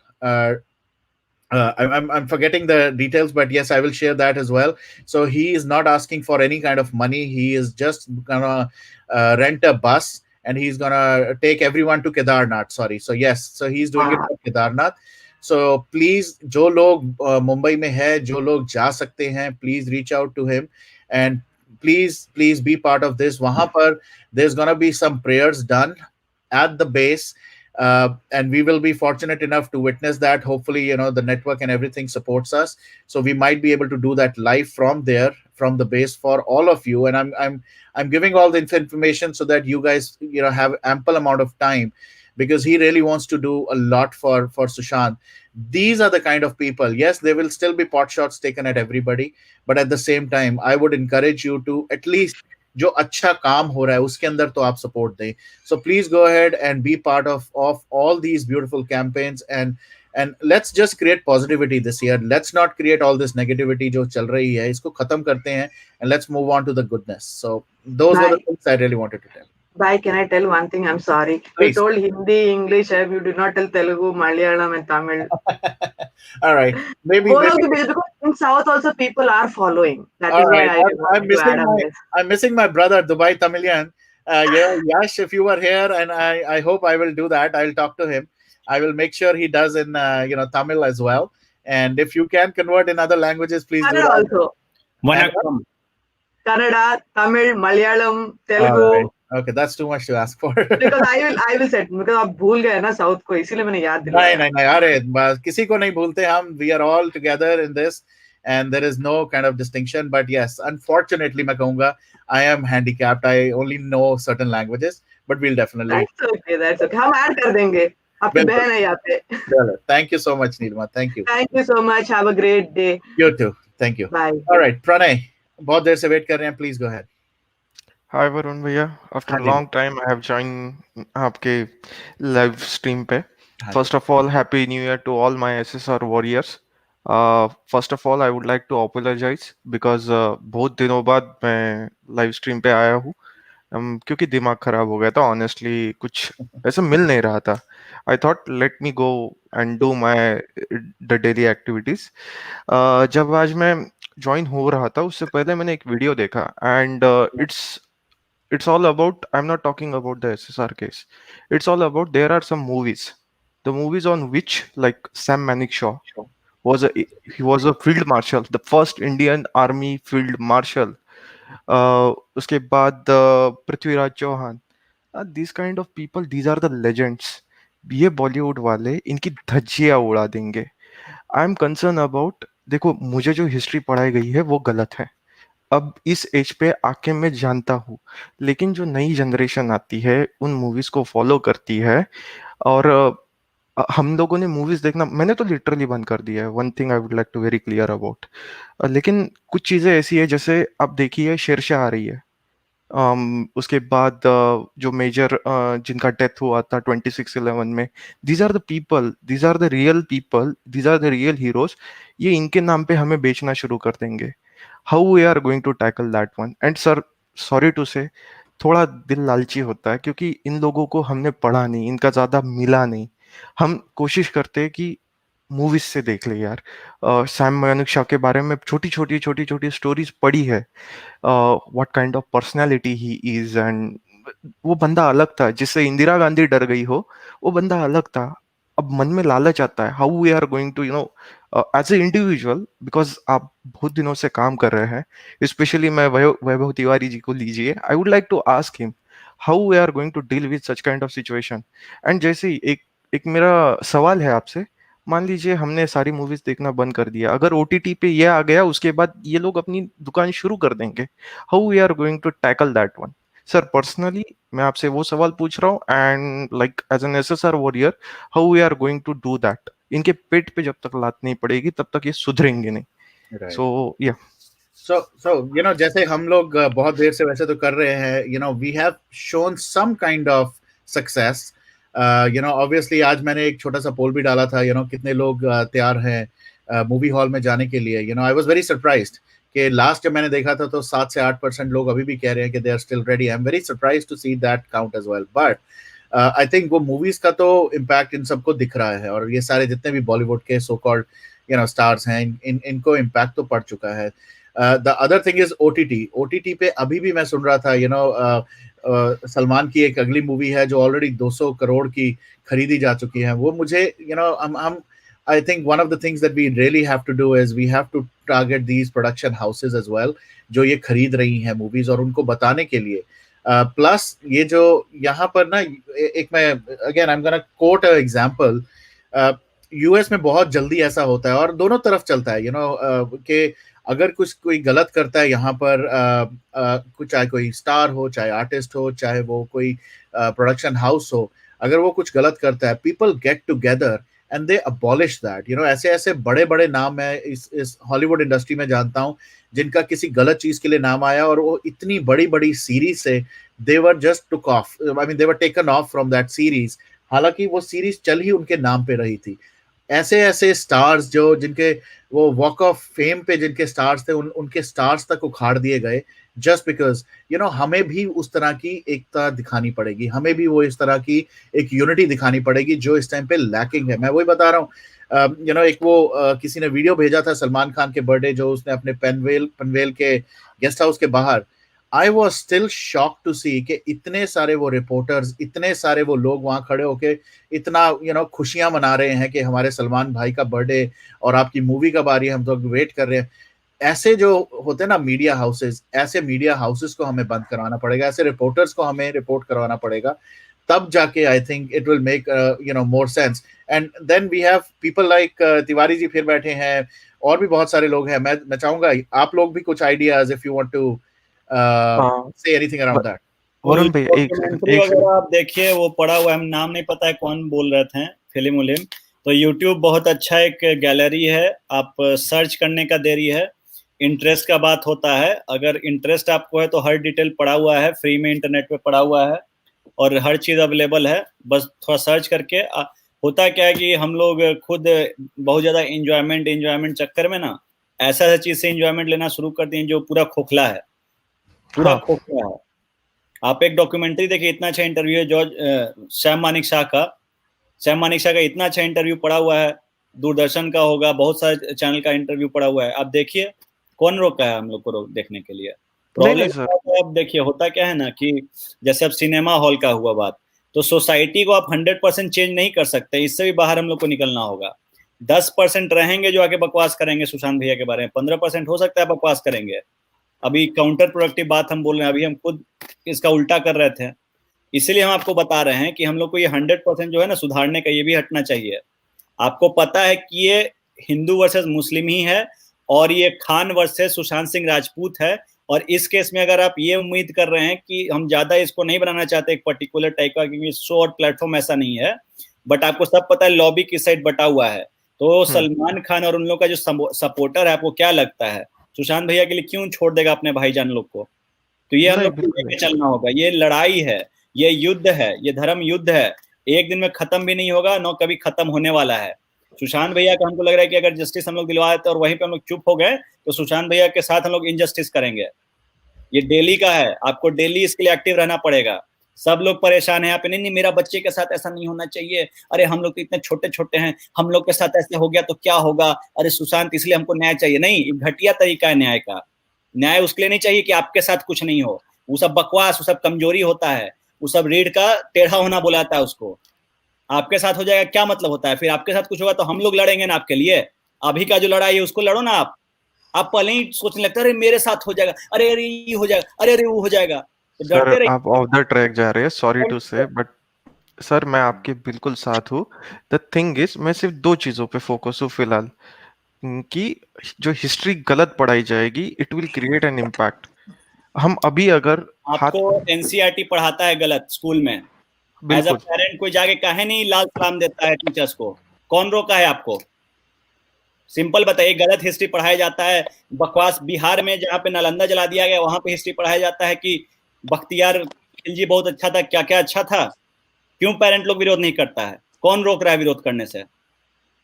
I'm forgetting the details, but yes, I will share that as well. So he is not asking for any kind of money. He is just gonna rent a bus, and he's gonna take everyone to Kedarnath. Sorry. So yes, so he's doing it for Kedarnath. So please, जो लोग मुंबई में है, जो लोग जा सकते हैं, please reach out to him, and please be part of this. वहां पर there's gonna be some prayers done at the base, and we will be fortunate enough to witness that. Hopefully, the network and everything supports us, so we might be able to do that live from there, from the base, for all of you. And I'm giving all the information so that you guys have ample amount of time, because he really wants to do a lot for Sushant. These are the kind of people. Yes, there will still be pot shots taken at everybody, but at the same time, I would encourage you to at least, जो अच्छा काम हो रहा है उसके अंदर तो आप सपोर्ट दें. So please go ahead and be part of all these beautiful campaigns, and let's just create positivity this year. Let's not create all this negativity जो चल रही है, इसको खत्म करते हैं, and let's move on to the goodness. So those were the things I really wanted to tell. Bye. Can I tell one thing? I'm sorry. Please. You told Hindi, English. You did not tell Telugu, Malayalam, and Tamil. All right. Maybe because in South also people are following. That is why I'm missing my brother, Dubai Tamilian. Yash, if you were here, and I hope I will do that. I'll talk to him. I will make sure he does in Tamil as well. And if you can convert in other languages, please do that. Also. Kannada, Tamil, Malayalam, Telugu. Okay, that's too much to ask for. Because I will say, because आप भूल गए ना south को, इसीलिए मैंने याद दिलाया. नहीं, अरे किसी को नहीं भूलते हम. We are all together in this, and there is no kind of distinction. But yes, unfortunately, मैं कहूँगा, I am handicapped. I only know certain languages, but we'll definitely. That's okay. हम ऐड कर देंगे. आपकी बहन है यहाँ पे. Thank you so much, Nilma. Thank you. Thank you so much. Have a great day. You too. Thank you. Bye. All right, Pranay, बहुत देर से वेट कर रहे हैं. Please go ahead. Hi Varun भैया, after a long time I have joined आपके live stream पे. First of all, happy new year to all my SSR warriors. First of all, I would like to apologize because बहुत दिनों बाद मैं live stream पे आया हूँ, क्योंकि दिमाग खराब हो गया था. Honestly, कुछ ऐसा मिल नहीं रहा था. I thought let me go and do the daily activities. जब आज मैं join हो रहा था, उससे पहले मैंने एक वीडियो देखा, and it's all about, I'm not talking about the SSR case. It's all about, there are some movies. The movies on which, like Sam Manekshaw he was a field marshal, the first Indian Army field marshal. उसके बाद Prithviraj Chauhan. These kind of people, these are the legends. ये बॉलीवुड वाले इनकी धज्जियां उड़ा देंगे. I am concern about, देखो मुझे जो हिस्ट्री पढ़ाई गई है वो गलत है. अब इस एज पे आके मैं जानता हूँ, लेकिन जो नई जनरेशन आती है उन मूवीज को फॉलो करती है, और हम लोगों ने मूवीज देखना, मैंने तो लिटरली बंद कर दिया है. One thing I would like to very clear about. लेकिन कुछ चीजें ऐसी है, जैसे आप देखिए शेरशाह आ रही है, उसके बाद जो मेजर जिनका डेथ हुआ था 26/11 में, these are the people, these are the real people, these are the real heroes. ये इनके नाम पे हमें बेचना शुरू कर देंगे. How we are going to tackle that one? And sir, sorry to say, थोड़ा दिल लालची होता है, क्योंकि इन लोगों को हमने पढ़ा नहीं, इनका ज़्यादा मिला नहीं. हम कोशिश करते हैं कि मूवीज से देख ले यार। सैम मानेकशॉ के बारे में छोटी छोटी स्टोरीज पढ़ी है, what kind of personality he is, and वो बंदा अलग था, जिससे इंदिरा गांधी डर गई हो, वो बंदा अलग था। अब मन में लालच आता है, how we are going to as a individual, because आप बहुत दिनों से काम कर रहे हैं, स्पेशली मैं वैभव तिवारी जी को लीजिए, I would like to ask him how we are going to deal with such kind of situation. And जैसे ही एक एक मेरा सवाल है आपसे, मान लीजिए हमने सारी मूवीज देखना बंद कर दिया, अगर ओटीटी पे ये आ गया, उसके बाद ये लोग अपनी दुकान शुरू कर देंगे, how we are going to tackle that one? Sir personally मैं आपसे वो सवाल पूछ रहा हूँ, and like as an SSR warrior, how we are going to do that? इनके पेट पे जब तक लात नहीं पड़ेगी तब तक ये सुधरेंगे नहीं। सो या so जैसे हम लोग बहुत देर से वैसे तो कर रहे हैं, we have shown some kind of success. Obviously आज मैंने एक छोटा सा पोल भी डाला था, कितने लोग तैयार हैं मूवी हॉल में जाने के लिए। आई वाज वेरी सरप्राइज्ड कि लास्ट जब मैंने देखा था तो 7 से 8% लोग अभी भी कह रहे हैं कि they are still ready. I am very surprised to see that count as well, but I think वो मूवीज का तो इम्पैक्ट इन सबको दिख रहा है, और ये सारे जितने भी बॉलीवुड के सो कॉल्ड स्टार्स हैं, इनको इम्पैक्ट तो पड़ चुका है। The other thing is OTT पे अभी भी मैं सुन रहा था, सलमान की एक अगली मूवी है जो ऑलरेडी 200 करोड़ की खरीदी जा चुकी है। वो मुझे हम I think one of the things that we really have to do is we have to target these production houses as well, जो ये खरीद रही हैं मूवीज, और उनको बताने के लिए प्लस ये जो यहाँ पर ना, एक मैं again I am gonna quote a example. US में बहुत जल्दी ऐसा होता है और दोनों तरफ चलता है, कि अगर कुछ कोई गलत करता है यहाँ पर, कुछ चाहे कोई स्टार हो, चाहे आर्टिस्ट हो, चाहे वो कोई प्रोडक्शन हाउस हो, अगर वो कुछ गलत करता है, people get together and they abolish that. ऐसे ऐसे बड़े बड़े नाम मैं इस हॉलीवुड इंडस्ट्री में जानता हूँ जिनका किसी गलत चीज के लिए नाम आया और वो इतनी बड़ी बड़ी सीरीज से they were just took off, I mean they were taken off from that series, हालांकि वो सीरीज चल ही उनके नाम पे रही थी। ऐसे ऐसे स्टार्स जो जिनके वो वॉक ऑफ फेम पे जिनके स्टार्स थे, उनके स्टार्स तक उखाड़ दिए गए जस्ट बिकॉज हमें भी उस तरह की एकता दिखानी पड़ेगी, हमें भी वो इस तरह की एक यूनिटी दिखानी पड़ेगी जो इस टाइम पे लैकिंग है। मैं वही बता रहा हूँ, एक वो किसी ने वीडियो भेजा था सलमान खान के बर्थडे, जो उसने अपने पनवेल के गेस्ट हाउस के बाहर, I was still shock to see कि इतने सारे वो रिपोर्टर्स, इतने सारे वो लोग वहां खड़े होके इतना खुशियां मना रहे हैं कि हमारे सलमान भाई का बर्थडे और आपकी मूवी कब आ रही है, हम तो वेट कर रहे हैं। ऐसे जो होते हैं ना मीडिया हाउसेस, ऐसे मीडिया हाउसेस को हमें बंद करवाना पड़ेगा, ऐसे रिपोर्टर्स को हमें रिपोर्ट करवाना पड़ेगा, तब जाके I think it will make more sense. And then we have people like Tiwari ji फिर बैठे हैं, और भी बहुत सारे लोग हैं। मैं चाहूंगा आप लोग भी कुछ ideas, if you want to say anything around that. Varun भाई एक सेकंड आप देखिए, वो पड़ा हुआ है, नाम नहीं पता है कौन बोल रहे थे, फिल्म उलिम, तो यूट्यूब बहुत अच्छा एक गैलरी है, आप सर्च करने का देरी है, इंटरेस्ट का बात होता है, अगर इंटरेस्ट आपको है तो हर डिटेल पड़ा हुआ है, फ्री में इंटरनेट पे पड़ा हुआ है और हर चीज अवेलेबल है, बस थोड़ा सर्च करके। होता क्या है कि हम लोग खुद बहुत ज्यादा इंजॉयमेंट चक्कर में ना ऐसा ऐसा चीज से इंजॉयमेंट लेना शुरू कर दिए जो पूरा खोखला है, पूरा खोखला है। आप एक डॉक्यूमेंट्री देखिए, इतना अच्छा इंटरव्यू है जॉर्ज सैम मानेकशॉ का इतना अच्छा इंटरव्यू पड़ा हुआ है, दूरदर्शन का होगा, बहुत सारे चैनल का इंटरव्यू पड़ा हुआ है, आप देखिए, कौन रोका है हम लोग को देखने के लिए? प्रॉब्लम अब देखिए होता क्या है ना कि जैसे अब सिनेमा हॉल का हुआ बात, तो सोसाइटी को आप 100% चेंज नहीं कर सकते, इससे भी बाहर हम लोग को निकलना होगा। 10% रहेंगे जो आके बकवास करेंगे सुशांत भैया के बारे में, 15% हो सकता है बकवास करेंगे। अभी काउंटर प्रोडक्टिव बात हम बोल रहे हैं, अभी हम खुद इसका उल्टा कर रहे थे, इसीलिए हम आपको बता रहे हैं कि हम लोग को ये 100% जो है ना सुधारने का, ये भी हटना चाहिए। आपको पता है कि ये हिंदू वर्सेस मुस्लिम ही है और ये खान वर्सेस सुशांत सिंह राजपूत है, और इस केस में अगर आप ये उम्मीद कर रहे हैं कि हम ज्यादा इसको नहीं बनाना चाहते एक पर्टिकुलर टाइप का, क्योंकि शो और प्लेटफॉर्म ऐसा नहीं है, बट आपको सब पता है लॉबी किस साइड बटा हुआ है। तो सलमान खान और उन लोग का जो सपोर्टर है, आपको क्या लगता है सुशांत भैया के लिए क्यों छोड़ देगा अपने भाईजान लोग को? तो ये हम लोग को लेके चलना होगा, ये लड़ाई है, ये युद्ध है, ये धर्म युद्ध है, एक दिन में खत्म भी नहीं होगा, न कभी खत्म होने वाला है। सुशांत भैया का हमको लग रहा है कि अगर जस्टिस हम लोग दिलवा देते और वहीं पे हम लोग चुप हो गए तो सुशांत भैया के साथ हम लोग इनजस्टिस करेंगे। ये डेली का है, आपको डेली इसके लिए एक्टिव रहना पड़ेगा। सब लोग परेशान है यहाँ पे, नहीं मेरा बच्चे के साथ ऐसा नहीं होना चाहिए, अरे हम लोग तो इतने छोटे छोटे हैं, हम लोग के साथ ऐसा हो गया तो क्या होगा, अरे सुशांत इसलिए हमको न्याय चाहिए। नहीं, घटिया तरीका है न्याय का। न्याय उसके लिए नहीं चाहिए कि आपके साथ कुछ नहीं हो, वो सब बकवास, वो सब कमजोरी होता है, वो सब रीढ़ का टेढ़ा होना बुलाता है उसको। आपके साथ हो जाएगा क्या मतलब होता है, फिर आपके साथ कुछ होगा तो हम लोग लड़ेंगे ना आपके लिए। अभी का जो लड़ाई है उसको लड़ो ना आप पहले ही सोचने लगता है अरे मेरे साथ हो जाएगा, अरे अरे ये हो जाएगा, अरे अरे वो हो जाएगा, तो डरते सर रहिए। आप ऑफ द ट्रैक जा रहे हैं, सॉरी टू से, बट सर मैं आपके बिल्कुल साथ हूँ। द थिंग इज मैं सिर्फ दो चीजों पे फोकस हूँ फिलहाल, कि जो हिस्ट्री गलत पढ़ाई जाएगी it will create an impact. हम अभी अगर आपको एनसीईआरटी पढ़ाता है गलत स्कूल में, एज अ पेरेंट कोई जाके कहे नहीं लाल सलाम देता है टीचर्स को, कौन रोका है आपको? सिंपल बताइए, गलत हिस्ट्री पढ़ाया जाता है। बकवास बिहार में जहाँ पे नालंदा जला दिया गया वहां पे हिस्ट्री पढ़ाया जाता है कि बख्तियार खिलजी बहुत अच्छा था, क्या क्या अच्छा था। क्यों पेरेंट लोग विरोध नहीं करता है? कौन रोक रहा है विरोध करने से?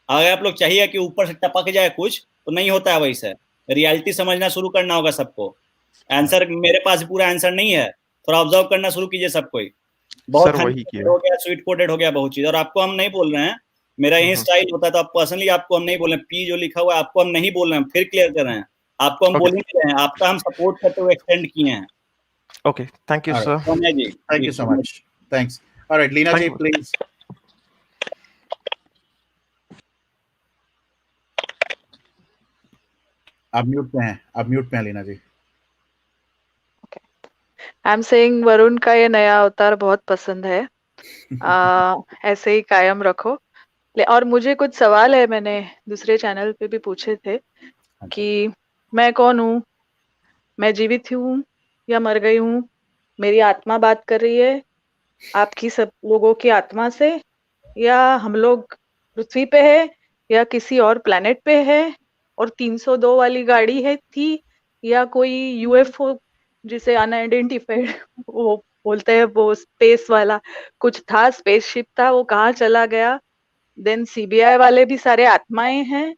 अगर आप लोग चाहिए कि ऊपर से टपक जाए कुछ, तो नहीं होता है वैसे। रियलिटी समझना शुरू करना होगा सबको। आंसर मेरे पास पूरा आंसर नहीं है, थोड़ा ऑब्जर्व करना शुरू कीजिए सब कोई। बहुत हो गया, स्वीट कोटेड हो गया बहुत चीज, और आपको हम नहीं बोल रहे हैं, मेरा यही स्टाइल होता है, तो आप पर्सनली आपको हम नहीं बोल रहे हैं, पी जो लिखा हुआ है आपको हम नहीं बोल रहे हैं, फिर क्लियर कर रहे हैं, आपको हम बोल ही नहीं रहे हैं, आपका हम सपोर्ट करते हुए एक्सटेंड किए हैं। Okay, thank you sir. Sonia ji, thank you so much, thanks. Alright, Leena ji please. आप म्यूट पे हैं, आप म्यूट पे हैं Leena ji. I am saying Varun का ये नया अवतार बहुत पसंद है। ऐसे ही कायम रखो। और मुझे कुछ सवाल है, मैंने दूसरे चैनल पे भी पूछे थे कि मैं कौन हूँ, मैं जीवित हूँ या मर गई हूँ, मेरी आत्मा बात कर रही है आपकी सब लोगों की आत्मा से, या हम लोग पृथ्वी पे है या किसी और प्लेनेट पे है, और 302 वाली गाड़ी है थी, या कोई यूएफओ जिसे अनआइडेंटिफाइड वो बोलते हैं, वो स्पेस वाला कुछ था, स्पेसशिप था, वो कहाँ चला गया। देन सीबीआई वाले भी सारे आत्माएं हैं।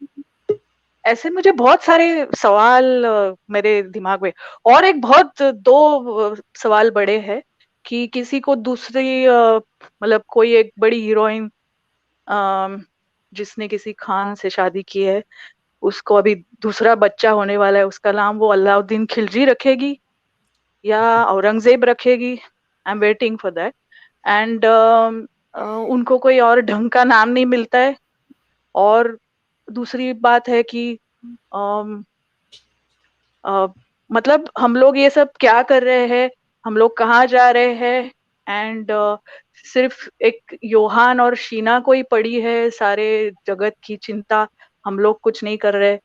ऐसे मुझे बहुत सारे सवाल मेरे दिमाग में। और एक बहुत दो सवाल बड़े हैं कि किसी को दूसरी मतलब कोई एक बड़ी हीरोइन जिसने किसी खान से शादी की है, उसको अभी दूसरा बच्चा होने वाला है, उसका नाम वो अलाउद्दीन खिलजी रखेगी या औरंगजेब रखेगी। I am waiting for that. And उनको कोई और ढंग का नाम नहीं मिलता है। और दूसरी बात है कि मतलब हम लोग ये सब क्या कर रहे हैं, हम लोग कहाँ जा रहे हैं। एंड सिर्फ एक योहान और शीना को ही पड़ी है सारे जगत की चिंता, हम लोग कुछ नहीं कर रहे।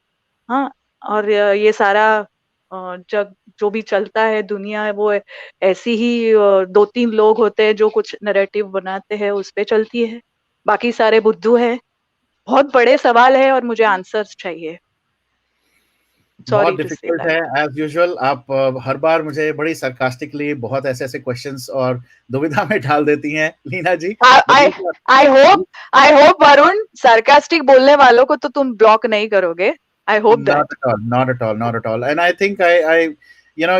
हाँ, और ये सारा जग जो भी चलता है दुनिया है, वो ऐसी ही 2-3 लोग होते हैं जो कुछ नैरेटिव बनाते हैं, उस पे चलती है, बाकी सारे बुद्धू है। बहुत बड़े सवाल है और मुझे आंसर्स चाहिए। बहुत डिफिकल्ट है एज यूजुअल। आप हर बार मुझे बड़ी सरकास्टिकली बहुत ऐसे ऐसे क्वेश्चंस और दुविधा में डाल देती हैं Leena ji. I hope Varun, sarcastic बोलने वालों को तो तुम ब्लॉक नहीं करोगे। I hope that. not at all, and I think I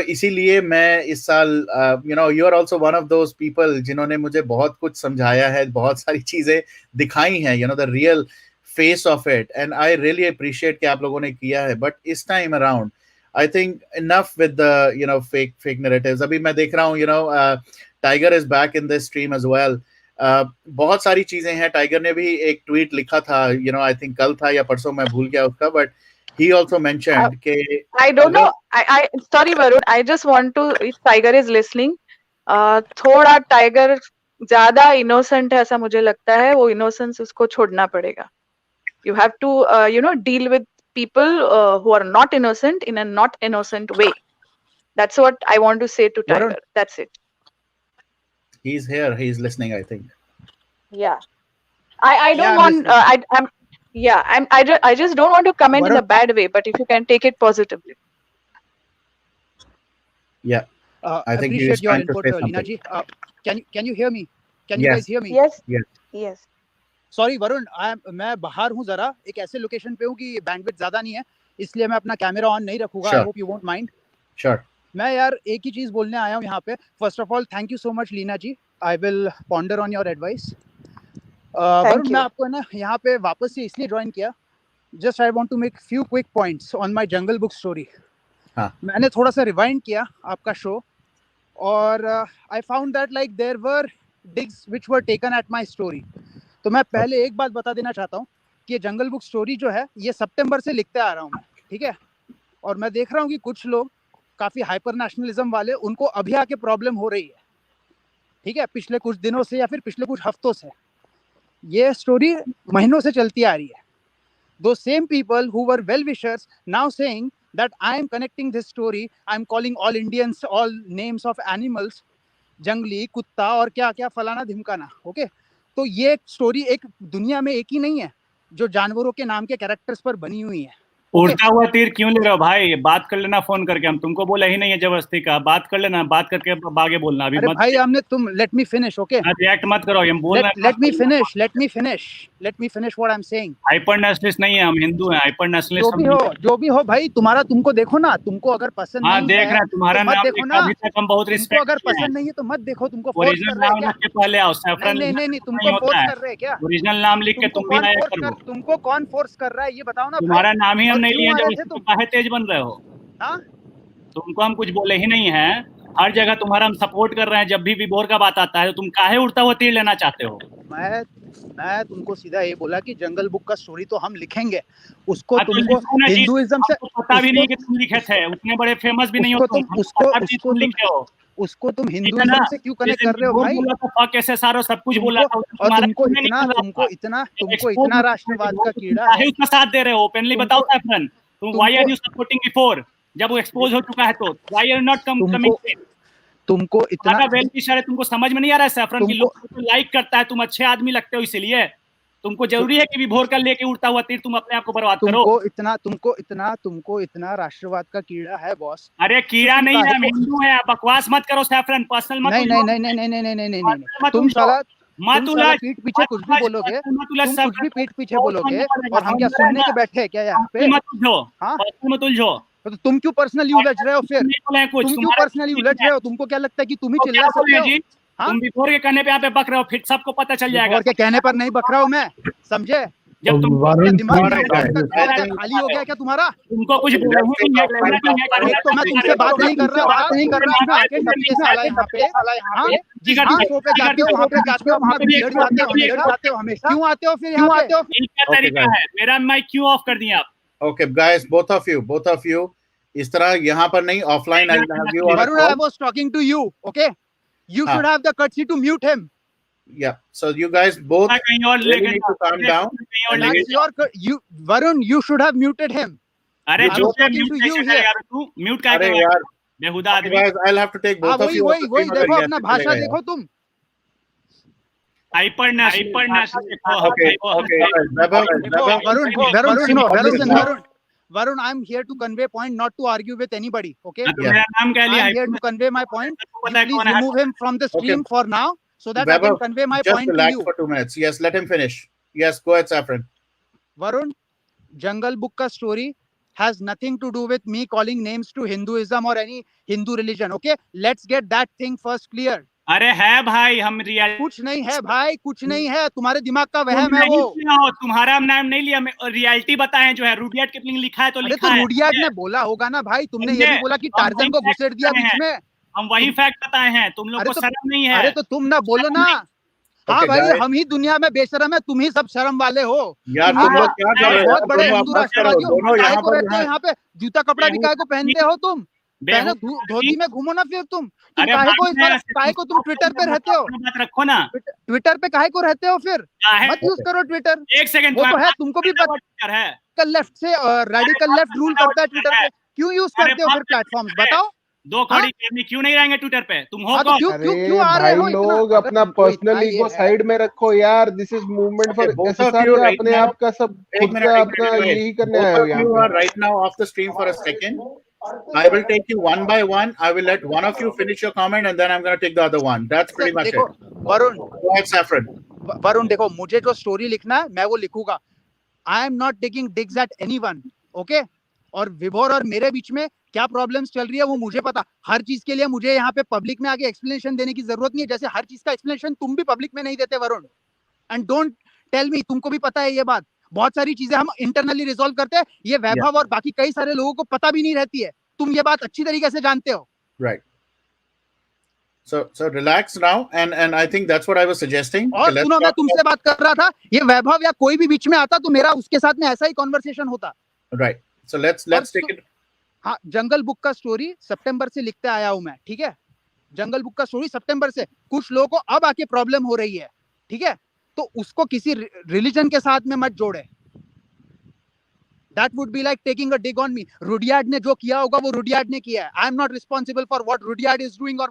इसीलिए मैं इस साल you are also one of those people जिन्होंने मुझे बहुत कुछ समझाया है, बहुत सारी चीजें दिखाई हैं, the real face of it, and I really appreciate कि आप लोगों ने किया है। But इस time around I think enough with the fake narratives. अभी मैं देख रहा हूँ Tiger is back in this stream as well. बहुत सारी चीजें हैं। टाइगर ने भी एक ट्वीट लिखा था, I think कल था या परसों, मैं भूल गया उसका, but he also mentioned कि I don't know. I sorry Varun, I just want to, if Tiger is listening, थोड़ा टाइगर ज्यादा इनोसेंट है ऐसा मुझे लगता है, वो इनोसेंस उसको छोड़ना पड़ेगा। You have to deal with people who are not innocent in a not innocent way. That's what I want to say to Tiger. That's it. He's here. He's listening, I think. Yeah. I don't want. I just don't want to comment in a bad way. But if you can take it positively. Yeah. I think appreciate your input, Leena ji. Can you hear me? Can you guys hear me? Yes. Sorry Varun, मैं बाहर हूँ जरा, एक ऐसे location पे हूँ कि bandwidth ज्यादा नहीं है, इसलिए मैं अपना कैमरा ऑन नहीं रखूंगा। I hope you won't mind. Sure. मैं यार एक ही चीज बोलने आया हूँ यहाँ पे. First of all thank you so much Leena ji. I will ponder on your advice. Varun, मैं आपको ना यहाँ पे वापस से इसलिए ज्वाइन किया. Just I want to make few quick points on my jungle book story. मैंने थोड़ा सा रिवाइंड किया आपका शो और I found that like there were digs which were taken at my story. तो मैं पहले एक बात बता देना चाहता हूँ कि ये जंगल बुक स्टोरी जो है ये सितंबर से लिखते आ रहा हूँ मैं, ठीक है. और मैं देख रहा हूँ कि कुछ लोग काफी हाइपर नेशनलिज्म वाले, उनको अभी आके प्रॉब्लम हो रही है, ठीक है, पिछले कुछ दिनों से या फिर पिछले कुछ हफ्तों से. ये स्टोरी महीनों से चलती आ रही है. Those same people who were well-wishers now saying that I am connecting this story, I am calling all Indians all names of animals, जंगली, कुत्ता और क्या क्या फलाना धिमकाना. ओके, तो ये स्टोरी एक दुनिया में एक ही नहीं है जो जानवरों के नाम के कैरेक्टर्स पर बनी हुई है. उड़ता हुआ तीर क्यों ले रहे हो भाई? बात कर लेना फोन करके. हम तुमको बोला ही नहीं है जबरदस्ती का. बात कर लेना, बात करके आगे बोलना. अभी अरे मत भाई हमने तुम let me finish. Okay, react मत करो. हम बोल रहे हैं let me finish what I am saying. Hyper nationalist नहीं है हम, हिंदू हैं. हाइपर नेशनलिस्ट जो भी हो भाई, तुम्हारा तुमको देखो ना, तुमको अगर पसंद नहीं देख रहे हैं तुम्हारा तो मत नाम देखो ना. अभी तक हम बहुत तुमको रिस्पेक्ट अगर पसंद नहीं है तो मत देखो. तुमको फोर्स ओरिजिनल कर रहे नाम हैं लिख के पहले आओ. क्या? सैफरन नहीं, तुमको फोर्स कर रहे हैं क्या? ओरिजिनल नाम लिख के तुम भी आया करो. तुमको कौन फोर्स कर रहा है ये बताओ ना. तुम्हारा नाम ही हम नहीं लिए थे जब तुम काहे तेज बन रहे हो. हाँ, तुमको हम कुछ बोले ही नहीं है. हर जगह तुम्हारा हम सपोर्ट कर रहे हैं. जब भी विभोर का बात आता है तो तुम काहे उड़ता हुआ तीर लेना चाहते हो? मैं तुमको सीधा ये बोला कि जंगल बुक का स्टोरी तो हम लिखेंगे. उसको तुमको हिंदुइज्म से पता भी नहीं कि तुम लिखे थे. उतने बड़े फेमस भी नहीं हो तुम. उसको तुम हिंदुइज्म से क्यों कनेक्ट कर रहे हो भाई? कैसे सारो सब कुछ बोला था. और तुमको इतना राष्ट्रवाद का कीड़ा है. उसका साथ दे रहे हो. ओपनली बताओ सैफरन, तुम why are you supporting before? जब वो एक्सपोज हो चुका है तो व्हाई आर नॉट कमिंग? तुमको इतना वेल विशर है. तुमको समझ में नहीं आ रहा है सैफरन की लोग तो लाइक करता है. तुम अच्छे आदमी लगते हो, इसलिए तुमको जरूरी है कि विभोर का लेके उड़ता हुआ तीर तुम अपने आप को बर्बाद करो. तुमको इतना राष्ट्रवाद का कीड़ा है बॉस. अरे कीड़ा नहीं है, हम हिंदू हैं. बकवास मत करो सैफरन. पर्सनल मत. नहीं. तुम साला मत उलझ. पीठ पीछे कुछ भी बोलोगे, तुम कुछ भी पीठ पीछे बोलोगे और हम क्या सुनने के बैठे हैं क्या यहाँ पे? मत उलझो. तो तुम क्यों पर्सनली उलझ रहे हो फिर? तुम क्यों पर्सनली उलझ रहे हो? तुमको क्या लगता है कि तुम ही चिल्ला सकते हो? तुम विभोर के कहने पे यहाँ पे बक रहे हो, फिर सबको पता चल जाएगा. विभोर के कहने पर नहीं बक रहा हूँ मैं, समझे? जब तुम दिमाग खाली हो गया क्या तुम्हारा? तुमको कुछ तो मैं तुमसे बात नहीं कर रहा. आके सबके साला यहाँ पे जिस शो पे जाते हो वहाँ पे जाते हो, वहाँ पे जाते हो हमेशा. क्यों आते हो फिर यहाँ पे? क्या तरीका है? मेरा माइक क्यों ऑफ कर दिया आप? Okay, guys, both of you, इस तरह यहाँ पर नहीं, offline I'll have you. Varun, I was talking to you, okay? You should have the courtesy to mute him. Yeah, so you guys both really need to calm down. Varun, you should have muted him. अरे I was talking to you here. तू mute क्या कर यार बेहुदा आदमी. Guys, I'll have to take both of you. वही देखो, अपना भाषा देखो तुम. Hyper national. Varun, I'm here to convey point, not to argue with anybody. Okay? मेरा नाम क्या लिया? I'm here to convey my point. Please remove him from the stream for now, so that I can convey my point to you. For 2 minutes. Yes, let him finish. Yes, go ahead, Saffron. Varun, Jungle Book ka story has nothing to do with me calling names to Hinduism or any Hindu religion. Okay? Let's get that thing first clear. अरे है भाई, हम real कुछ नहीं है भाई, कुछ नहीं है. तुम्हारे दिमाग का वहम है वो. तुम्हारा नाम नहीं लिया, रियलिटी बताए जो है. रुडियार्ड किपलिंग लिखा है तो लिखा है. रुडियार्ड ने बोला होगा ना भाई. तुमने ये भी बोला कि टार्जन को घुसेड़ दिया बीच में. हम वही फैक्ट बताए हैं. तुम लोग को शर्म नहीं है. अरे तो तुम ना बोलो ना. हाँ भाई, हम ही दुनिया में बेशरम है, तुम ही सब शर्म वाले हो यार. तुम लोग क्या कर रहे हो? बहुत बड़े हिंदू राष्ट्रवादी हो. यहाँ पे जूता कपड़ा भी काहे को पहनते हो तुम? धोती में घूमो ना फिर तुम. काहे को तुम ट्विटर पे रहते हो? रखो ना. ट्विटर पे काहे को रहते हो फिर? मत यूज करो ट्विटर. एक सेकंड. वो तो है, तुमको भी पता है. लेफ्ट से रेडिकल लेफ्ट रूल करता है ट्विटर पे. क्यों यूज करते हो फिर प्लेटफॉर्म्स? बताओ. दो खड़ी आदमी क्यों नहीं रहेंगे ट्विटर पे? तुम हो कौन? क्यों आ रहे हो? लोग अपना पर्सनल ईगो साइड में रखो यार. This is movement for SSR. अपने आप का सब खुद का अपना यही करने आए हो यहाँ पे. Right now off the stream for a second. I will take you one by one. I will let one of you finish your comment and then I'm going to take the other one. That's pretty much it. Varun, go ahead, Saffron. Varun, देखो, मुझे जो story लिखना है मैं वो लिखूंगा. I am not taking digs at anyone. Okay? और विभोर और मेरे बीच में क्या प्रॉब्लम्स चल रही है वो मुझे पता। हर चीज के लिए मुझे यहाँ पे पब्लिक में आगे एक्सप्लेनेशन देने की जरूरत नहीं है, जैसे हर चीज का एक्सप्लेनेशन तुम भी पब्लिक में नहीं देते Varun. And don't tell me, तुमको भी पता है ये बात, बहुत सारी चीजें हम इंटरनली रिजॉल्व करते हैं, ये वैभव और बाकी कई सारे लोगों को पता भी नहीं रहती है, तुम ये बात अच्छी तरीके से जानते हो। Right. So relax now, and I think that's what I was suggesting. और सुनो, मैं तुमसे बात कर रहा था, ये वैभव या कोई भी बीच में आता तो मेरा उसके साथ में ऐसा ही कॉन्वर्सेशन होता। Right. So let's take it. हाँ, जंगल बुक का स्टोरी सितंबर से लिखते आया हूं मैं, ठीक है, जंगल बुक का स्टोरी सितंबर से, कुछ लोगों को अब आके प्रॉब्लम हो रही है, ठीक है, तो उसको किसी रिलीजन के साथ में मत जोड़े। That would be like taking a dig on me. Rudyard ने जो किया होगा वो रुडियार्ड ने किया है। I am not responsible for what Rudyard is doing or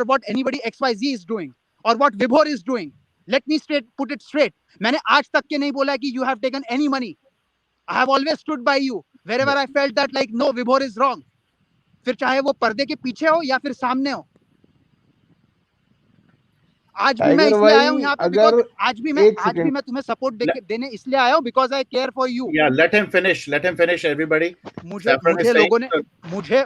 what anybody XYZ is doing or what Vibhor is doing. Let me put it straight. मैंने आज तक के नहीं बोला कि you have taken any money. I have always stood by you wherever I felt that like no, Vibhor is wrong. फिर चाहे वो पर्दे के पीछे हो या फिर सामने हो। आज भी मैं इसलिए आया हूँ यहाँ पे because आज भी मैं तुम्हें सपोर्ट देने इसलिए आया हूँ because I care for you. Yeah, let him finish everybody.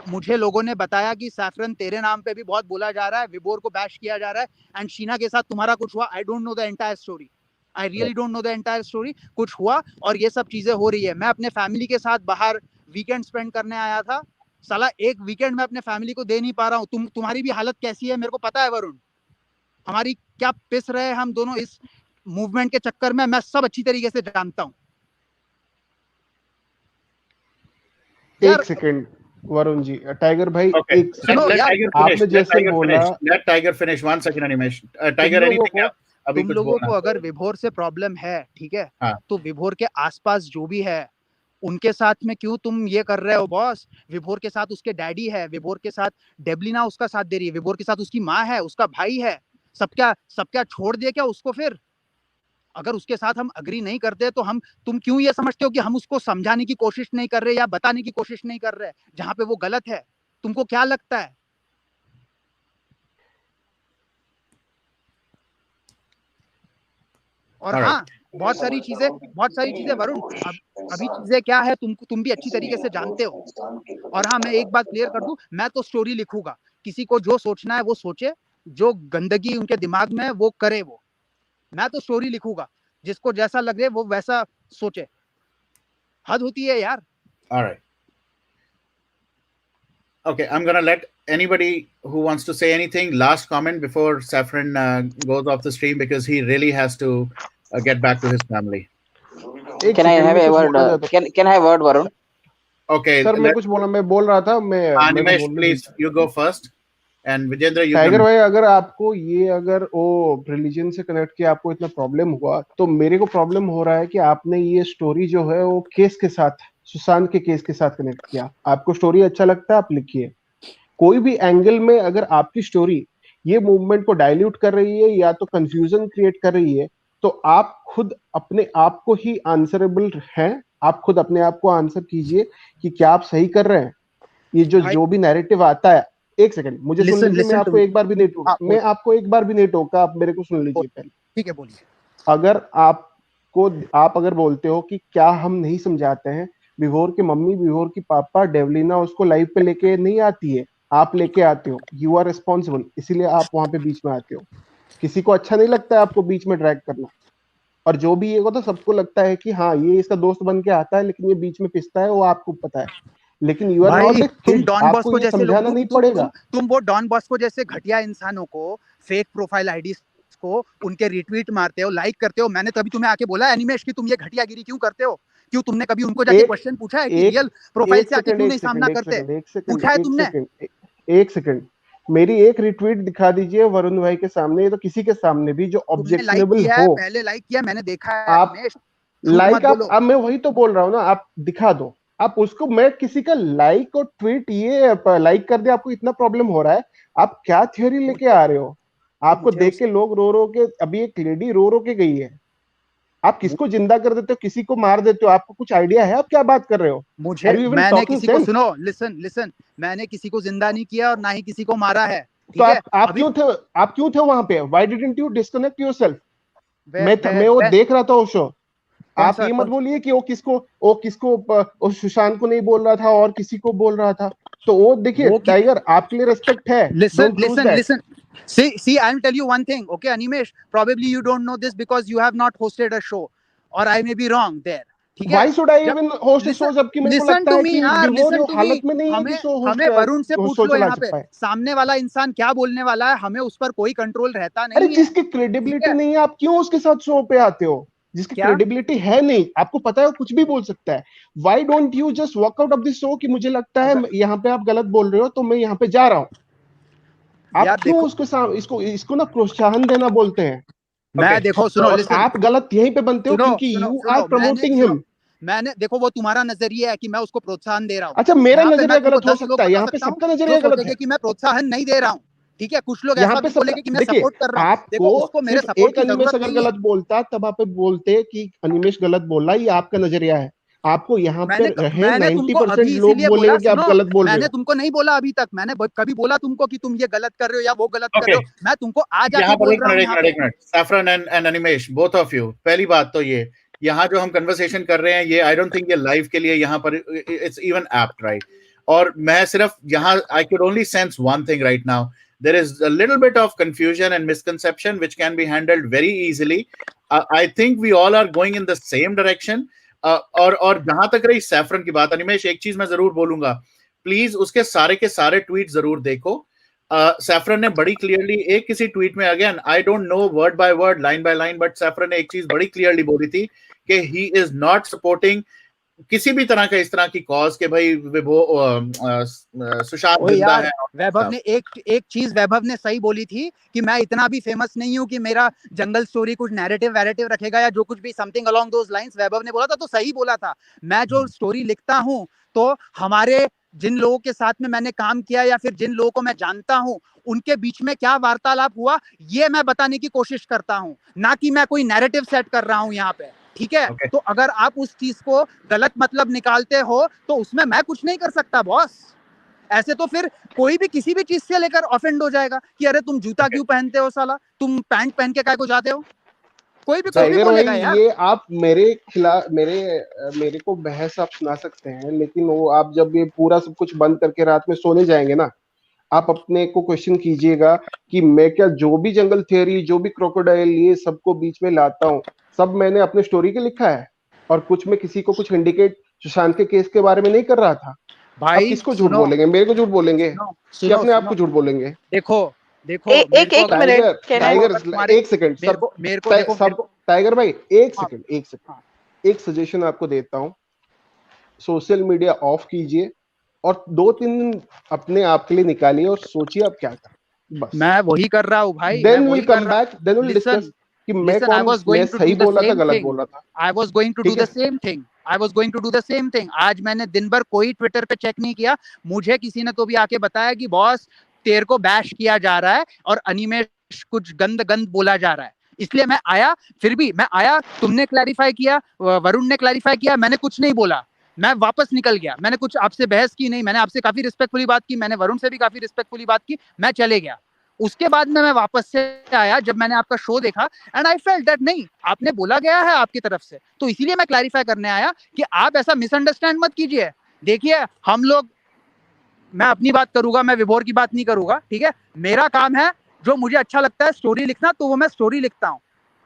मुझे लोगों ने बताया कि सैफरन तेरे नाम पे भी बहुत बोला जा रहा है, विभोर को बैश किया जा रहा है, एंड शीना के साथ तुम्हारा कुछ हुआ। I don't know the entire story. I really don't know the entire story. कुछ हुआ और ये सब चीजें हो रही है। मैं अपने फैमिली के साथ बाहर वीकेंड स्पेंड करने आया था, साला एक वीकेंड में अपने फैमिली को दे नहीं पा रहा हूँ। तुम्हारी भी हालत कैसी है मेरे को पता है वरुण, हमारी क्या पिस रहे हम दोनों इस मूवमेंट के चक्कर में, मैं सब अच्छी तरीके से जानता हूं। एक सेकंड वरुण जी, टाइगर भाई okay. एक सेकंड, आपने जैसे बोला let Tiger finish 1 second animation. Tiger, anything else? तुम लोगों को अगर विभोर से प्रॉब्लम है, ठीक है, तो विभोर के आसपास जो भी है उनके साथ में क्यों तुम ये कर रहे हो बॉस? विभोर के साथ उसके डैडी है, विभोर के साथ डेबलिना उसका साथ दे रही है, विभोर के साथ उसकी माँ है, उसका भाई है, सब क्या छोड़ दिया क्या उसको? फिर अगर उसके साथ हम अग्री नहीं करते तो तुम क्यों ये समझते हो कि हम उसको समझाने की कोशिश नहीं कर रहे या बताने की कोशिश नहीं कर रहे जहां पे वो गलत है? तुमको क्या लगता है? और हाँ, बहुत सारी चीजें वरुण, अभी चीजें क्या है तुम भी अच्छी तरीके से जानते हो। और हाँ, मैं एक बात क्लियर कर दूं, मैं तो स्टोरी लिखूंगा, किसी को जो सोचना है वो सोचे, जो गंदगी उनके दिमाग में है वो करे, वो मैं तो स्टोरी लिखूंगा, जिसको जैसा लगे वो वैसा सोचे। हद होती है यार। All right. Okay, I'm gonna let anybody who wants to say anything last comment before Saffron goes off the stream, because he really has to get back to his family. Can I have a word? Can I have a word, Varun? Okay. Sir मैं कुछ बोला, मैं बोल रहा था, Animesh, please, you go first. And Vijendra, you tiger भाई, अगर आपको ये अगर वो रिलीजन से कनेक्ट किया आपको इतना प्रॉब्लम हुआ, तो मेरे को प्रॉब्लम हो रहा है कि आपने ये स्टोरी जो है वो केस के साथ, सुशांत के केस के साथ कनेक्ट किया। आपको स्टोरी अच्छा लगता है आप लिखिए, कोई भी एंगल में अगर आपकी स्टोरी ये मूवमेंट को डाइल्यूट कर रही है या तो कंफ्यूजन क्रिएट कर रही है, तो आप खुद अपने आप को ही आंसरेबल हैं। आप खुद अपने आप को आंसर कीजिए कि क्या आप सही कर रहे हैं। ये जो भी नैरेटिव आता है, एक सेकंड मुझे सुन लीजिए, मैं आपको एक बार भी नहीं टोका, मैं आपको एक बार भी नहीं टोका, आप मेरे को सुन लीजिए पहले। ठीक है, बोलिए। अगर आप अगर बोलते हो कि क्या हम नहीं समझाते हैं, विभोर की मम्मी, विभोर की पापा, डेवलिना उसको लाइव पे लेके नहीं आती है, आप लेके आते हो, यू आर रिस्पॉन्सिबल, इसीलिए आप वहां पे बीच में आते हो। किसी को अच्छा नहीं लगता है आपको बीच में ड्रैग करना, और जो भी ये को तो सबको लगता है कि हाँ ये इसका दोस्त बन के आता है, लेकिन ये बीच में पिसता है, वो आपको पता है। लेकिन यू आर नॉट, तुम डॉन बॉस्को जैसे समझाना नहीं पड़ेगा। तुम वो डॉन बॉस्को जैसे घटिया इंसानों को, फेक प्रोफाइल आईडीज को, उनके रिट्वीट मारते हो, लाइक करते हो। मैंने तभी तुम्हें आके बोला एनिमेश कि तुम ये घटियागिरी क्यों करते हो? क्यों तुमने कभी उनको जाके क्वेश्चन पूछा है कि रियल प्रोफाइल से आके क्यों नहीं सामना करते? पूछा है तुमने? एक सेकंड, मेरी एक रिट्वीट दिखा दीजिए वरुण भाई के सामने, ये तो किसी के सामने भी जो ऑब्जेक्शनेबल हो। पहले लाइक किया, मैंने देखा है। आप लाइक, आप मैं वही तो बोल रहा हूँ ना, आप दिखा दो, आप उसको। मैं किसी का लाइक और ट्वीट ये लाइक कर दे, आपको इतना प्रॉब्लम हो रहा है, आप क्या थ्योरी लेके आ रहे हो? आपको देख के लोग रो रो के, अभी एक लेडी रो रो के गई है, आप किसको जिंदा कर देते हो, किसी को मार देते हो, आपको कुछ आइडिया है आप क्या बात कर रहे हो? मैंने किसी को, सुनो, लिसन, मैंने किसी को जिंदा नहीं किया और ना ही किसी को मारा है। तो आप क्यों थे वहां पे? Why didn't you disconnect yourself? मैं वो देख रहा था वो शो। आप ये मत बोलिए कि वो किसको सुशांत को नहीं बोल रहा था और किसी को बोल रहा था। तो वो देखिए टाइगर, आपके लिए रेस्पेक्ट है, listen, see I'll tell you one thing, okay Animesh, probably you don't know this because you have not hosted a show or I may be wrong there, ठीक है? Why should I even host a show जबकि मेरे को लगता है कि विभोर हालत में नहीं है कि शो होस्ट हमें वरुण से पूछ लो यहाँ पे पाए। सामने वाला इंसान क्या बोलने वाला है, हमें उस पर कोई कंट्रोल रहता नहीं अरे है। जिसकी क्रेडिबिलिटी नहीं है आप क्यों उसके साथ शो पे आते हो? जिसकी क्रेडिबिलिटी है नहीं, आपको पता है वो कुछ भी बोल सकता है। Why don't you just walk out of this show कि मुझे लगता है यहाँ पे आप गलत बोल रहे हो तो मैं यहाँ पे जा रहा हूँ। आप क्यों उसको इसको ना प्रोत्साहन देना बोलते हैं? मैं देखो सुनो, आप गलत यहीं पे बनते हो क्योंकि यू आर प्रमोटिंग हिम। मैंने देखो वो तुम्हारा नजरिया है कि मैं उसको प्रोत्साहन दे रहा हूँ। अच्छा, मेरा नजरिया गलत हो सकता है, यहाँ पे सबका नजरिया गलत है कि मैं प्रोत्साहन नहीं दे रहा हूँ, ठीक है? कुछ लोग ऐसा बोलेंगे कि मैं सपोर्ट कर रहा हूँ। आपको उसको मेरे सपोर्ट की जरूरत नहीं है। गलत बोलता तब आप बोलते कि अनिमेश गलत बोल रहा है, ये आपका नजरिया है। आपको यहाँ पे रहे 90% लोग बोलेंगे कि आप गलत बोल रहे हो। मैंने तुमको नहीं बोला अभी तक, मैंने कभी बोला तुमको कि तुम ये गलत कर रहे हो या वो गलत कर रहे हो? मैं तुमको आज आके बोल रहा हूँ यहाँ पे। Saffron and Animesh, both of you, पहली बात तो ये यहाँ जो हम कन्वर्सेशन कर रहे हैं ये आई डोंट थिंक ये लाइव के लिए यहाँ पर इट्स इवन एप्ट, राइट? और मैं सिर्फ यहाँ I could only sense one thing right now, there is a little bit of confusion and misconception which can be handled very easily. I think we all are going in the same direction. और जहां तक रही saffron की बात, अनिमेश एक चीज मैं जरूर बोलूंगा, प्लीज उसके सारे के सारे ट्वीट जरूर देखो। सैफरन ने बड़ी क्लियरली एक किसी ट्वीट में, again I don't know word by word line by line, but saffron ने एक चीज बड़ी क्लियरली बोली थी कि ही इज नॉट सपोर्टिंग किसी भी तरह का इस तरह की कॉज के भाई सुशांत जिंदा है। वैभव ने एक चीज वैभव ने सही बोली थी कि मैं इतना भी फेमस नहीं हूं कि मेरा जंगल स्टोरी कुछ नैरेटिव रखेगा या जो कुछ भी समथिंग अलोंग दोस लाइंस वैभव ने बोला था, तो सही बोला था। मैं जो स्टोरी लिखता हूं तो हमारे जिन लोगों के साथ में मैंने काम किया या फिर जिन लोगों को मैं जानता हूं उनके बीच में क्या वार्तालाप हुआ ये मैं बताने की कोशिश करता हूं, ना कि मैं कोई नैरेटिव सेट कर रहा हूं यहाँ पे, ठीक है? तो अगर आप उस चीज को गलत मतलब निकालते हो तो उसमें मैं कुछ नहीं कर सकता बॉस। ऐसे तो फिर कोई भी किसी भी चीज से लेकर ऑफेंड हो जाएगा कि अरे तुम जूता क्यों पहनते हो साला, तुम पैंट पहन के काय को जाते हो, कोई भी कुछ भी बोलेगा यार। ये आप मेरे खिलाफ मेरे को बहस आप सुना सकते हैं, लेकिन वो आप जब ये पूरा सब कुछ बंद करके रात में सोने जाएंगे ना, आप अपने को क्वेश्चन कीजिएगा कि मैं क्या जो भी जंगल थ्योरी, जो भी क्रोकोडाइल, ये सबको बीच में लाता हूँ, सब मैंने अपने स्टोरी के लिखा है और कुछ में किसी को कुछ इंडिकेट सुशांत के केस के बारे में नहीं कर रहा था। भाई आप किसको झूठ बोलेंगे? मेरे को झूठ बोलेंगे कि अपने आप को झूठ बोलेंगे? देखो एक मिनट टाइगर, एक सेकंड सब टाइगर भाई, एक सेकंड एक सजेशन आपको देता हूँ, सोशल मीडिया ऑफ कीजिए और 2-3 दिन अपने आप के लिए निकालिए और सोचिए आप क्या करें। बस मैं वही कर रहा हूँ भाई। Then will come back, then will discuss कि मैं सही बोला था, गलत बोला था। I was going to do the same thing. I was going to do the same thing. आज मैंने दिन भर कोई ट्विटर पे चेक नहीं किया, मुझे किसी ने तो भी आके बताया कि बॉस तेरे को बैश किया जा रहा है और अनिमेश कुछ गंद बोला जा रहा है, इसलिए मैं आया। फिर भी मैं आया, तुमने क्लैरिफाई किया, वरुण ने क्लैरिफाई किया, मैंने कुछ नहीं बोला, मैं वापस निकल गया। मैंने कुछ आपसे बहस की नहीं, मैंने आपसे काफी रिस्पेक्टफुली बात की, मैंने वरुण से भी काफी रिस्पेक्टफुली बात की, मैं चले गया। उसके बाद में मैं वापस से आया जब मैंने आपका शो देखा एंड आई फेल्ट दैट नहीं, आपने बोला गया है आपकी तरफ से, तो इसीलिए मैं क्लैरिफाई करने आया कि आप ऐसा मिसअंडरस्टैंड मत कीजिए। देखिए हम लोग, मैं अपनी बात करूंगा, मैं विभोर की बात नहीं करूंगा, ठीक है? मेरा काम है जो मुझे अच्छा लगता है स्टोरी लिखना, तो वो मैं स्टोरी लिखता हूँ।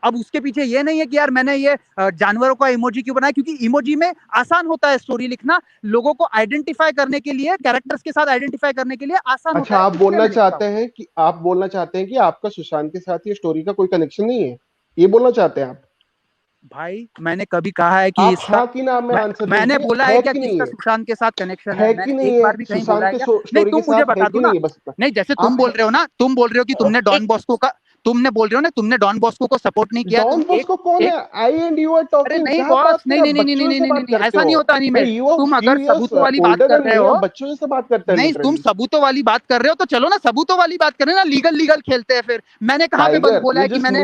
अब उसके पीछे ये नहीं है कि यार मैंने ये जानवरों का इमोजी क्यों बनाया, क्योंकि इमोजी में आसान होता है स्टोरी लिखना, लोगों को आइडेंटिफाई करने के लिए, कैरेक्टर्स के साथ आइडेंटिफाई करने के लिए आसान होता है। आप बोलना चाहते हैं कि आपका सुशांत के साथ ये स्टोरी का कोई कनेक्शन नहीं है, ये बोलना चाहते हैं आप? भाई मैंने कभी कहा है कि हाँ कि ना, मैंने बोला है क्या कि इसका सुशांत के साथ कनेक्शन है? मैंने एक बार भी कहीं बोला है क्या? नहीं, तुम मुझे बता दो ना। नहीं, जैसे तुम बोल रहे हो ना, तुम बोल रहे हो कि तुमने डॉन बॉस्को का, तुमने बोल रहे हो ना, तुमने डॉन बॉस्को को सपोर्ट नहीं किया। डॉन बॉस्को कौन है? आई एंड यू आर टॉकिंग। नहीं बॉस, नहीं, ऐसा नहीं होता नहीं। तुम अगर सबूतों वाली बात कर रहे हो, बच्चों जैसे बात करते हैं। नहीं, तुम सबूतों वाली बात कर रहे हो तो चलो ना सबूतों वाली बात करें ना, लीगल खेलते हैं फिर। मैंने कहाँ पे बस बोला है कि मैंने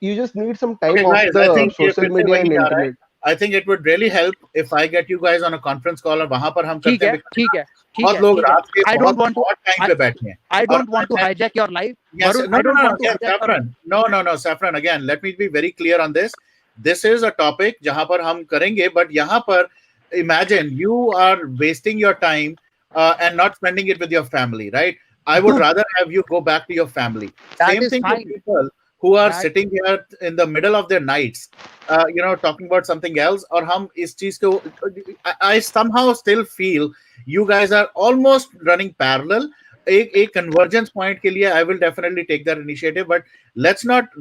you just need some time off the social media and internet. I think it would really help if I get you guys on a conference call और वहां पर हम करते हैं। ठीक है। बहुत लोग रात के बहुत टाइम पे बैठे हैं। I don't want to hijack your life. No, Saffron. No, Saffron. Again, let me be very clear on this. This is a topic जहां पर हम करेंगे, बट यहाँ पर imagine you are wasting your time and not spending it with your family, right? I would rather have you go back to your family. That Same is thing with fine. people who are That sitting here in the middle of their nights, talking about something else. और हम इस चीज को, I somehow still feel you guys are almost running parallel. एक convergence point के लिए I will definitely take that initiative, but let's not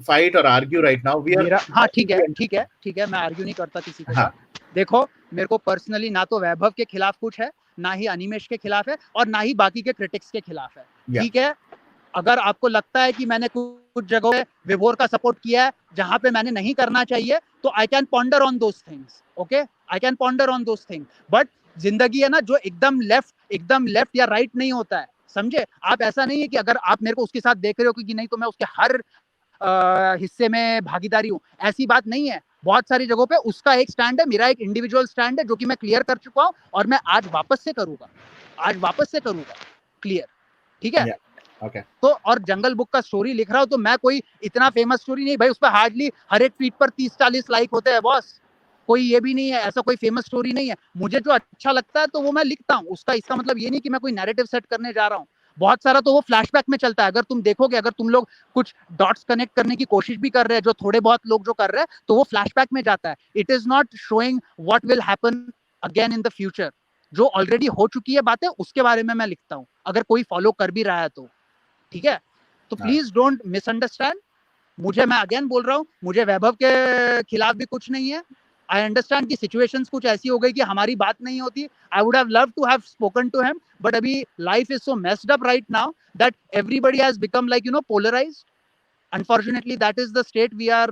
fight or argue right now. We are मेरा हाँ ठीक है, मैं आर्ग्यू नहीं करता किसी के साथ। देखो, मेरे को पर्सनली ना तो वैभव के खिलाफ कुछ है, ना ही अनिमेश के खिलाफ है, और ना ही बाकी के क्रिटिक्स के खिलाफ है। ठीक है, अगर आपको लगता है कि मैंने कुछ जगहों पे विभोर का सपोर्ट किया है जहां पे मैंने नहीं करना चाहिए, तो I can ponder on those things, okay, I can ponder on those things. But जिंदगी है ना, जो एकदम लेफ्ट या राइट नहीं होता है, समझे आप? ऐसा नहीं है कि अगर आप मेरे को उसके साथ देख रहे हो कि नहीं तो मैं उसके हर हिस्से में भागीदारी हूँ, ऐसी बात नहीं है। बहुत सारी जगहों पे उसका एक स्टैंड है, मेरा एक इंडिविजुअल स्टैंड है, जो कि मैं क्लियर कर चुका हूँ, और मैं आज वापस से करूंगा क्लियर। ठीक है, Okay. तो और जंगल बुक का स्टोरी लिख रहा हूँ, तो मैं कोई इतना फेमस स्टोरी नहीं भाई, उस पर हार्डली हर एक ट्वीट पर 30-40 लाइक होते हैं बॉस। कोई ये भी नहीं है, ऐसा कोई फेमस स्टोरी नहीं है। मुझे जो अच्छा लगता है तो वो मैं लिखता हूँ, इसका मतलब ये नहीं कि मैं कोई नैरेटिव सेट करने जा रहा हूँ। बहुत सारा तो वो फ्लैशबैक में चलता है। अगर तुम देखोगे, अगर तुम लोग कुछ डॉट्स कनेक्ट करने की कोशिश भी कर रहे हैं, जो थोड़े बहुत लोग जो कर रहे हैं, तो वो फ्लैशबैक में जाता है। It is not showing what will happen again in the future. जो ऑलरेडी हो चुकी है बातें, उसके बारे में मैं लिखता हूँ, अगर कोई फॉलो कर भी रहा है तो। ठीक है, तो प्लीज डोंट मिसअंडरस्टैंड मुझे। मैं अगेन बोल रहा हूँ, मुझे वैभव के खिलाफ भी कुछ नहीं है। आई अंडरस्टैंड कि सिचुएशंस कुछ ऐसी हो गई कि हमारी बात नहीं होती। I would have loved to have spoken to him, but अभी life is so messed up right now that everybody has become like polarised. Unfortunately that is the state we are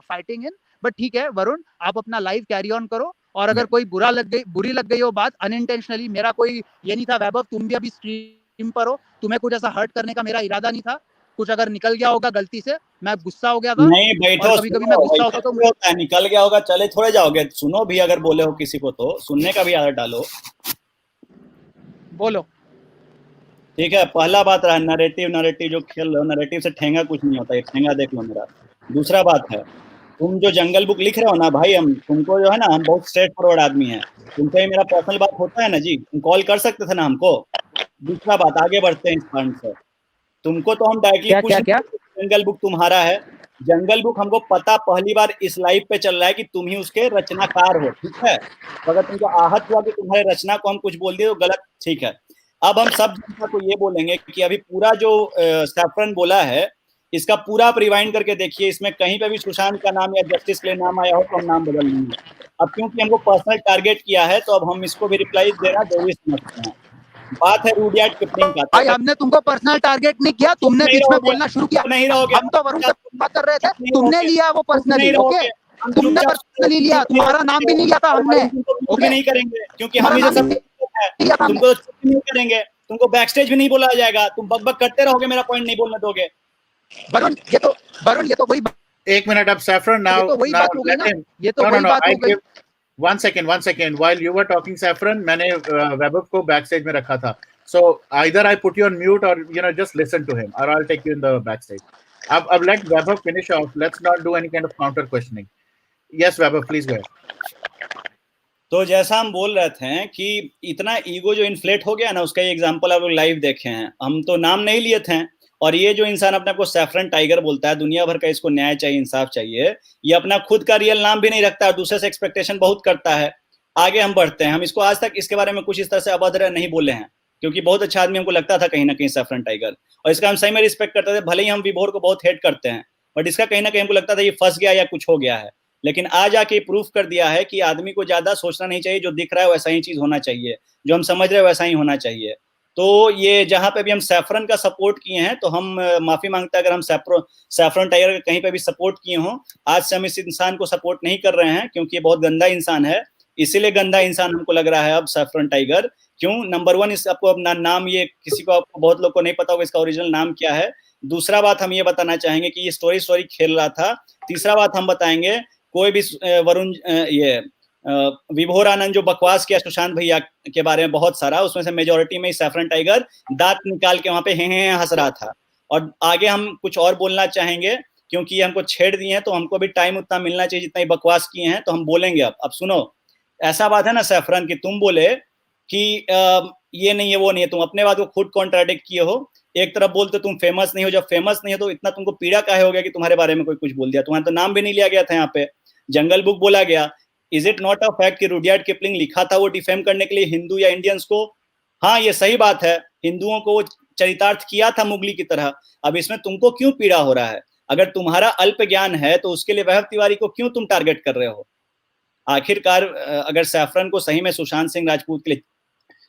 fighting in. But ठीक है वरुण, आप अपना life carry on करो, और अगर कोई बुरी लग गई हो बात अनइंटेंशनली, मेरा कोई ये नहीं था। वैभव, तुम भी अभी स्ट्रीम पर हो, तुम्हें कुछ ऐसा हर्ट करने का मेरा इरादा नहीं था। कुछ अगर निकल गया होगा गलती से, मैं गुस्सा हो गया था। नहीं बैठो, और कभी-कभी मैं गुस्सा होता तो होता है, निकल गया होगा, चले थोड़े जाओगे। सुनो भी, अगर बोले हो किसी को तो सुनने का भी आदत डालो। बोलो। ठीक है, पहला बात रहा नैरेटिव जो खेल रहे हो, नैरेटिव से ठेंगा कुछ नहीं होता। ये ठेंगा देख लो मेरा। दूसरा बात है, तुम जो जंगल बुक लिख रहे हो ना भाई, हम तुमको जो है ना, हम बहुत स्ट्रेट फॉरवर्ड आदमी हैं। तुमसे मेरा पर्सनल बात होता है ना जी, तुम कॉल कर सकते थे ना हमको। दूसरा बात, आगे बढ़ते हैं इस पॉइंट से। तुमको तो हम डायरेक्टली कुछ जंगल बुक तुम्हारा है। जंगल बुक हमको पता पहली बार इस लाइव पे चल रहा है कि तुम ही उसके रचनाकार हो। ठीक है, तो अगर तुमको आहत हुआ कि तुम्हारे रचना को हम कुछ बोल दिए तो गलत। ठीक है, अब हम सब जनता को ये बोलेंगे कि अभी पूरा जो सैफरन बोला है, इसका पूरा आप रिवाइंड करके देखिए। इसमें कहीं पे भी सुशांत का नाम या जस्टिस के लिए नाम आया हो तो हम नाम बदल लेंगे। अब क्योंकि हमको पर्सनल टारगेट किया है, तो अब हम इसको भी रिप्लाई देना जरूरी समझते हैं। बात है रूडयार्ड किपलिंग का। भाई हमने तुमको पर्सनल टारगेट नहीं किया, तुमने बीच में बोलना शुरू किया। नहीं रहोगे, हम तो वरुण से बात कर रहे थे, तुमने लिया वो पर्सनली। ओके, तुमने पर्सनली लिया, तुम्हारा नाम भी नहीं लिया था हमने। ओके, नहीं करेंगे क्योंकि हम ही सब तुमको नहीं करेंगे। तुमको बैकस्टेज भी नहीं बोला जाएगा। तुम बकबक करते रहोगे, मेरा पॉइंट नहीं बोलने दोगे। वरुण ये तो वही। एक मिनट, अब Saffron, now let him. No. One second. While you were talking, Saffron, मैंने वैभव को backstage में रखा था. So either I put you on mute or just listen to him, or I'll take you in the backstage. अब let Vaibhav finish off. Let's not do any kind of counter questioning. Yes, Vaibhav, please go ahead. तो जैसा हम बोल रहे थे कि इतना ego जो इन्फ्लेट हो गया ना, उसका ये एग्जांपल आप लोग लाइव देखे हैं। हम तो नाम नहीं लिए थे, और ये जो इंसान अपने आपको सैफरन टाइगर बोलता है, दुनिया भर का इसको न्याय चाहिए, इंसाफ चाहिए, ये अपना खुद का रियल नाम भी नहीं रखता है, दूसरे से एक्सपेक्टेशन बहुत करता है। आगे हम बढ़ते हैं। हम इसको आज तक इसके बारे में कुछ इस तरह से अभद्र नहीं बोले हैं, क्योंकि बहुत अच्छा आदमी हमको लगता था कहीं ना कहीं सैफरन टाइगर, और इसका हम सही में रिस्पेक्ट करते थे। भले ही हम विभोर को बहुत हेट करते हैं, बट इसका कहीं ना कहीं हमको लगता था ये फंस गया या कुछ हो गया है। लेकिन आज आके प्रूफ कर दिया है कि आदमी को ज्यादा सोचना नहीं चाहिए, जो दिख रहा है वैसा ही चीज होना चाहिए, जो हम समझ रहे हैं वैसा ही होना चाहिए। तो ये जहां पे भी हम सैफरन का सपोर्ट किए हैं, तो हम माफी मांगते हैं अगर हम सैफरन टाइगर का कहीं पे भी सपोर्ट किए हों। आज से हम इस इंसान को सपोर्ट नहीं कर रहे हैं, क्योंकि ये बहुत गंदा इंसान है। इसीलिए गंदा इंसान हमको लग रहा है अब सैफरन टाइगर। क्यों? नंबर 1, इस आपको अपना नाम, ये किसी को, आपको बहुत लोग को नहीं पता होगा इसका ओरिजिनल नाम क्या है। दूसरा बात हम ये बताना चाहेंगे कि ये स्टोरी खेल रहा था। तीसरा बात हम बताएंगे, कोई भी वरुण विभोर आनंद जो बकवास किया सुशांत भैया के बारे में बहुत सारा, उसमें से मेजोरिटी में सैफरन टाइगर दांत निकाल के वहां पे हे हंस रहा था। और आगे हम कुछ और बोलना चाहेंगे क्योंकि ये हमको छेड़ दिए हैं, तो हमको भी टाइम उतना मिलना चाहिए जितना बकवास किए हैं, तो हम बोलेंगे। अब सुनो, ऐसा बात है ना सैफरन कि तुम बोले कि ये नहीं है वो नहीं है, तुम अपने बात को खुद कॉन्ट्राडिक्ट किए हो। एक तरफ बोलते तुम फेमस नहीं हो, जब फेमस नहीं हो तो इतना तुमको पीड़ा काहे हो गया कि तुम्हारे बारे में कोई कुछ बोल दिया? तुम्हारा तो नाम भी नहीं लिया गया था यहाँ पे, जंगल बुक बोला गया। Is it not a fact कि रुडयार्ड किपलिंग लिखा था वो डिफेम करने के लिए हिंदू या इंडियंस को? हाँ, ये सही बात है, हिंदुओं को वो चरितार्थ किया था मुगली की तरह। अब इसमें तुमको क्यों पीड़ा हो रहा है? अगर तुम्हारा अल्प ज्ञान है तो उसके लिए वैभव तिवारी को क्यों तुम टारगेट कर रहे हो? आखिरकार अगर सैफरन को सही में सुशांत सिंह राजपूत के लिए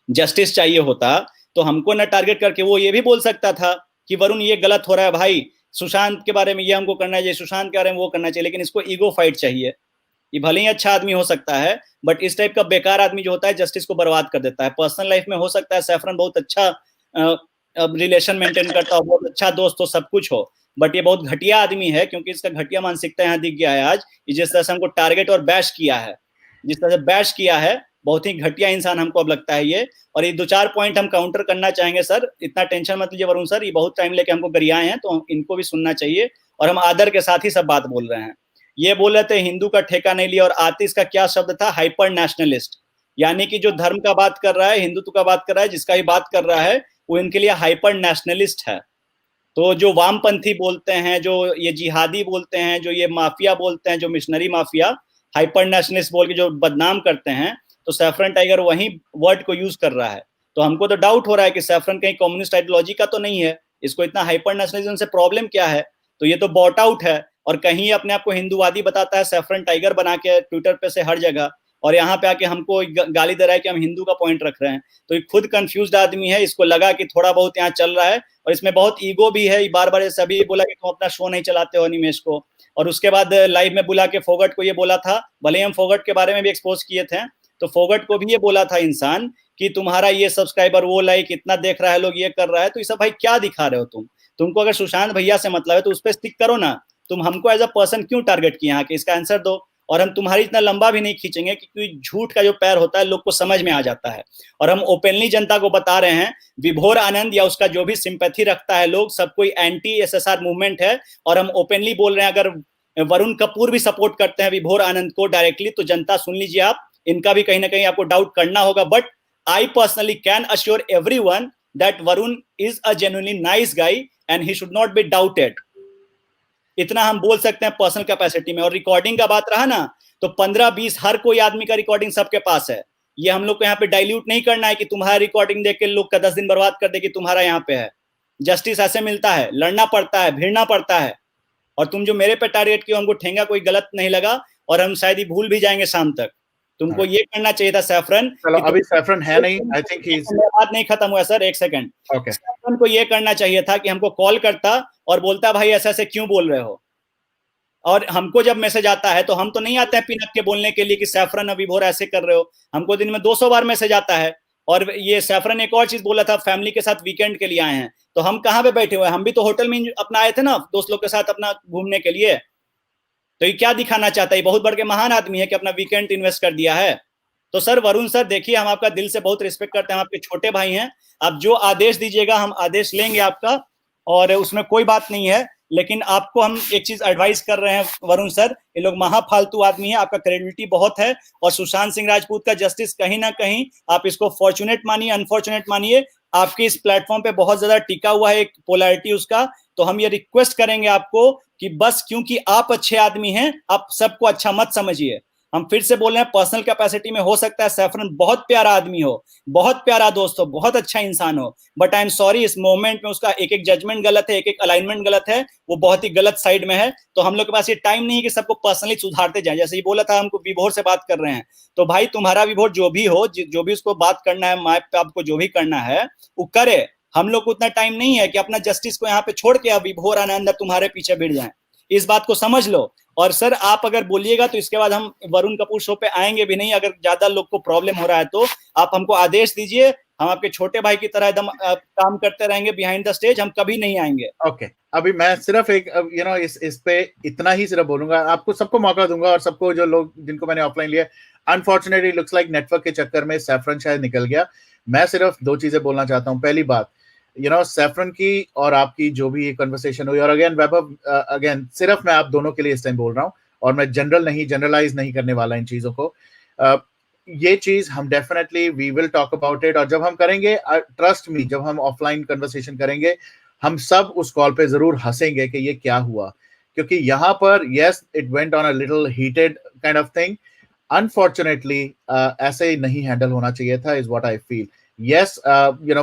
जस्टिस चाहिए होता तो हमको न टारगेट करके वो ये भी बोल सकता था कि वरुण ये गलत हो रहा है भाई, सुशांत के बारे में ये हमको करना चाहिए, सुशांत के बारे में वो करना चाहिए। लेकिन इसको ईगो फाइट चाहिए। ये भले ही अच्छा आदमी हो सकता है, बट इस टाइप का बेकार आदमी जो होता है जस्टिस को बर्बाद कर देता है। पर्सनल लाइफ में हो सकता है सैफरन बहुत अच्छा रिलेशन मेंटेन करता हो, बहुत अच्छा दोस्त हो, सब कुछ हो, बट ये बहुत घटिया आदमी है, क्योंकि इसका घटिया मानसिकता यहाँ दिख गया है आज। जिस तरह से हमको टारगेट और बैश किया है, जिस तरह से बैश किया है, बहुत ही घटिया इंसान हमको अब लगता है ये। और ये 2-4 पॉइंट हम काउंटर करना चाहेंगे। सर इतना टेंशन मत लीजिए वरुण सर, ये बहुत टाइम लेके हमको गरियाए हैं, तो इनको भी सुनना चाहिए और हम आदर के साथ ही सब बात बोल रहे हैं। ये बोल रहे थे हिंदू का ठेका नहीं लिया, और आतिश का क्या शब्द था? हाइपर नेशनलिस्ट, यानी कि जो धर्म का बात कर रहा है, हिंदुत्व का बात कर रहा है, जिसका ही बात कर रहा है, वो इनके लिए हाइपर नेशनलिस्ट है। तो जो वामपंथी बोलते हैं, जो ये जिहादी बोलते हैं, जो ये माफिया बोलते हैं, जो मिशनरी माफिया, हाइपर नेशनलिस्ट बोल के जो बदनाम करते हैं, तो सैफरन टाइगर वही वर्ड को यूज कर रहा है। तो हमको तो डाउट हो रहा है कि सैफरन कहीं कम्युनिस्ट आइडियोलॉजी का तो नहीं है, इसको इतना हाइपर नेशनलिज्म से प्रॉब्लम क्या है? तो ये तो बॉट आउट है, और कहीं अपने आप को हिंदूवादी बताता है सैफरन टाइगर बना के ट्विटर पे से हर जगह, और यहाँ पे आके हमको गाली दे रहा है कि हम हिंदू का पॉइंट रख रहे हैं। तो ये खुद कंफ्यूज्ड आदमी है, इसको लगा कि थोड़ा बहुत यहाँ चल रहा है, और इसमें बहुत ईगो भी है। बार बार सभी बोला कि तुम अपना शो नहीं चलाते हो निमेश को, और उसके बाद लाइव में बुला के फोगट को ये बोला था, भले ही हम फोगट के बारे में भी एक्सपोज किए थे, तो फोगट को भी ये बोला था इंसान कि तुम्हारा ये सब्सक्राइबर, वो लाइक इतना देख रहा है, लोग ये कर रहा है, तो ये सब भाई क्या दिखा रहे हो तुमको अगर सुशांत भैया से मतलब है तो उस पर स्टिक करो ना। तुम हमको एज अ पर्सन क्यों टारगेट किया यहाँ के? इसका आंसर दो। और हम तुम्हारी इतना लंबा भी नहीं खींचेंगे, क्योंकि झूठ का जो पैर होता है लोग को समझ में आ जाता है। और हम ओपनली जनता को बता रहे हैं, विभोर आनंद या उसका जो भी सिंपैथी रखता है लोग, सब कोई एंटी एसएसआर मूवमेंट है, और हम ओपनली बोल रहे हैं अगर वरुण कपूर भी सपोर्ट करते हैं विभोर आनंद को डायरेक्टली, तो जनता सुन लीजिए आप, इनका भी कहीं ना कहीं आपको डाउट करना होगा। But I personally can assure everyone that Varun is a genuinely nice guy and he should not be doubted. इतना हम बोल सकते हैं पर्सनल कैपेसिटी में। और रिकॉर्डिंग का बात रहा ना, तो 15-20 हर कोई आदमी का रिकॉर्डिंग सबके पास है। ये हम लोग को यहाँ पे डाइल्यूट नहीं करना है कि तुम्हारा रिकॉर्डिंग देख के लोग का 10 दिन बर्बाद कर दे कि तुम्हारा यहाँ पे है। जस्टिस ऐसे मिलता है, लड़ना पड़ता है, भिड़ना पड़ता है। और तुम जो मेरे पे टारगेट किए, हमको ठेंगा कोई गलत नहीं लगा, और हम शायद ही भूल भी जाएंगे शाम तक। तुमको ये करना चाहिए था सैफरन। चलो अभी सैफरन है नहीं, आई थिंक ही इज, बात नहीं खत्म हुआ सर, एक सेकंड। ओके, सैफरन को ये करना चाहिए था कि हमको कॉल करता और बोलता भाई ऐसे ऐसे क्यों बोल रहे हो। और हमको जब मैसेज आता है तो हम तो नहीं आते हैं पिनअप के बोलने के लिए कि सैफरन अभी भोर ऐसे कर रहे हो। हमको दिन में 200 बार मैसेज आता है। और ये सैफरन एक और चीज बोला था, फैमिली के साथ वीकेंड के लिए आए हैं, तो हम कहाँ पे बैठे हुए हैं? हम भी तो होटल में अपना आए थे ना, दोस्त लोग के साथ अपना घूमने के लिए। तो ये क्या दिखाना चाहता है? बहुत बड़ के महान आदमी है कि अपना वीकेंड इन्वेस्ट कर दिया है। तो सर वरुण सर देखिए, हम आपका दिल से बहुत रिस्पेक्ट करते हैं, हम आपके छोटे भाई हैं। आप जो आदेश दीजिएगा हम आदेश लेंगे आपका, और उसमें कोई बात नहीं है। लेकिन आपको हम एक चीज एडवाइस कर रहे हैं वरुण सर, ये लोग महाफालतू आदमी है, आपका क्रेडिबिलिटी बहुत है, और सुशांत सिंह राजपूत का जस्टिस कहीं ना कहीं आप इसको फॉर्चुनेट मानिए, अनफॉर्चुनेट मानिए, आपके इस प्लेटफॉर्म पे बहुत ज्यादा टिका हुआ है एक पोलैरिटी उसका। तो हम ये रिक्वेस्ट करेंगे आपको कि बस क्योंकि आप अच्छे आदमी हैं, आप सबको अच्छा मत समझिए। हम फिर से बोल रहे हैं, पर्सनल कैपेसिटी में हो सकता है सैफरन बहुत प्यारा आदमी हो, बहुत प्यारा दोस्त हो, बहुत अच्छा इंसान हो, बट आई एम सॉरी इस मोमेंट में उसका एक एक जजमेंट गलत है, एक एक अलाइनमेंट गलत है, वो बहुत ही गलत साइड में है। तो हम लोग के पास ये टाइम नहीं है कि सबको पर्सनली सुधारते जाए। जैसे ये बोला था हमको विभोर से बात कर रहे हैं, तो भाई तुम्हारा विभोर जो भी हो, जो भी उसको बात करना है, माइक पे आपको जो भी करना है वो करे। हम लोग को उतना टाइम नहीं है कि अपना जस्टिस को यहाँ पे छोड़ के अब विभोर आनंद तुम्हारे पीछे भिड़ जाए। इस बात को समझ लो। और सर आप अगर बोलिएगा तो इसके बाद हम वरुण कपूर शो पे आएंगे भी नहीं। अगर ज्यादा लोग को प्रॉब्लम हो रहा है तो आप हमको आदेश दीजिए, हम आपके छोटे भाई की तरह एकदम काम करते रहेंगे बिहाइंड द स्टेज, हम कभी नहीं आएंगे। ओके, अभी मैं सिर्फ एक इस पे इतना ही सिर्फ बोलूंगा, आपको सबको मौका दूंगा, और सबको जो लोग जिनको मैंने ऑफलाइन लिया, अनफॉर्चुनेटली लुक्स लाइक नेटवर्क के चक्कर में सैफरन शायद निकल गया। मैं सिर्फ 2 चीजें बोलना चाहता हूँ। पहली बात, सैफरन की और आपकी जो भी ये कन्वर्सेशन हुई, और अगेन वैभव, अगेन सिर्फ मैं आप दोनों के लिए इस टाइम बोल रहा हूँ, और मैं जनरलाइज नहीं करने वाला इन चीजों को। ये चीज हम definitely we will talk about it, और जब हम करेंगे, ट्रस्ट मी, जब हम ऑफलाइन कन्वर्सेशन करेंगे, हम सब उस कॉल पे जरूर हंसेंगे कि ये क्या हुआ, क्योंकि यहाँ पर yes it went on a little heated kind of thing. Unfortunately ऐसे नहीं हैंडल होना चाहिए था, is what I feel. Yes,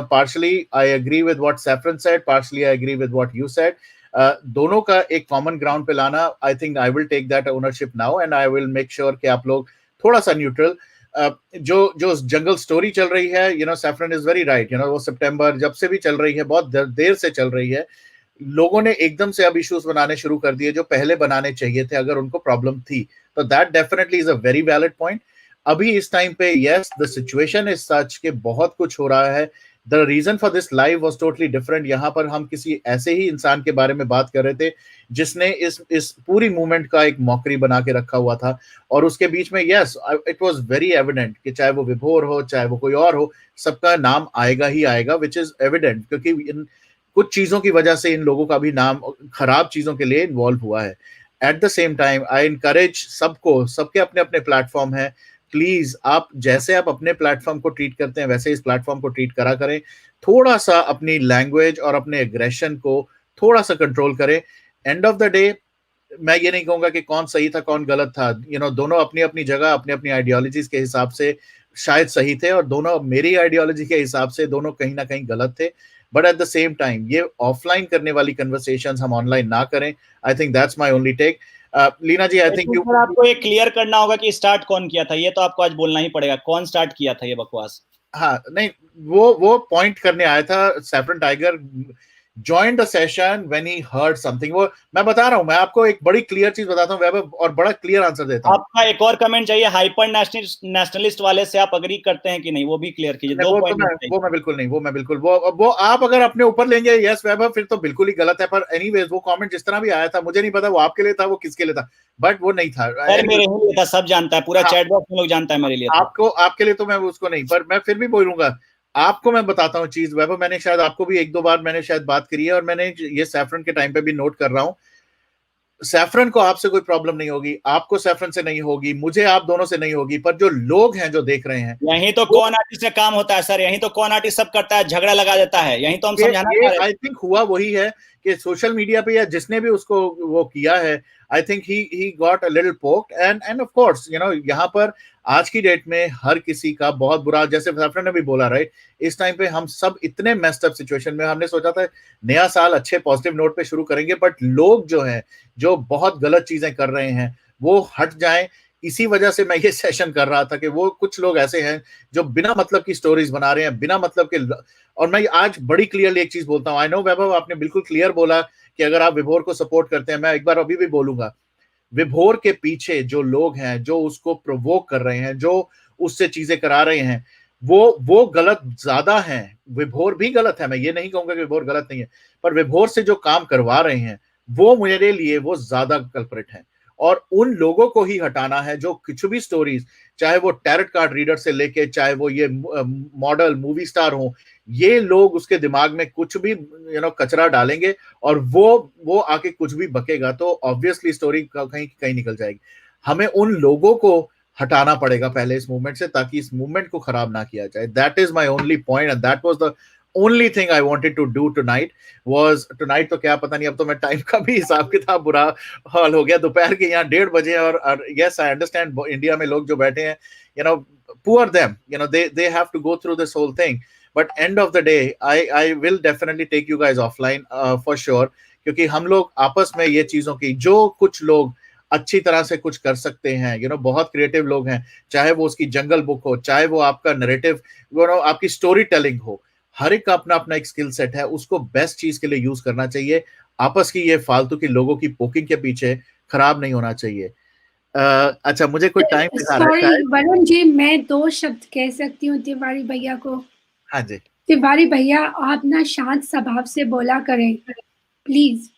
partially I agree with what Saffron said, partially I agree with what you said. दोनों का एक common ground पे लाना, I think I will take that ownership now, and I will make sure कि आप लोग थोड़ा सा न्यूट्रल, जो जंगल स्टोरी चल रही है, सैफरन इज वेरी राइट, वो सितंबर जब से भी चल रही है, बहुत देर से चल रही है, लोगों ने एकदम से अब इश्यूज बनाने शुरू कर दिए जो पहले बनाने चाहिए थे अगर उनको प्रॉब्लम थी, तो that definitely is a very valid point. अभी इस टाइम पे yes the situation is such कि बहुत कुछ हो रहा है. The reason for this live was totally different. यहाँ पर हम किसी ऐसे ही इंसान के बारे में बात कर रहे थे जिसने इस पूरी मूवमेंट का एक मॉकरी बना के रखा हुआ था, और उसके बीच में yes it was very evident कि चाहे वो विभोर हो, चाहे वो कोई और हो, सबका नाम आएगा ही आएगा, विच इज एविडेंट, क्योंकि इन कुछ चीजों की वजह से इन लोगों का भी नाम खराब चीजों के लिए इन्वॉल्व हुआ है. Eight the same time I encourage सबको, सबके अपने अपने प्लेटफॉर्म है, प्लीज आप जैसे आप अपने प्लेटफॉर्म को ट्रीट करते हैं वैसे इस प्लेटफॉर्म को ट्रीट करा करें. थोड़ा सा अपनी लैंग्वेज और अपने एग्रेशन को थोड़ा सा कंट्रोल करें. एंड ऑफ द डे मैं ये नहीं कहूंगा कि कौन सही था कौन गलत था, दोनों अपनी अपनी जगह अपनी अपनी आइडियोलॉजीज के हिसाब से शायद सही थे, और दोनों मेरी आइडियोलॉजी के हिसाब से दोनों कहीं ना कहीं गलत थे. But at the same time ये ऑफलाइन करने वाली कन्वर्सेशंस हम ऑनलाइन ना करें. I think that's my only take. Leena ji, I think आपको ये क्लियर करना होगा कि स्टार्ट कौन किया था, ये तो आपको आज बोलना ही पड़ेगा, कौन स्टार्ट किया था ये बकवास. हाँ, नहीं, वो पॉइंट करने आया था. Saffron tiger joined the session when he heard something. वो मैं बता रहा हूँ, मैं आपको एक बड़ी क्लियर चीज बताता हूँ वैभव, और बड़ा क्लियर आंसर देता हूँ. आपका एक और कमेंट चाहिए हाइपर नेशनलिस्ट वाले से, आप अग्री करते हैं कि नहीं, वो भी क्लियर कीजिए. वो मैं बिल्कुल नहीं, वो आप अगर अपने ऊपर लेंगे यस वैभव, फिर तो बिल्कुल ही गलत है. पर एनीवेज वो कमेंट जिस तरह भी आया था, मुझे नहीं पता वो आपके लिए था वो किसके लिए था, बट वो नहीं था. मेरे लिए था, सब जानता है, पूरा चैट बॉक्स में लोग जानता है मेरे लिए. आपके लिए तो मैं उसको नहीं, पर मैं फिर भी बोलूंगा. आपको मैं बताता हूँ चीज वैभव, मैंने शायद आपको भी एक दो बार मैंने शायद बात करी है, और मैंने ये सैफरन के टाइम पे भी नोट कर रहा हूँ. सैफरन को आपसे कोई प्रॉब्लम नहीं होगी, आपको सैफरन से नहीं होगी, मुझे आप दोनों से नहीं होगी, पर जो लोग हैं जो देख रहे हैं, यही तो कौन आर्टिस्ट का काम होता है सर, यही तो कौन आर्टिस्ट सब करता है, झगड़ा लगा देता है, यही तो हम समझाना चाह रहे हैं. आई थिंक हुआ वही है कि सोशल मीडिया पे या जिसने भी उसको वो किया है, I think he got a little पोक, एंड ऑफ कोर्स यहाँ पर आज की डेट में हर किसी का बहुत बुरा, जैसे सैफरन ने भी बोला राइट, इस टाइम पे हम सब इतने मेस्ड अप सिचुएशन में, हमने सोचा था नया साल अच्छे पॉजिटिव नोट पे शुरू करेंगे, बट लोग जो हैं जो बहुत गलत चीजें कर रहे हैं वो हट जाएं. इसी वजह से मैं ये सेशन कर रहा था कि वो कुछ लोग ऐसे हैं जो बिना मतलब की स्टोरीज बना रहे हैं, बिना मतलब के. और मैं आज बड़ी क्लियरली एक चीज बोलता हूँ, आई नो वैभव आपने बिल्कुल क्लियर बोला कि अगर आप विभोर को सपोर्ट करते हैं, मैं एक बार अभी भी बोलूंगा, विभोर के पीछे जो लोग हैं जो उसको प्रोवोक कर रहे हैं, जो उससे चीजें करा रहे हैं, वो गलत ज्यादा हैं. विभोर भी गलत है, मैं ये नहीं कहूंगा कि विभोर गलत नहीं है, पर विभोर से जो काम करवा रहे हैं वो मेरे लिए वो ज्यादा कल्प्रिट हैं, और उन लोगों को ही हटाना है जो कुछ भी स्टोरीज, चाहे वो टैरेट कार्ड रीडर से लेके चाहे वो ये मॉडल मूवी स्टार हो, ये लोग उसके दिमाग में कुछ भी कचरा डालेंगे, और वो आके कुछ भी बकेगा तो ऑब्वियसली स्टोरी कहीं कहीं निकल जाएगी. हमें उन लोगों को हटाना पड़ेगा पहले इस मूवमेंट से, ताकि इस मूवमेंट को खराब ना किया जाए. That is my only point, and that was the only thing I wanted to do tonight. तो क्या पता नहीं, अब तो मैं टाइम का भी हिसाब किताब बुरा हाल हो गया, दोपहर के यहाँ 1:30 बजे, और yes I understand इंडिया में लोग जो बैठे हैं, poor them, they have to go through this whole thing, but end of the day I will definitely take you guys offline for sure, क्योंकि हम लोग आपस में ये चीजों की, जो कुछ लोग अच्छी तरह से कुछ कर सकते हैं, बहुत क्रिएटिव लोग हैं, चाहे वो उसकी जंगल बुक हो, चाहे वो आपका नरेटिव, आपकी स्टोरी टेलिंग हो, हर एक का अपना अपना एक स्किल सेट है, उसको बेस्ट चीज के लिए यूज करना चाहिए. आपस की ये फालतू की लोगों की पोकिंग के पीछे खराब नहीं होना चाहिए. अच्छा, मुझे कोई टाइम दिखा रहा है. सॉरी वरुण जी, मैं 2 शब्द कह सकती हूँ तिवारी भैया को. हाँ जी. तिवारी भैया, आप ना शांत स्वभाव से बोला करें प्लीज.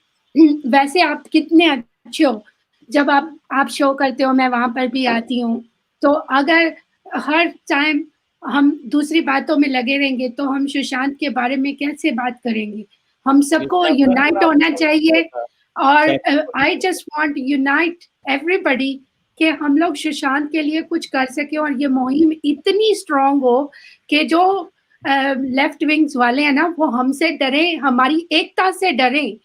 वैसे आप कितने अच्छे हो, जब आप शो करते हो मैं वहां पर भी आती हूँ, तो अगर हर टाइम हम दूसरी बातों में लगे रहेंगे तो हम सुशांत के बारे में कैसे बात करेंगे? हम सबको यूनाइट होना चाहिए और I just want unite everybody कि हम लोग सुशांत के लिए कुछ कर सके और ये मुहिम इतनी स्ट्रांग हो कि जो लेफ्ट विंग्स वाले हैं ना वो हमसे डरे, हमारी एकता से डरे।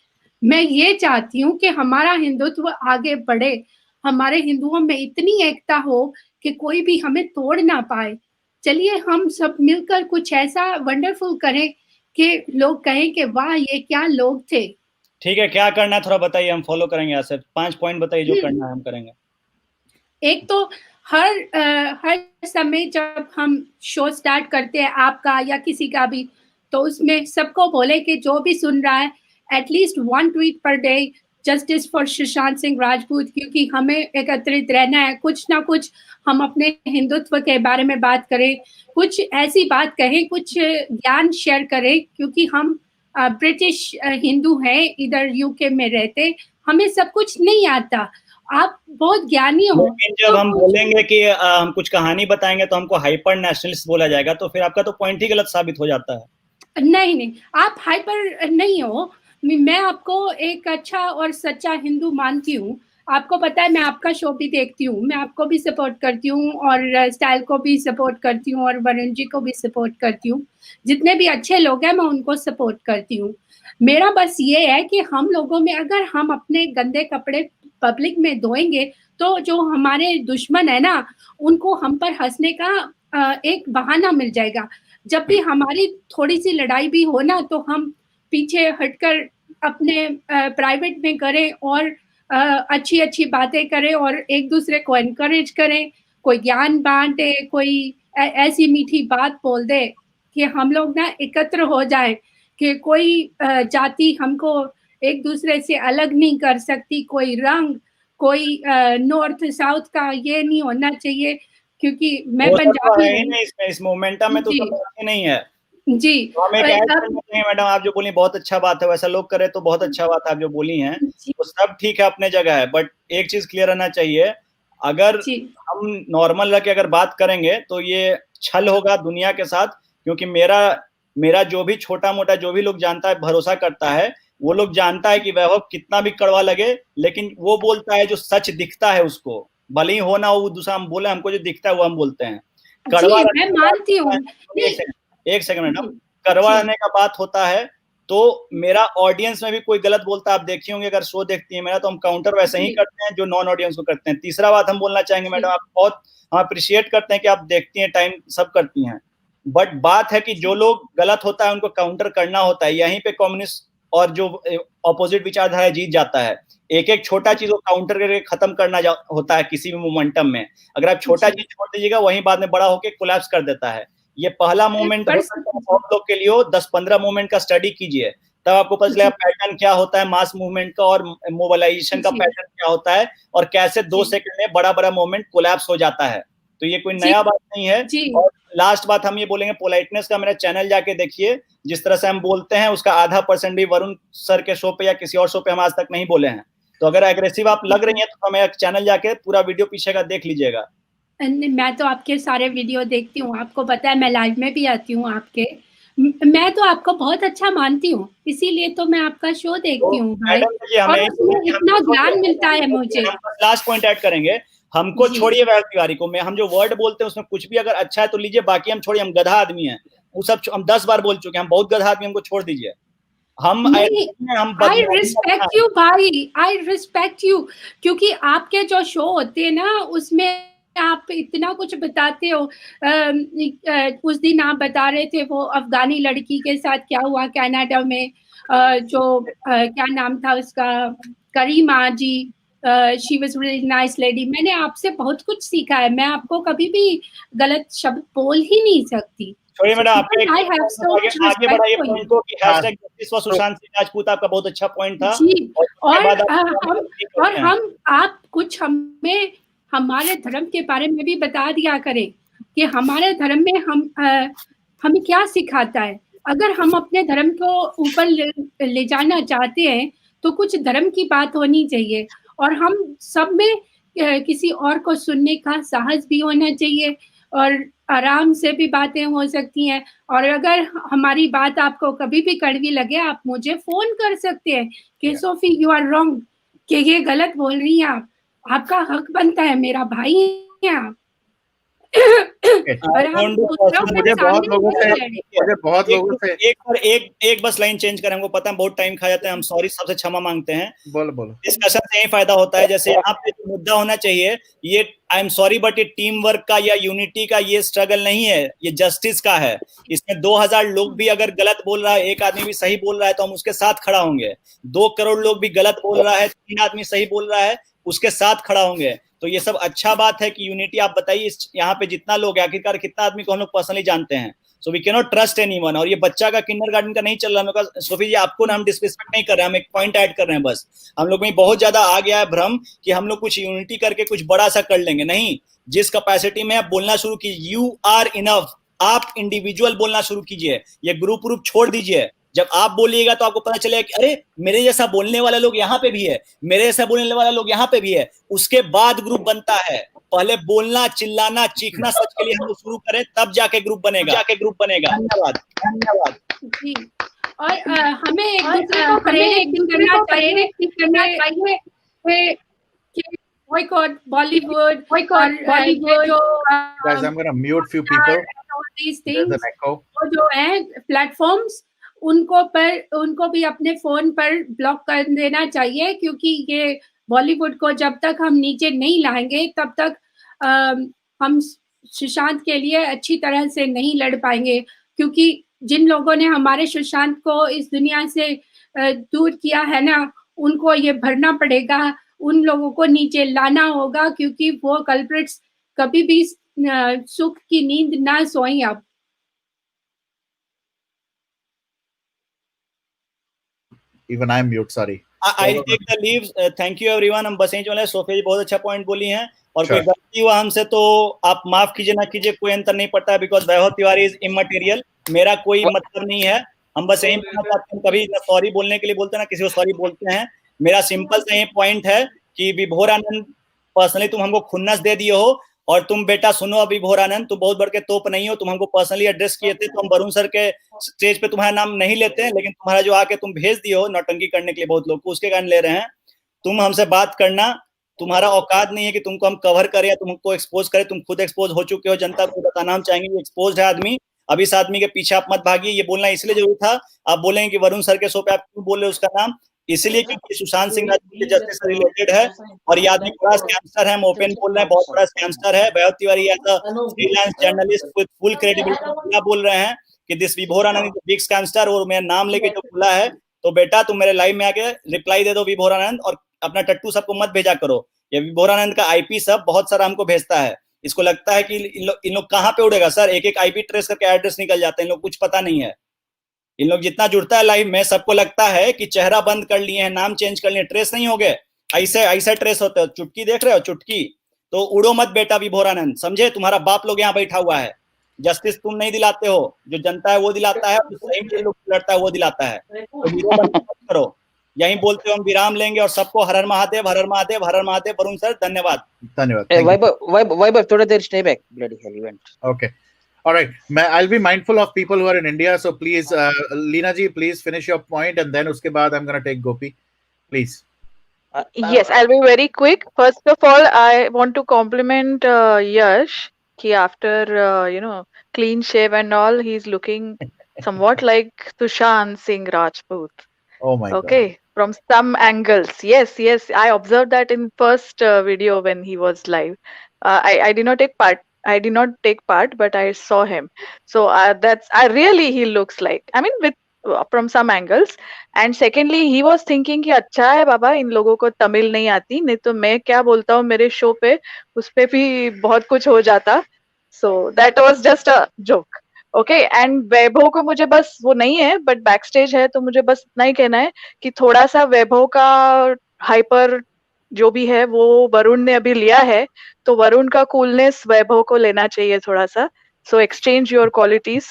मैं ये चाहती हूँ कि हमारा हिंदुत्व आगे बढ़े, हमारे हिंदुओं में इतनी एकता हो कि कोई भी हमें तोड़ ना पाए। चलिए हम सब मिलकर कुछ ऐसा वंडरफुल करें कि लोग कहें कि वाह ये क्या लोग थे। ठीक है, क्या करना है थोड़ा बताइए, हम फॉलो करेंगे। यहाँ से 5 पॉइंट बताइए जो करना है, हम करेंगे। एक तो हर समय जब हम शो स्टार्ट करते हैं, आपका या किसी का भी, तो उसमें सबको बोले कि जो भी सुन रहा है at least 1 tweet per day justice for Sushant Singh Rajput, क्योंकि हमें एकत्रित रहना है। कुछ ना कुछ हम अपने हिंदुत्व के बारे में बात करें, कुछ ऐसी बात कहें, कुछ ज्ञान शेयर करें, क्योंकि हम ब्रिटिश हिंदू हैं, इधर यूके में रहते, हमें सब कुछ नहीं आता। आप बहुत ज्ञानी हो। लेकिन जब हम बोलेंगे कि हम कुछ कहानी बताएंगे तो हमको हाइपर नेशनलिस्ट बोला जाएगा, तो फिर आपका तो पॉइंट ही गलत साबित हो जाता है। नहीं, आप हाइपर नहीं हो। मैं आपको एक अच्छा और सच्चा हिंदू मानती हूँ। आपको पता है मैं आपका शो भी देखती हूँ, मैं आपको भी सपोर्ट करती हूँ और स्टाइल को भी सपोर्ट करती हूँ और वरुण जी को भी सपोर्ट करती हूँ। जितने भी अच्छे लोग हैं मैं उनको सपोर्ट करती हूँ। मेरा बस ये है कि हम लोगों में अगर हम अपने गंदे कपड़े पब्लिक में धोएंगे तो जो हमारे दुश्मन है ना, उनको हम पर हंसने का एक बहाना मिल जाएगा। जब भी हमारी थोड़ी सी लड़ाई भी हो ना, तो हम पीछे हटकर अपने प्राइवेट में करें और अच्छी अच्छी बातें करें और एक दूसरे को एनकरेज करें, कोई ज्ञान बांटे, कोई ऐसी मीठी बात बोल दे कि हम लोग ना एकत्र हो जाए, कि कोई जाति हमको एक दूसरे से अलग नहीं कर सकती, कोई रंग, कोई नॉर्थ साउथ का ये नहीं होना चाहिए, क्योंकि मैं वो सब तो पंजाबी है ही हूँ। नहीं इसमें, इस मोमेंटम में तो सब बात ही नहीं है जी तो हम एक ऐड करना चाहिए। मैडम आप जो बोली बहुत अच्छा बात है, वैसा लोग करे तो बहुत अच्छा बात है। आप जो बोली हैं वो सब ठीक है, अपने जगह है, बट एक चीज क्लियर रहना चाहिए, अगर हम नॉर्मल रह के अगर बात करेंगे तो ये छल होगा दुनिया के साथ। क्योंकि मेरा जो भी छोटा मोटा जो भी लोग जानता है, भरोसा करता है, वो लोग जानता है कि वैभव कितना भी कड़वा लगे, लेकिन वो बोलता है जो सच दिखता है उसको, भले ही हो ना हो दूसरा, हम बोले हमको जो दिखता है वो हम बोलते हैं। कड़वा मैं मानती हूँ। एक सेकंड मैडम, कड़वा रहने का बात होता है तो मेरा ऑडियंस में भी कोई गलत बोलता है, आप देखी होंगे अगर शो देखती है मेरा, तो हम काउंटर वैसे ही करते हैं जो नॉन ऑडियंस को करते हैं। तीसरा बात हम बोलना चाहेंगे मैडम, आप बहुत हम अप्रिशिएट करते हैं कि आप देखती हैं, टाइम सब करती हैं, बट बात है कि जो लोग गलत होता है उनको काउंटर करना होता है। यहीं पे कम्युनिस्ट और जो ऑपोजिट विचारधारा जीत जाता है। एक एक छोटा चीज को काउंटर करके खत्म करना होता है किसी भी मोमेंटम में। अगर आप छोटा चीज छोड़ दीजिएगा, वहीं बाद में बड़ा होकर कोलैप्स कर देता है। ये पहला मोमेंट हो सकता है बहुत लोग के लिए हो, 10-15 मोमेंट का स्टडी कीजिए, तब आपको पता चलेगा पैटर्न क्या होता है मास मूवमेंट का और मोबिलाइजेशन का पैटर्न क्या होता है, और कैसे 2 सेकंड में बड़ा बड़ा मोमेंट कोलैप्स हो जाता है। तो ये कोई नया बात नहीं है। और लास्ट बात हम ये बोलेंगे, पोलाइटनेस का मेरा चैनल जाके देखिए, जिस तरह से हम बोलते हैं उसका आधा % भी वरुण सर के शो पे या किसी और शो पे हम आज तक नहीं बोले हैं। तो अगर एग्रेसिव आप लग रही हैं तो हमें चैनल जाके पूरा वीडियो पीछे का देख लीजिएगा। मैं तो आपके सारे वीडियो देखती हूँ, आपको पता है मैं लाइव में भी आती हूँ आपके। मैं तो आपको बहुत अच्छा मानती हूँ, इसीलिए तो मैं आपका शो देखती हूँ भाई, और उसमें इतना ज्ञान मिलता है मुझे। लास्ट पॉइंट ऐड करेंगे, हमको छोड़िए तिवारी को, मैं हम जो वर्ड बोलते हैं उसमें कुछ भी अगर अच्छा है तो लीजिए, बाकी हम छोड़िए, हम गधा आदमी हैं, वो सब हम 10 बार बोल चुके हैं, हम बहुत गधा आदमी, हमको छोड़ दीजिए। हम आई रिस्पेक्ट यू भाई, आई रिस्पेक्ट यू, क्योंकि आपके जो शो होते हैं ना उसमें आप इतना कुछ बताते हो। उस दिन आप बता रहे थे वो अफगानी लड़की के साथ क्या हुआ कनाडा में, जो क्या नाम था उसका, Karima ji, she was really nice lady. मैंने आपसे बहुत कुछ सीखा है, मैं आपको कभी भी गलत शब्द बोल ही नहीं सकती। छोड़िए मैडम, आपके आगे बढ़ाइए पॉइंट को कि hashtag justice for Sushant Singh Rajput आपका बहुत अच्छा पॉइंट था। जी, और हम आप कुछ हमें हमारे धर्म के बारे में भी बता दिया करें कि हमारे धर्म में हमें क्या सिखाता है। अगर हम अपने धर्म को ऊपर ले जाना चाहते हैं तो कुछ धर्म की बात होनी चाहिए, और हम सब में किसी और को सुनने का साहस भी होना चाहिए, और आराम से भी बातें हो सकती हैं। और अगर हमारी बात आपको कभी भी कड़वी लगे, आप मुझे फोन कर सकते हैं कि सोफी यू आर रॉन्ग, कि ये गलत बोल रही हैं आप, आपका हक बनता है, मेरा भाई हैं आप। और हम मुझे बहुत लोगों से एक बस लाइन चेंज करें, हमको पता है बहुत टाइम खा जाता है, हम सॉरी, सबसे क्षमा मांगते हैं। बोलो डिस्कशन से यही फायदा होता है। जैसे यहाँ पे जो मुद्दा होना चाहिए, ये आई एम सॉरी बट ये टीम वर्क का या यूनिटी का ये स्ट्रगल नहीं है, ये जस्टिस का है। इसमें 2000 लोग भी अगर गलत बोल रहा है, एक आदमी भी सही बोल रहा है, तो हम उसके साथ खड़ा होंगे। 2 करोड़ लोग भी गलत बोल रहा है, 3 आदमी सही बोल रहा है, उसके साथ खड़ा होंगे। तो ये सब अच्छा बात है कि यूनिटी। आप बताइए यहाँ पे जितना लोग है, आखिरकार कितना आदमी को हम लोग पर्सनली जानते हैं। So we can not trust anyone. और ये बच्चा का किंडरगार्टन का नहीं चल रहा है। सोफी जी, आपको ना हम डिसरिस्पेक्ट नहीं कर रहे हैं, हम एक पॉइंट ऐड कर रहे हैं बस। हम लोग में बहुत ज्यादा आ गया है भ्रम कि हम लोग कुछ यूनिटी करके कुछ बड़ा सा कर लेंगे। नहीं, जिस कैपेसिटी में आप बोलना शुरू कीजिए, यू आर इनफ। आप इंडिविजुअल बोलना शुरू कीजिए, ये ग्रुप छोड़ दीजिए। जब आप बोलिएगा तो आपको पता चलेगा कि अरे मेरे जैसा बोलने वाले लोग यहाँ पे भी है, मेरे जैसा बोलने वाला लोग यहाँ पे भी है। उसके बाद ग्रुप बनता है। पहले बोलना, चिल्लाना, चीखना सच के लिए हम लोग शुरू करें, तब जाके ग्रुप बनेगा। धन्यवाद। जी। और हमें एक दूसरे को प्रेरित करना चाहिए कि boycott Bollywood, Guys, I'm going to mute few people. these There's things, an echo. और जो है प्लेटफॉर्म्स, उनको भी अपने फोन पर ब्लॉक कर देना चाहिए, क्योंकि ये बॉलीवुड को जब तक हम नीचे नहीं लाएंगे, तब तक हम सुशांत के लिए अच्छी तरह से नहीं लड़ पाएंगे। क्योंकि जिन लोगों ने हमारे सुशांत को इस दुनिया से दूर किया है ना, उनको ये भरना पड़ेगा, उन लोगों को नीचे लाना होगा, क्योंकि वो कल्प्रिट्स कभी भी सुख की नींद ना सोएं। अब Even I'm mute, sorry. I'll take the leaves. Thank you everyone. हम बस यही चले। सोफिया जी बहुत अच्छा पॉइंट बोली हैं, और कोई गलती हुआ हमसे तो आप माफ कीजिए ना कीजिए, कोई अंतर नहीं पड़ता है, because Vaibhav Tiwari is immaterial. मेरा कोई मतलब नहीं है। हम बस यही बोलना चाहते हैं, कभी ना सॉरी बोलने के लिए बोलते हैं, ना किसी को सॉरी बोलते हैं। मेरा सिंपल सा ये पॉइंट है कि विभोरानंद, पर्सनली तुम हमको खुन्नस दे दिए हो, और तुम बेटा सुनो अभी विभोरानंद, तुम बहुत बढ़ के तोप नहीं हो। तुम हमको पर्सनली एड्रेस किए थे, तो हम वरुण सर के स्टेज पे तुम्हारा नाम नहीं लेते हैं, लेकिन तुम्हारा जो आके तुम भेज दिए हो नौटंकी करने के लिए बहुत लोग को, उसके कारण ले रहे हैं। तुम हमसे बात करना, तुम्हारा औकात नहीं है कि तुमको हम कवर करें या तुमको एक्सपोज करें। तुम खुद एक्सपोज हो चुके हो, जनता को बताना हम चाहेंगे एक्सपोज है आदमी। अब इस आदमी के पीछे आप मत भागिए। ये बोलना इसलिए जरूरी था, आप बोलेंगे कि वरुण सर के शो पे आप क्यों बोल रहे हो उसका नाम, इसलिए क्योंकि सुशांत सिंह राजपूत जस्टिस से रिलेटेड है, और ये आदमी बड़ा स्कैमस्टर है। हम ओपन बोल रहे हैं, बहुत बड़ा स्कैमस्टर है। Vaibhav Tiwari as a freelance journalist with full credibility बोल रहे हैं कि this Vibhor Anand is big scamster, और मेरा नाम लेके जो बोला है, तो बेटा तुम मेरे लाइव में आके रिप्लाई दे दो विभोरानंद, और अपना टट्टू सबको मत भेजा करो। ये विभोरानंद का आईपी सब बहुत सारा हमको भेजता है। इसको लगता है कि इन लोग कहाँ पे उड़ेगा सर, एक एक आईपी ट्रेस करके एड्रेस निकल जाते हैं। इन लोग कुछ पता नहीं है। इन लोग जितना जुड़ता है लाइव में, सबको लगता है कि चेहरा बंद कर लिए हैं, नाम चेंज कर लिए, ट्रेस नहीं हो गए। ऐसे ट्रेस होते हो। चुटकी देख रहे हो, चुटकी, तो उड़ो मत बेटा विभोरानंद, समझे। तुम्हारा बाप लोग यहाँ बैठा हुआ है। जस्टिस तुम नहीं दिलाते हो, जो जनता है वो दिलाता है, जो सही में लोग लड़ता है वो दिलाता है। तो हीरो मत करो। यहीं बोलते हो हम विराम लेंगे, और सबको हर हर महादेव, हर हर महादेव, हर हर महादेव। वरुण सर धन्यवाद। Vaibhav, थोड़ा देर stay back. Bloody hell, event. Okay. All right. I'll be mindful of people who are in India. So please, Leena ji, please finish your point, and then uske baad I'm going to take Gopi. Please. Yes, I'll be very quick. First of all, I want to compliment Yash. He after clean shave and all, he's looking somewhat like Sushant Singh Rajput. Oh my God. Okay, from some angles. Yes, I observed that in first video when he was live. I did not take part. But I saw him. So really he looks like. I mean, with from some angles. And secondly, he was thinking कि अच्छा है बाबा, इन लोगों को तमिल नहीं आती, नहीं तो मैं क्या बोलता हूँ मेरे शो पे, उस पे भी बहुत कुछ हो जाता. So that was just a joke. Okay and Vaibhav को मुझे बस वो नहीं है, बट बैक स्टेज है, तो मुझे बस इतना ही कहना है कि थोड़ा सा वैभव का हाइपर जो भी है वो वरुण ने अभी लिया है, तो वरुण का कूलनेस वैभव को लेना चाहिए थोड़ा सा. So exchange your qualities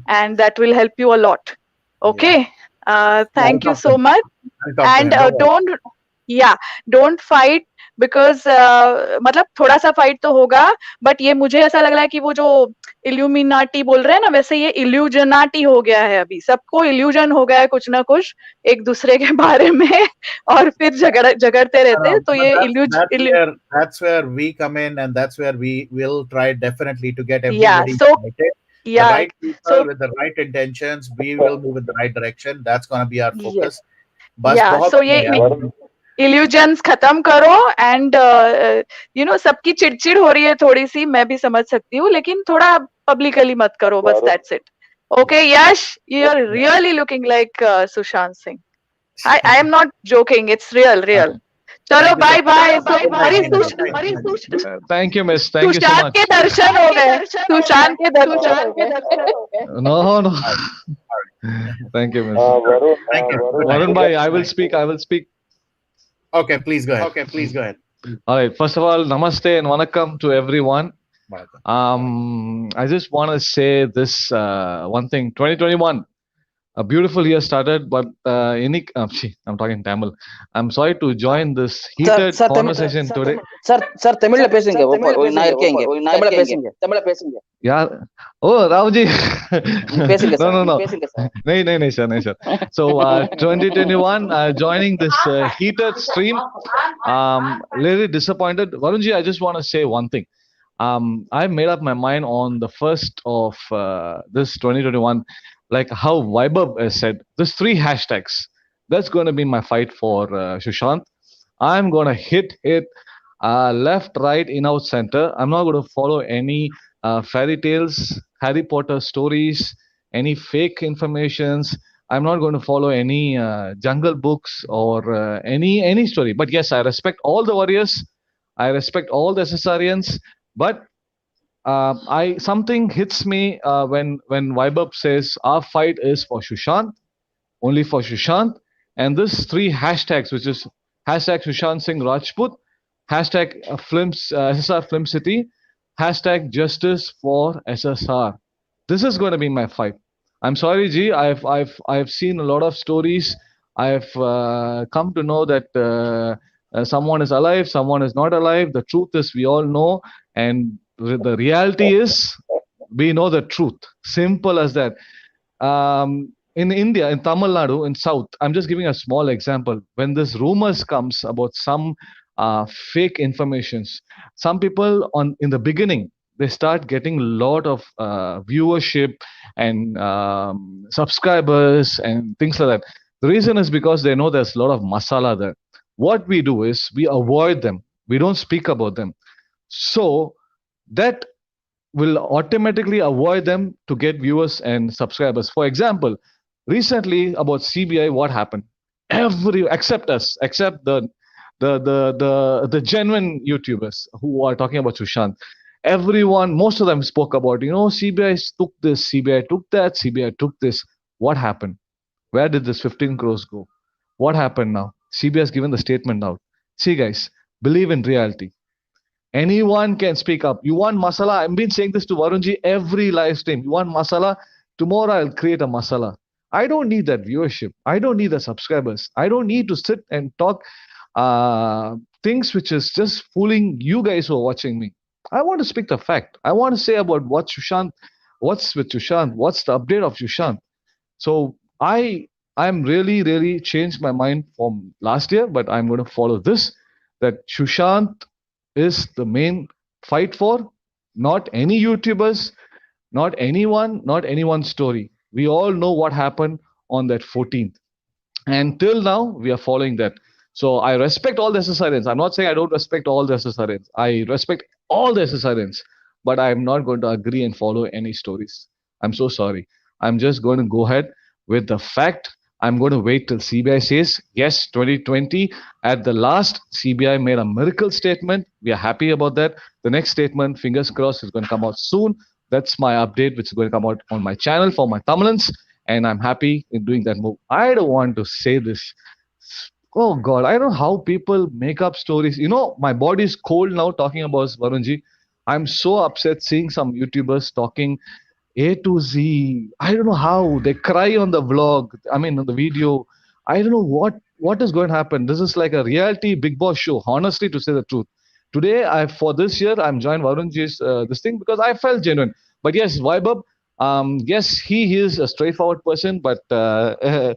and that will help you a lot. Okay, thank you so much. And don't fight because मतलब थोड़ा सा फाइट तो होगा, बट ये मुझे ऐसा लग रहा है कि वो जो इल्यूमिनाटी बोल रहे हैं ना, वैसे ये इल्यूजनाटी हो गया है। अभी सबको इल्यूजन हो गया है कुछ ना कुछ एक दूसरे के बारे में, और फिर झगड़ते रहते हैं। तो ये that's where we come in, and that's where we will try definitely to get yeah everybody so united. The yeah right people with the right intentions, we will move in the right direction. That's going to be our focus. बस yeah बहुत so बढ़िया ये यार। Illusions खत्म करो, and you know सबकी चिड़चिड़ हो रही है थोड़ी सी, मैं भी समझ सकती हूँ, लेकिन थोड़ा पब्लिकली मत करो, बस that's it. Okay Yash, you are really looking like Sushant Singh. I am not joking, it's real. चलो bye bye. Thank you miss, thank you so Sushant much. के दर्शन हो गए, सुशांत के दर्शन हो गए। No. Thank you miss. Thank you. Varun bhai, I will speak. Okay, please go ahead. All right, first of all, namaste and vanakkam to everyone. I just want to say this one thing. 2021, a beautiful year started, but I'm talking Tamil. I'm sorry to join this heated conversation today. Sir, Tamil la பேசுங்க, நான் இருக்கேன் இங்க. தமிழ்ல பேசுங்க. Yeah. Oh, Ravji. பேசுங்க sir. No. பேசுங்க sir. No, sir. So, 2021, joining this heated stream. Really disappointed. Varunji, I just want to say one thing. I made up my mind on the 1st of this 2021, like how Vibhav has said, there's 3 hashtags. That's going to be my fight for Sushant. I'm going to hit it left, right, in, out, center. I'm not going to follow any fairy tales, Harry Potter stories, any fake informations. I'm not going to follow any jungle books or any story. But yes, I respect all the warriors. I respect all the SSRians. But something hits me when Vibhav says our fight is for Sushant, only for Sushant, and this 3 hashtags, which is hashtag Sushant Singh Rajput, hashtag SSR Film City, hashtag Justice for SSR. This is going to be my fight. I'm sorry, G. I've seen a lot of stories. I've come to know that someone is alive, someone is not alive. The truth is, we all know, and the reality is, we know the truth. Simple as that. In India, in Tamil Nadu, in South, I'm just giving a small example. When this rumors comes about some fake informations, some people in the beginning, they start getting a lot of viewership and subscribers and things like that. The reason is because they know there's a lot of masala there. What we do is we avoid them. We don't speak about them. So that will automatically avoid them to get viewers and subscribers. For example, recently about CBI, what happened? Except us, except the genuine YouTubers who are talking about Sushant. Everyone, most of them spoke about, CBI took this, CBI took that, CBI took this. What happened? Where did this 15 crores go? What happened now? CBI has given the statement out. See guys, believe in reality. Anyone can speak up. You want masala? I've been saying this to Varunji every live stream. You want masala? Tomorrow I'll create a masala. I don't need that viewership. I don't need the subscribers. I don't need to sit and talk things which is just fooling you guys who are watching me. I want to speak the fact. I want to say about what's with Sushant, what's the update of Sushant. So I'm really changed my mind from last year, but I'm going to follow this, that Sushant is the main fight for, not any YouTubers, not anyone's story. We all know what happened on that 14th. And till now, we are following that. So I respect all the SSRians. I'm not saying I don't respect all the SSRians. I respect all the SSRians, but I'm not going to agree and follow any stories. I'm so sorry. I'm just going to go ahead with the fact. I'm going to wait till CBI says, yes, 2020, at the last, CBI made a miracle statement. We are happy about that. The next statement, fingers crossed, is going to come out soon. That's my update, which is going to come out on my channel for my Tamilans. And I'm happy in doing that move. I don't want to say this. Oh God, I don't know how people make up stories. My body is cold now talking about Varunji. I'm so upset seeing some YouTubers talking A to Z. I don't know how. They cry on the vlog. On the video. I don't know what what is going to happen? This is like a reality Big Boss show. Honestly, to say the truth, today for this year I'm joined Varunji's this thing because I felt genuine. But yes, Vaibhav, yes, he is a straightforward person, but a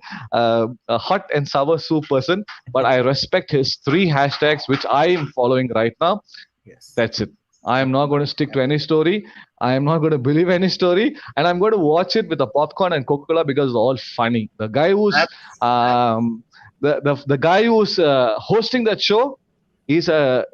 hot and sour soup person. But I respect his 3 hashtags, which I am following right now. Yes. That's it. I am not going to stick to any story. I am not going to believe any story, and I'm going to watch it with a popcorn and Coca-Cola because it's all funny. The guy who's the guy who's hosting that show, he's I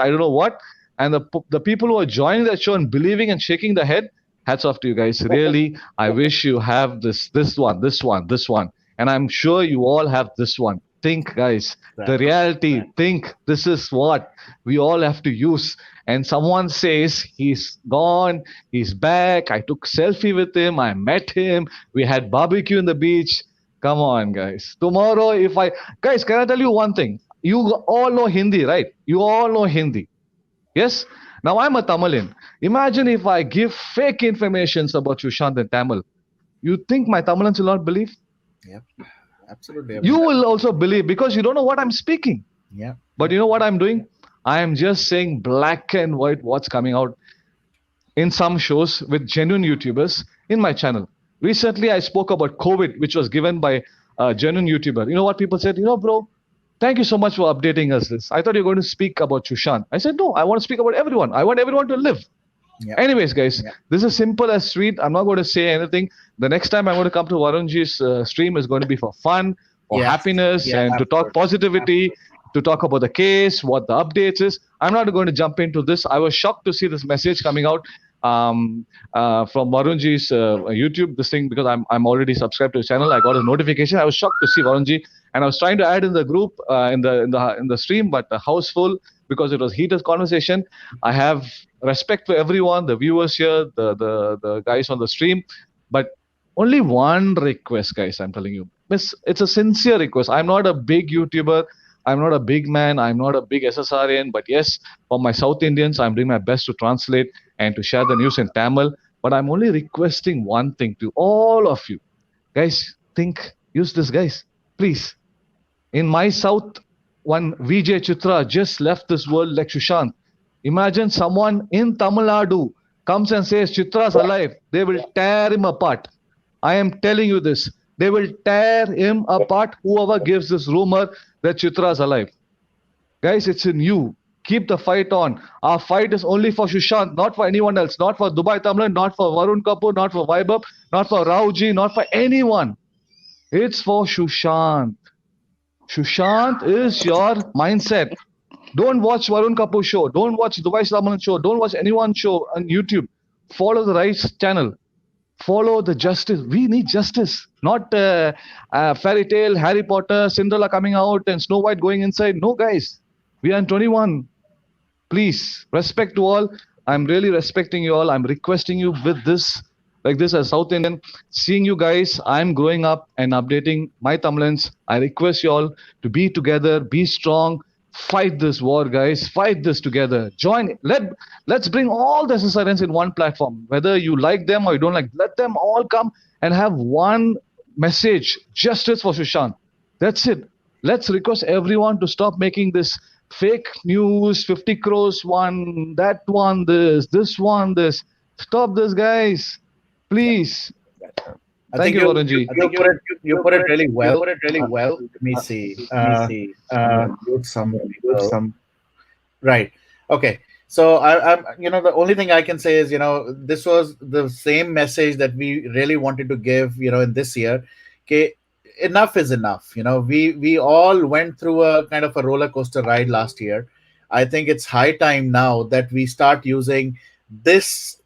don't know what, and the people who are joining that show and believing and shaking the head, hats off to you guys. Really, I wish you have this one, and I'm sure you all have this one. Think, guys, the reality. Think this is what we all have to use. And someone says he's gone, he's back. I took selfie with him. I met him. We had barbecue in the beach. Come on, guys. Tomorrow, guys, can I tell you one thing? You all know Hindi, right? You all know Hindi. Yes? Now I'm a Tamilian. Imagine if I give fake information about Sushant in Tamil. You think my Tamilians will not believe? Yep. Absolutely. You will also believe because you don't know what I'm speaking. Yeah. But you know what I'm doing? I am just saying black and white what's coming out in some shows with genuine YouTubers in my channel. Recently, I spoke about COVID, which was given by a genuine YouTuber. You know what people said? Bro, thank you so much for updating us this. I thought you were going to speak about Sushant. I said, no, I want to speak about everyone. I want everyone to live. Yeah. Anyways, guys, this is simple as sweet. I'm not going to say anything. The next time I'm going to come to Varunji's stream is going to be for fun, for happiness, and to talk positivity, to talk about the case, what the updates is. I'm not going to jump into this. I was shocked to see this message coming out from Varunji's YouTube, this thing, because I'm already subscribed to his channel. I got a notification. I was shocked to see Varunji, and I was trying to add in the group in the stream, but the house full because it was heated conversation. I have respect for everyone, the viewers here, the guys on the stream, but only one request, guys. I'm telling you, it's a sincere request. I'm not a big YouTuber. I'm not a big man. I'm not a big SSRian, but yes, for my South Indians, I'm doing my best to translate and to share the news in Tamil. But I'm only requesting one thing to all of you. Guys, use this, guys. Please. In my South, one Vijay Chitra just left this world like Sushant. Imagine someone in Tamil Nadu comes and says Chitra's alive. They will tear him apart. I am telling you this. They will tear him apart, whoever gives this rumor that Chitra's alive. Guys, it's in you. Keep the fight on. Our fight is only for Sushant, not for anyone else. Not for Dubai Tamil, not for Varun Kapur, not for Vaibhav, not for Rauji, not for anyone. It's for Sushant. Sushant is your mindset. Don't watch Varun Kapur show. Don't watch Dubai Tamil show. Don't watch anyone's show on YouTube. Follow the right channel. Follow the justice. We need justice, not fairy tale, Harry Potter, Cinderella coming out and Snow White going inside. No, guys, we are in 21. Please, respect to all. I'm really respecting you all. I'm requesting you with this, like this as South Indian, seeing you guys, I'm growing up and updating my Tamilians. I request you all to be together, be strong, fight this war, guys. Fight this together. Join. Let's bring all the SSRNs in one platform. Whether you like them or you don't like, let them all come and have one message. Justice for Sushant. That's it. Let's request everyone to stop making this fake news, 50 crores one, that one, this one, this. Stop this, guys. Please. Thank you, Varunji. You put it really well. Let me see. Some. Right. Okay. So I'm, the only thing I can say is, this was the same message that we really wanted to give, in this year. Okay, enough is enough. We all went through a kind of a roller coaster ride last year. I think it's high time now that we start using this,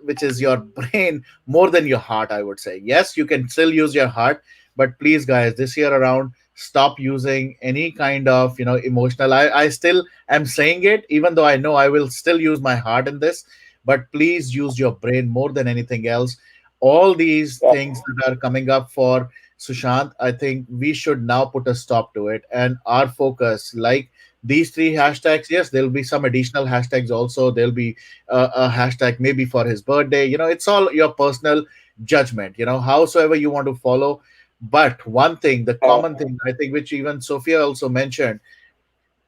which is your brain more than your heart, I would say. Yes, you can still use your heart, but please, guys, this year around, stop using any kind of, emotional. I still am saying it, even though I know I will still use my heart in this, but please use your brain more than anything else. All these things that are coming up for Sushant, I think we should now put a stop to it. And our focus, like these 3 hashtags, yes, there'll be some additional hashtags also. There'll be a hashtag maybe for his birthday. It's all your personal judgment. Howsoever you want to follow. But one thing, the common thing, I think, which even Sophia also mentioned,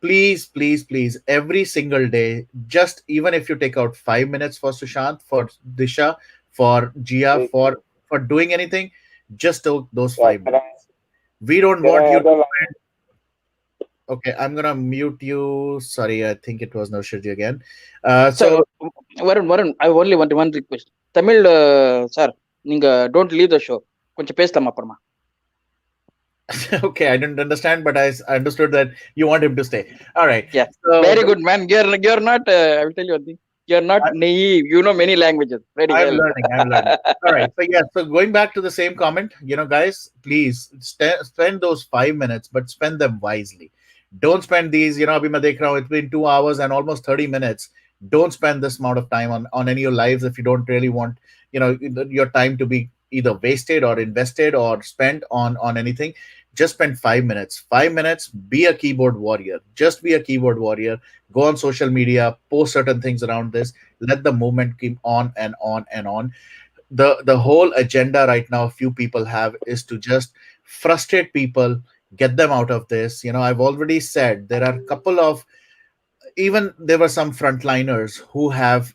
please, please, please, every single day, just even if you take out 5 minutes for Sushant, for Disha, for Gia, for doing anything, just those 5 minutes. We don't want you to spend. Okay, I'm gonna mute you. Sorry, I think it was Noshirji again. So Varun, I only want one request. Tamil, sir, ninga don't leave the show. கொஞ்சம் பேசலாம் அப்புறமா. Okay, I didn't understand, but I understood that you want him to stay. All right. Yeah. So, very good, man. You're not. I will tell you one thing. You're not naive. You know many languages. Very I'm well. learning. I'm learning. All right. So yeah. So going back to the same comment, guys, please spend those 5 minutes, but spend them wisely. Don't spend these. Abhi main dekh raha hu, it's been 2 hours and almost 30 minutes. Don't spend this amount of time on any of your lives if you don't really want your time to be either wasted or invested or spent on anything. Just spend 5 minutes. 5 minutes. Be a keyboard warrior. Just be a keyboard warrior. Go on social media. Post certain things around this. Let the movement keep on and on and on. The whole agenda right now few people have is to just frustrate people, get them out of this. I've already said there are a couple of, even there were some frontliners who have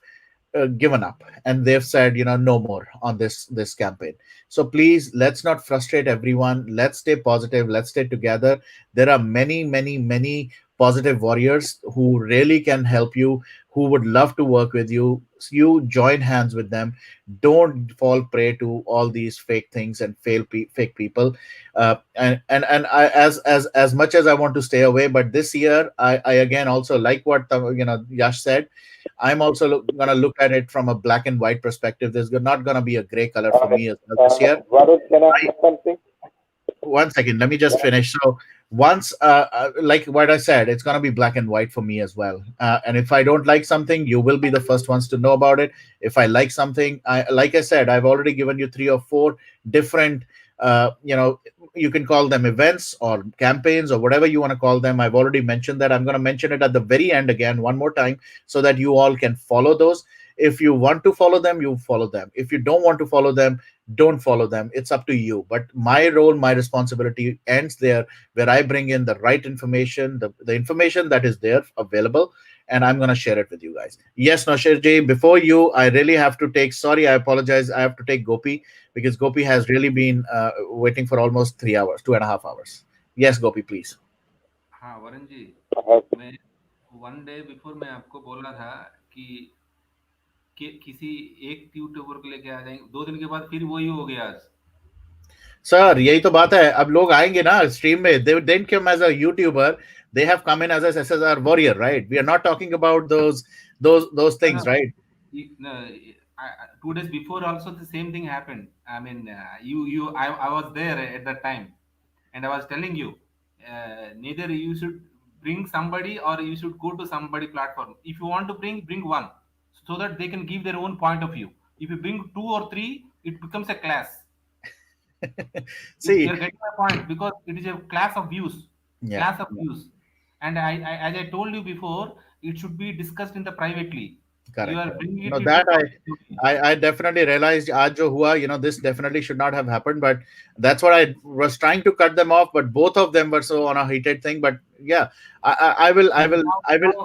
given up, and they've said no more on this campaign. So please, let's not frustrate everyone. Let's stay positive. Let's stay together. There are many, many, many positive warriors who really can help you, who would love to work with you. You join hands with them. Don't fall prey to all these fake things and fake people. And I, as much as I want to stay away, but this year I again also like what Yash said. I'm also going to look at it from a black and white perspective. There's not going to be a gray color for me as well this year. Varun, can I add something? One second, let me just finish. So once, like what I said, it's going to be black and white for me as well. And if I don't like something, you will be the first ones to know about it. If I like something, like I said, I've already given you 3 or 4 different, you can call them events or campaigns or whatever you want to call them. I've already mentioned that. I'm going to mention it at the very end again, one more time, so that you all can follow those. If you want to follow them, you follow them. If you don't want to follow them, don't follow them. It's up to you. But my role, my responsibility ends there, where I bring in the right information, the information that is there available, and I'm going to share it with you guys. Yes, Noshirji, before you, I really have to take, sorry, I apologize. I have to take Gopi, because Gopi has really been waiting for almost 3 hours, 2.5 hours. Yes, Gopi, please. हाँ वरुण जी, मैं one day before मैं आपको बोला था कि किसी एक YouTuber को लेके आ जाएंगे, 2 दिन के बाद फिर वही हो गया आज। सर यही तो बात है, अब लोग आएंगे ना स्ट्रीम में. They didn't come as a YouTuber, they have come in as a SSR warrior, right? We are not talking about those things, right? 2 days before also the same thing happened. I mean, I was there at that time, and I was telling you, neither you should bring somebody or you should go to somebody platform. If you want to bring one, so that they can give their own point of view. If you bring 2 or 3, it becomes a class. See, you're getting my point, because it is a class of views. Yeah. Class of views. And I as I told you before, it should be discussed in the privately. Correct. You are bringing it No, into that public. I definitely realized aaj jo hua, this definitely should not have happened. But that's what I was trying to cut them off. But both of them were so on a heated thing. But yeah, I will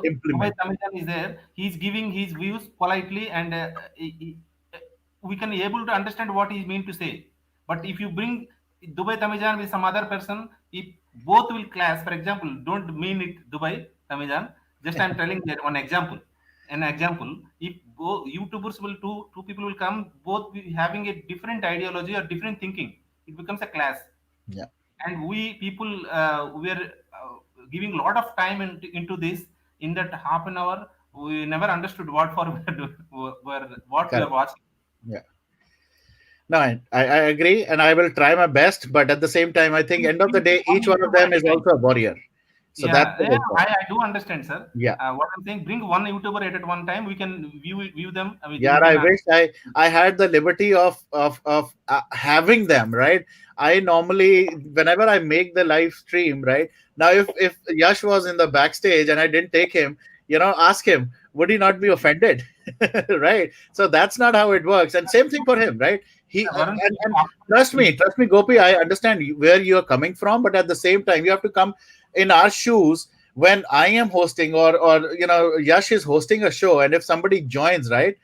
implement. Tamijan is there. He's giving his views politely, and we can able to understand what he mean to say. But if you bring Dubai Tamijan with some other person, if both will clash, for example, don't mean it Dubai Tamijan. Just I'm telling that one example. An example, if both YouTubers will two people will come, both having a different ideology or different thinking, it becomes a clash. Yeah. And we people we are giving a lot of time into this. In that half an hour, we never understood what for what we are watching. Yeah. No, I agree, and I will try my best. But at the same time, I think end of the day, each one of them is also a warrior. So yeah, that's I do understand, sir. Yeah. What I'm saying, bring one YouTuber at one time. We can view them. Yeah, I wish I had the liberty of having them, right? I normally, whenever I make the live stream, right now, if Yash was in the backstage and I didn't take him, ask him, would he not be offended? Right? So that's not how it works. And same thing for him, right? he Varun, and trust me, Gopi, I understand where you are coming from, but at the same time, you have to come in our shoes when I am hosting, or Yash is hosting a show, and if somebody joins, right,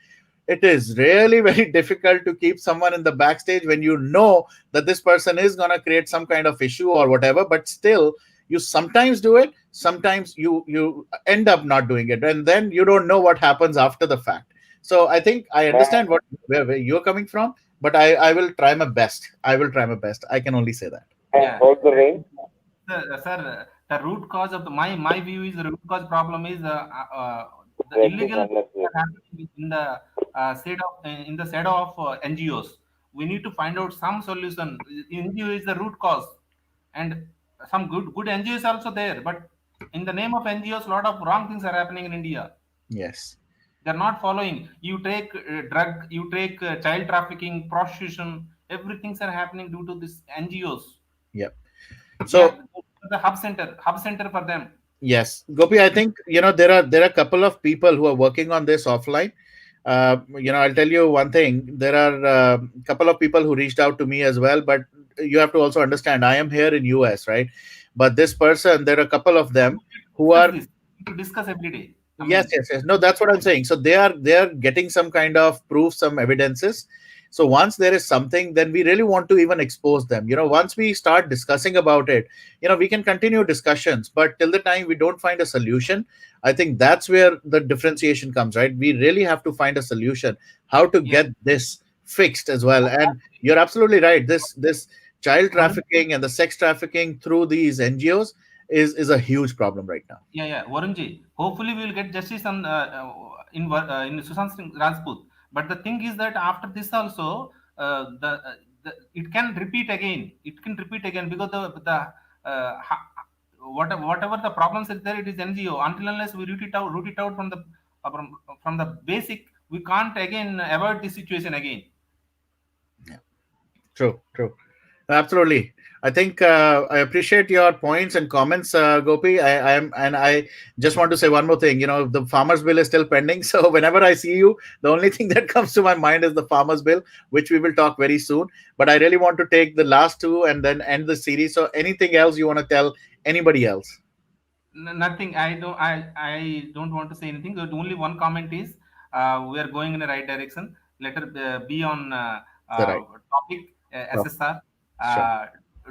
it is really very difficult to keep someone in the backstage when you know that this person is going to create some kind of issue or whatever, but still you sometimes do it, sometimes you end up not doing it, and then you don't know what happens after the fact. So I think I understand where you're coming from, but I will try my best. I can only say that. And hold the reins. Sir, the root cause of my view is the root cause problem is the That is illegal unnecessary. happening in the set of NGOs. We need to find out some solution. NGO is the root cause, and some good NGOs also there, but in the name of NGOs, a lot of wrong things are happening in India. Yes. They're not following. You take drug, you take child trafficking, prostitution, everything's are happening due to this NGOs. Yep. So So the hub center for them. yes, Gopi, I think there are a couple of people who are working on this offline. I'll tell you one thing. There are a couple of people who reached out to me as well, but you have to also understand I am here in US, right? But this person, there are a couple of them who are To discuss every day. Yes. No, that's what I'm saying. So they are getting some kind of proof, some evidences. So once there is something, then we really want to even expose them. Once we start discussing about it, we can continue discussions. But till the time we don't find a solution, I think that's where the differentiation comes, right? We really have to find a solution, how to get this fixed as well. And you're absolutely right. This child trafficking and the sex trafficking through these NGOs is a huge problem right now. Yeah, Varunji. Hopefully, we will get justice in Sushant Singh Rajput. But the thing is that after this also, it can repeat again. It can repeat again because whatever the problems is there, it is NGO. Until unless we root it out from the basic, we can't again avoid this situation again. True. Absolutely. I think I appreciate your points and comments, Gopi. I just want to say one more thing. The farmers bill is still pending. So whenever I see you, the only thing that comes to my mind is the farmers bill, which we will talk very soon. But I really want to take the last two and then end the series. So anything else you want to tell anybody else? Nothing. I don't want to say anything. But only one comment is we are going in the right direction. Let her be on topic SSR.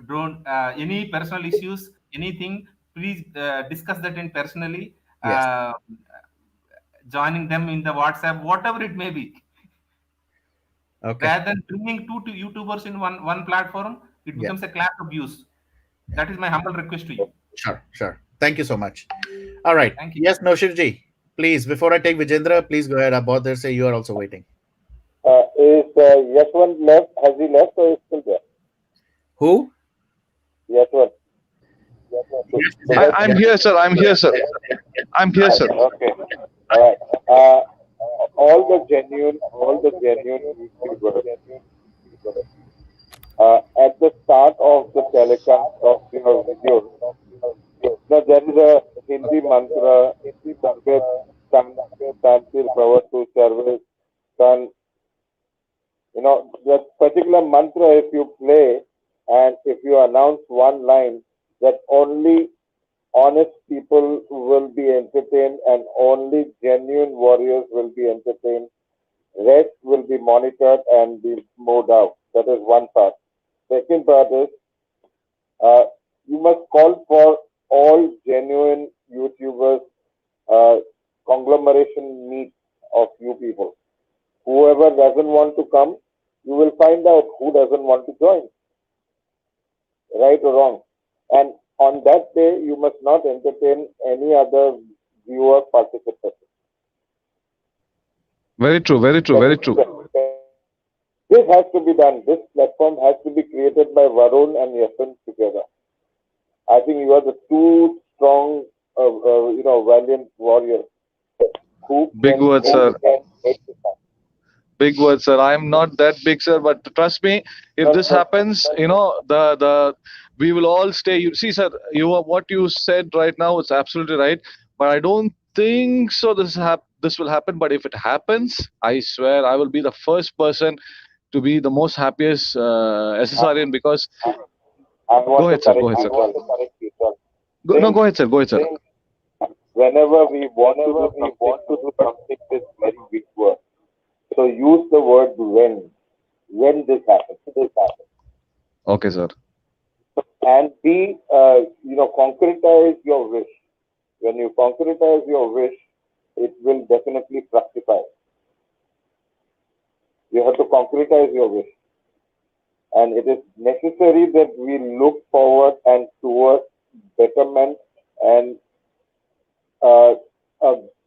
Don't any personal issues, anything. Please discuss that in personally. Joining them in the WhatsApp, whatever it may be. Okay. Rather than bringing two YouTubers in one platform, it becomes a class abuse. That is my humble request to you. Sure. Thank you so much. All right. Thank you. Yes, Noshirji. Please, before I take Vijendra, please go ahead. About there, say you are also waiting. Is Yashwant left? Has he left or is still there? Who? Yashwant. I'm here, sir. I'm here, sir. Okay. All right. All the genuine YouTubers. At the start of the telecast of your videos, now there is a Hindi mantra, Tantir Bhavatu Sarve Tan. That particular mantra, if you play and if you announce one line, that only honest people will be entertained and only genuine warriors will be entertained. Rest will be monitored and be moved out. That is one part. Second part is you must call for all genuine YouTubers conglomeration meet of you people. Whoever doesn't want to come, you will find out who doesn't want to join. Right or wrong. And on that day, you must not entertain any other viewer participant. Very true. This has to be done. This platform has to be created by Varun and Yasin together. I think you are the two strong, valiant warriors. Big words, sir. Big words, sir. I'm not that big, sir, but trust me, if this happens, we will all stay. You see, sir, what you said right now is absolutely right, but I don't think so. This will happen. But if it happens, I swear I will be the first person to be the most happiest SSRian because I want go ahead, sir. Go ahead, sir. Go ahead, sir. Go ahead, sir. Whenever we want to do something that's very big work, so use the word when this happens. Okay, sir. And be, concretize your wish. When you concretize your wish, it will definitely fructify. You have to concretize your wish. And it is necessary that we look forward and towards betterment and a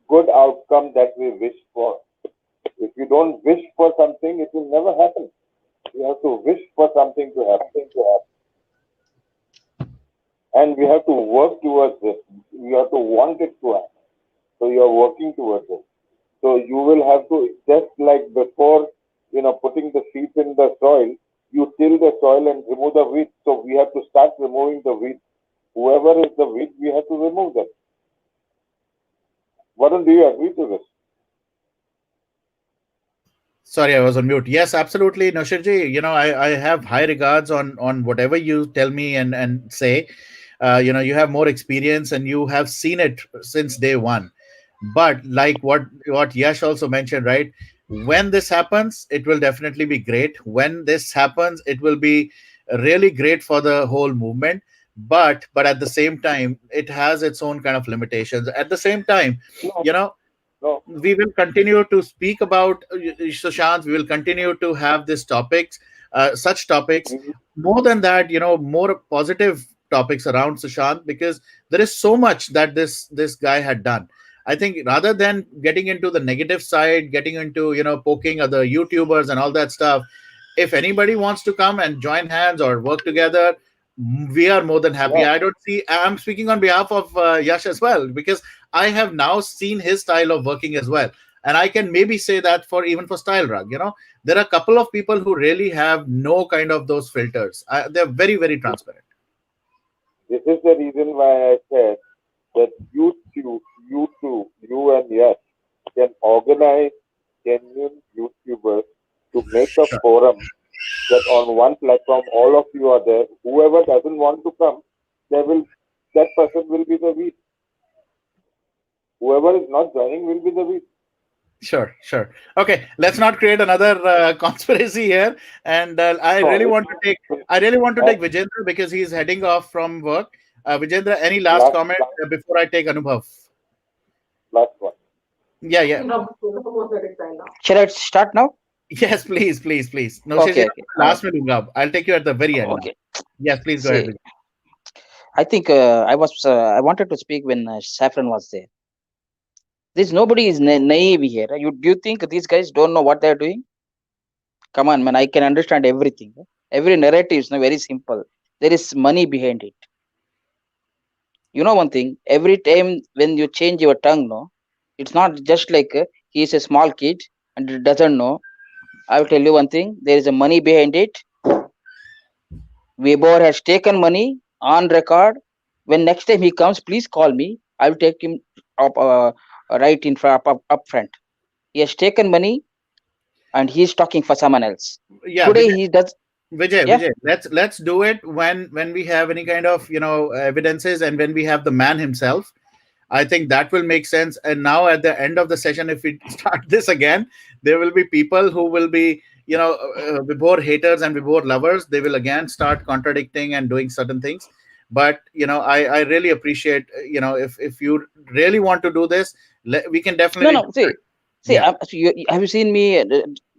good outcome that we wish for. If you don't wish for something, it will never happen. You have to wish for something to happen. And we have to work towards it. You have to want it to happen. So you are working towards it. So you will have to, just like before, putting the seeds in the soil, you till the soil and remove the weeds. So we have to start removing the weeds. Whoever is the weed, we have to remove them. Varun, do you agree to this? Sorry, I was on mute. Yes, absolutely, Noshirji. I have high regards on whatever you tell me and say. You have more experience and you have seen it since day one. But like what Yash also mentioned, right? When this happens, it will definitely be great. When this happens, it will be really great for the whole movement. But at the same time, it has its own kind of limitations. At the same time, you know No. we will continue to speak about Sushant. We will continue to have these topics, such topics. More than that, more positive topics around Sushant, because there is so much that this guy had done. I think rather than getting into the negative side, getting into poking other YouTubers and all that stuff, if anybody wants to come and join hands or work together, we are more than happy. Yeah. I don't see. I'm speaking on behalf of Yash as well, because I have now seen his style of working as well. And I can maybe say that even for Style Rug, there are a couple of people who really have no kind of those filters. They're very, very transparent. This is the reason why I said that you two, you and Yash can organize genuine YouTubers to make a forum that on one platform all of you are there. Whoever doesn't want to come, that person will be the weed. Whoever is not joining will be the weed. Sure. Okay, let's not create another conspiracy here. And I really want to take Vijendra, because he's heading off from work. Vijendra, any last comment before I take Anubhav? Last one. Yeah. Shall I start now? Yes, please. No, Okay. last में दूंगा. I'll take you at the very end. Okay. Yes, please go ahead. I think I wanted to speak when Saffron was there. Nobody is naive here. Do you think these guys don't know what they're doing? Come on, man. I can understand everything. Every narrative is very simple. There is money behind it. You know one thing. Every time when you change your tongue, it's not just like he is a small kid and doesn't know. I will tell you one thing. There is a money behind it. Weber has taken money on record. When next time he comes, please call me. I will take him up right in front, up front. He has taken money and he's talking for someone else. Yeah, Today he does. Vijay, let's do it when we have any kind of evidences, and when we have the man himself. I think that will make sense. And now at the end of the session, if we start this again, there will be people who will be Vibhor haters and Vibhor lovers. They will again start contradicting and doing certain things. But I really appreciate if you really want to do this, we can definitely No. See. Yeah. Have you seen me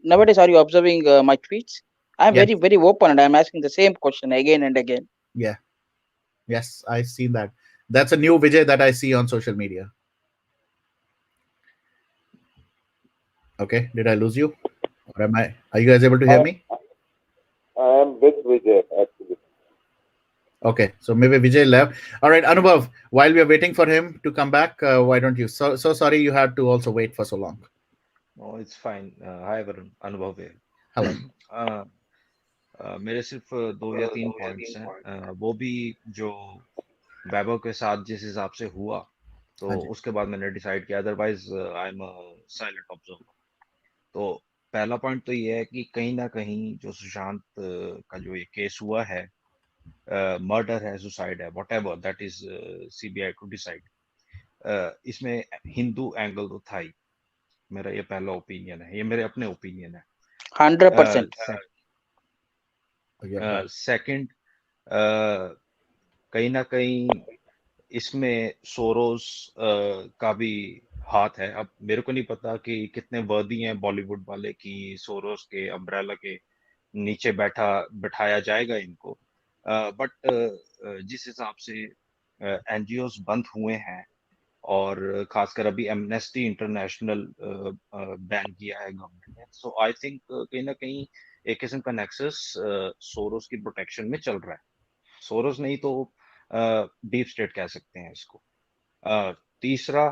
nowadays? Are you observing my tweets? I'm Yes. very, very open, and I'm asking the same question again and again. Yeah. Yes, I've seen that. That's a new Vijay that I see on social media. Okay, did I lose you? Or are you guys able to hear me? I am with Vijay, actually. Okay, so maybe Vijay left. All right, Anubhav, while we are waiting for him to come back, why don't you? So sorry you had to also wait for so long. Oh, it's fine. Hi, Varun. अनुभव है. Hello. मेरे सिर्फ 2 या 3 points हैं. वो भी जो वैभव के साथ जिस हिसाब से हुआ, तो उसके बाद मैंने डिसाइड किया. Otherwise I am a silent observer. तो पहला पॉइंट तो ये है कि कहीं ना कहीं जो सुशांत का जो ये केस हुआ है, मर्डर है, सुसाइड है, whatever that is CBI to decide, इसमें हिंदू एंगल तो था ही। मेरा ये पहला ओपिनियन है, ये मेरे अपने ओपिनियन है। 100%. सेकंड, कहीं ना कहीं इसमें सोरोस का भी हाथ है। अब मेरे को नहीं पता कि कितने वर्दी हैं बॉलीवुड वाले कि सोरोस के अम्ब्रेला के नीचे बैठाया जाएगा इनको, बट जिस हिसाब से एनजीओस बंद हुए हैं और खासकर अभी एमनेस्टी इंटरनेशनल बैन किया है गवर्नमेंट ने, सो आई थिंक कहीं ना कहीं एक किस्म का नेक्सस सोरोस की प्रोटेक्शन में चल रहा है। सोरोस नहीं तो डीप स्टेट कह सकते हैं इसको। तीसरा,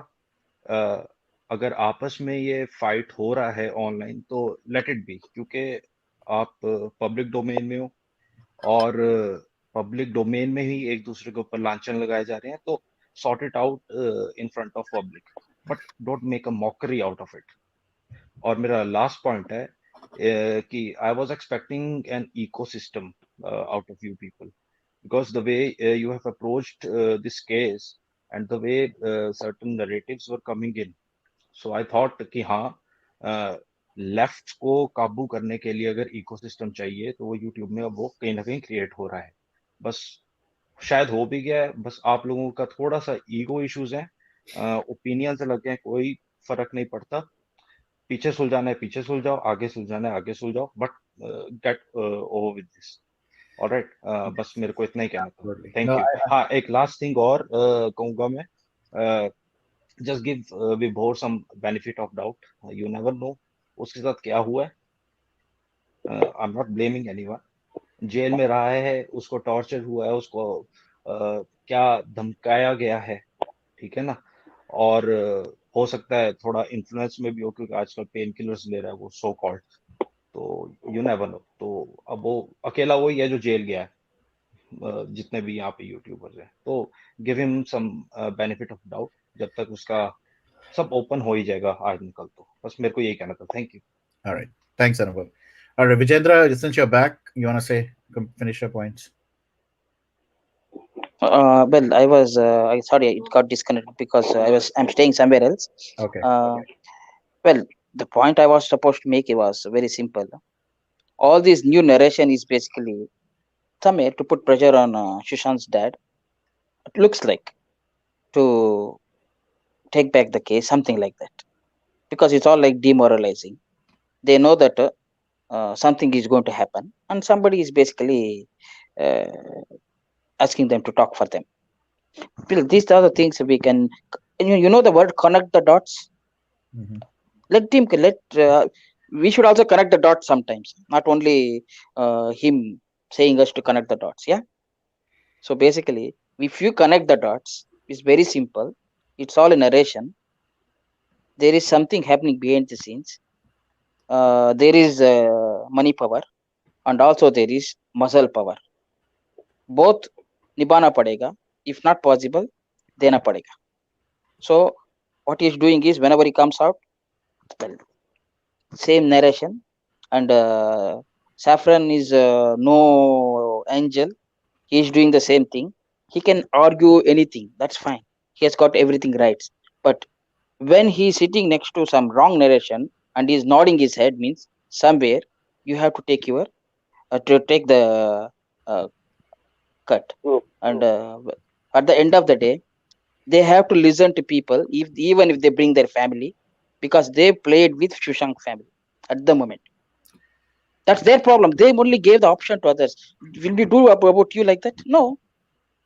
अगर आपस में ये फाइट हो रहा है ऑनलाइन तो लेट इट बी, क्योंकि आप पब्लिक डोमेन में हो और पब्लिक डोमेन में ही एक दूसरे के ऊपर लांछन लगाए जा रहे हैं, तो sort it out in front of public, but don't make a mockery out of it. और मेरा लास्ट पॉइंट है कि I was expecting an ecosystem out of you people, because the way you have approached this case and the way certain narratives were coming in, so I thought कि हाँ, left को काबू करने के लिए अगर इकोसिस्टम चाहिए तो वो यूट्यूब में अब वो कहीं ना कहीं क्रिएट हो रहा है। बस शायद हो भी गया है, बस आप लोगों का थोड़ा सा ईगो इश्यूज है, ओपिनियन से लग गए, कोई फर्क नहीं पड़ता। पीछे सुलझाना है पीछे सुलझाओ, आगे सुलझाना है आगे सुलझाओ, but get over with this. Alright, बस मेरे को इतना ही कहना था। Thank you. हाँ, एक लास्ट थिंग और कहूंगा मैं, just give Vibhor some benefit of doubt, you never know उसके साथ क्या हुआ है। I am not blaming anyone. Jail में रहा है, उसको टॉर्चर हुआ है, उसको क्या धमकाया गया है, ठीक है ना, और हो सकता है थोड़ा इन्फ्लुएंस में भी हो, क्योंकि आजकल पेन किलर्स ले रहा है वो सो कॉल्ड, तो यू नेवर नो। तो अब वो अकेला वही है जो जेल गया है, जितने भी यहाँ पे यूट्यूबर्स हैं, तो give him some benefit of doubt, जब तक उसका सब ओपन हो ही जाएगा आज निकल। तो बस मेरे को यही कहना था। Thank you. All right. Thanks, Anubhav. All right, Vijendra, since you're back, you want to say, finish your points? Well, sorry, it got disconnected because I'm staying somewhere else. Okay. Well, the point I was supposed to make was very simple. All this new narration is basically somewhere to put pressure on Sushant's dad. It looks like to take back the case, something like that, because it's all like demoralizing. They know that something is going to happen, and somebody is basically asking them to talk for them. Well, these are the things we can, you know the word connect the dots. We should also connect the dots sometimes, not only him saying us to connect the dots. Yeah. So basically, if you connect the dots, it's very simple. It's all a narration. There is something happening behind the scenes. There is money power, and also there is muscle power. Both nibana padega. If not possible, dena padega. So what he is doing is, whenever he comes out, same narration, and Saffron is no angel. He is doing the same thing. He can argue anything. That's fine. He has got everything right. But when he is sitting next to some wrong narration and he is nodding his head, means somewhere you have to take your the cut. And at the end of the day, they have to listen to people, even if they bring their family, because they played with Shushank family at the moment. That's their problem. They only gave the option to others. Will we do about you like that? No,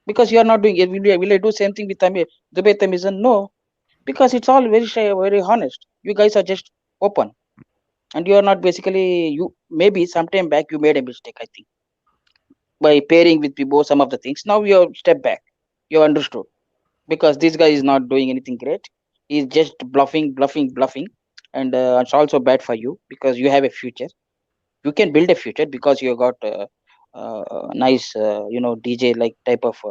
because you are not doing it. Will I do same thing with Dubai Tamizan? No, because it's all very honest. You guys are just open, and you are not basically, you maybe sometime back you made a mistake, I think, by pairing with people some of the things. Now you step back. You understood, because this guy is not doing anything great. He's just bluffing, and it's also bad for you because you have a future. You can build a future because you got nice, DJ like type of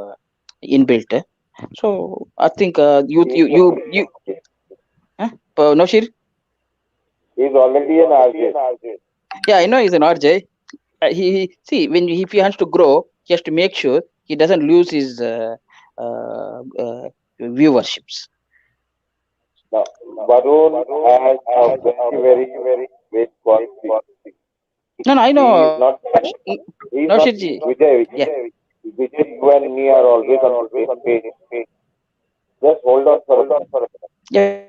inbuilt. So I think you Noshir. He's already an RJ. Yeah, I know he's an RJ. He see when if he wants to grow, he has to make sure he doesn't lose his viewerships. Now, Varun has a very great quality. No, I know. He is not. He's No, not Shirji. Vijay. Yeah. Vijay, you and me are always on the same page. Just hold on for a minute. Yeah.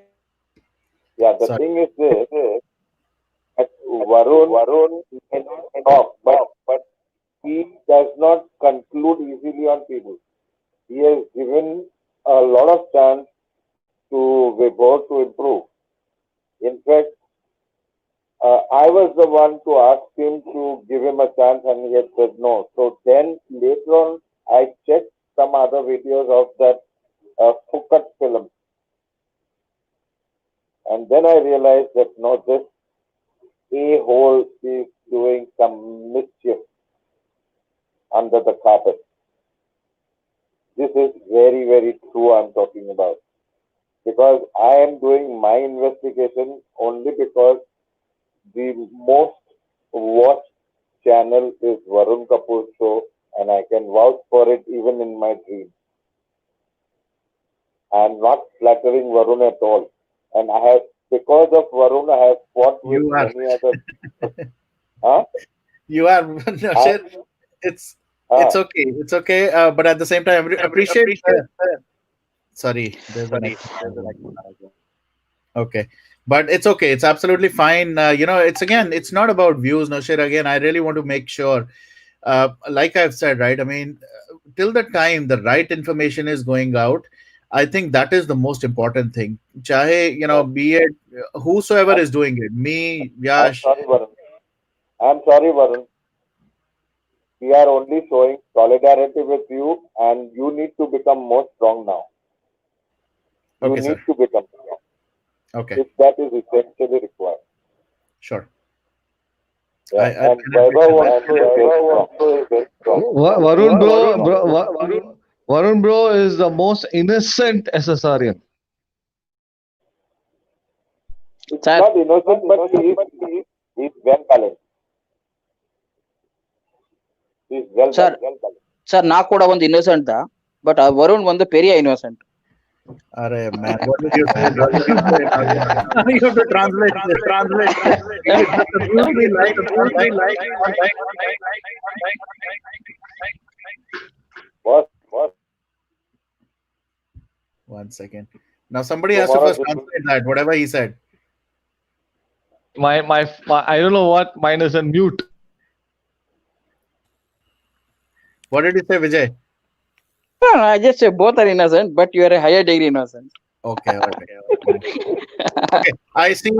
Yeah, the thing is this: that Varun can talk, but he does not conclude easily on people. He has given a lot of chance to Vibhor to improve. In fact, I was the one to ask him to give him a chance, and he had said no. So then later on, I checked some other videos of that Phuket film, and then I realized that no, this a-hole is doing some mischief under the carpet. This is very true I'm talking about. Because I am doing my investigation only because the most watched channel is Varun Kapur show, and I can vouch for it even in my dreams. I am not flattering Varun at all. And I have, because of Varun, I have fought with many other. Huh? You are no, sir. It's okay. It's okay. But at the same time, appreciate. Sorry, there's an echo. Okay, but it's okay. It's absolutely fine. It's again, it's not about views, no shit. Again, I really want to make sure, like I've said, right? I mean, till the time the right information is going out, I think that is the most important thing. Chahe, be it whosoever is doing it, me, Yash. I'm sorry, Varun. We are only showing solidarity with you, and you need to become more strong now. You need to become strong. Okay. If that is essentially required. Sure. Yeah, and Varun bro is the most innocent SSRian. It's not innocent, but he's well balanced. He's well balanced. Sir, ನಾ ಕೂಡ ಒಂದು innocent but Varun ಒಂದು ಪೆರಿಯ innocent. Arey man, what did you say? You have to translate. What? One second. Now somebody has to first translate that, whatever he said. My I don't know what mine is on mute. What did you say, Vijay? No, I just say both are innocent, but you are a higher degree innocent. Okay. Okay. I see.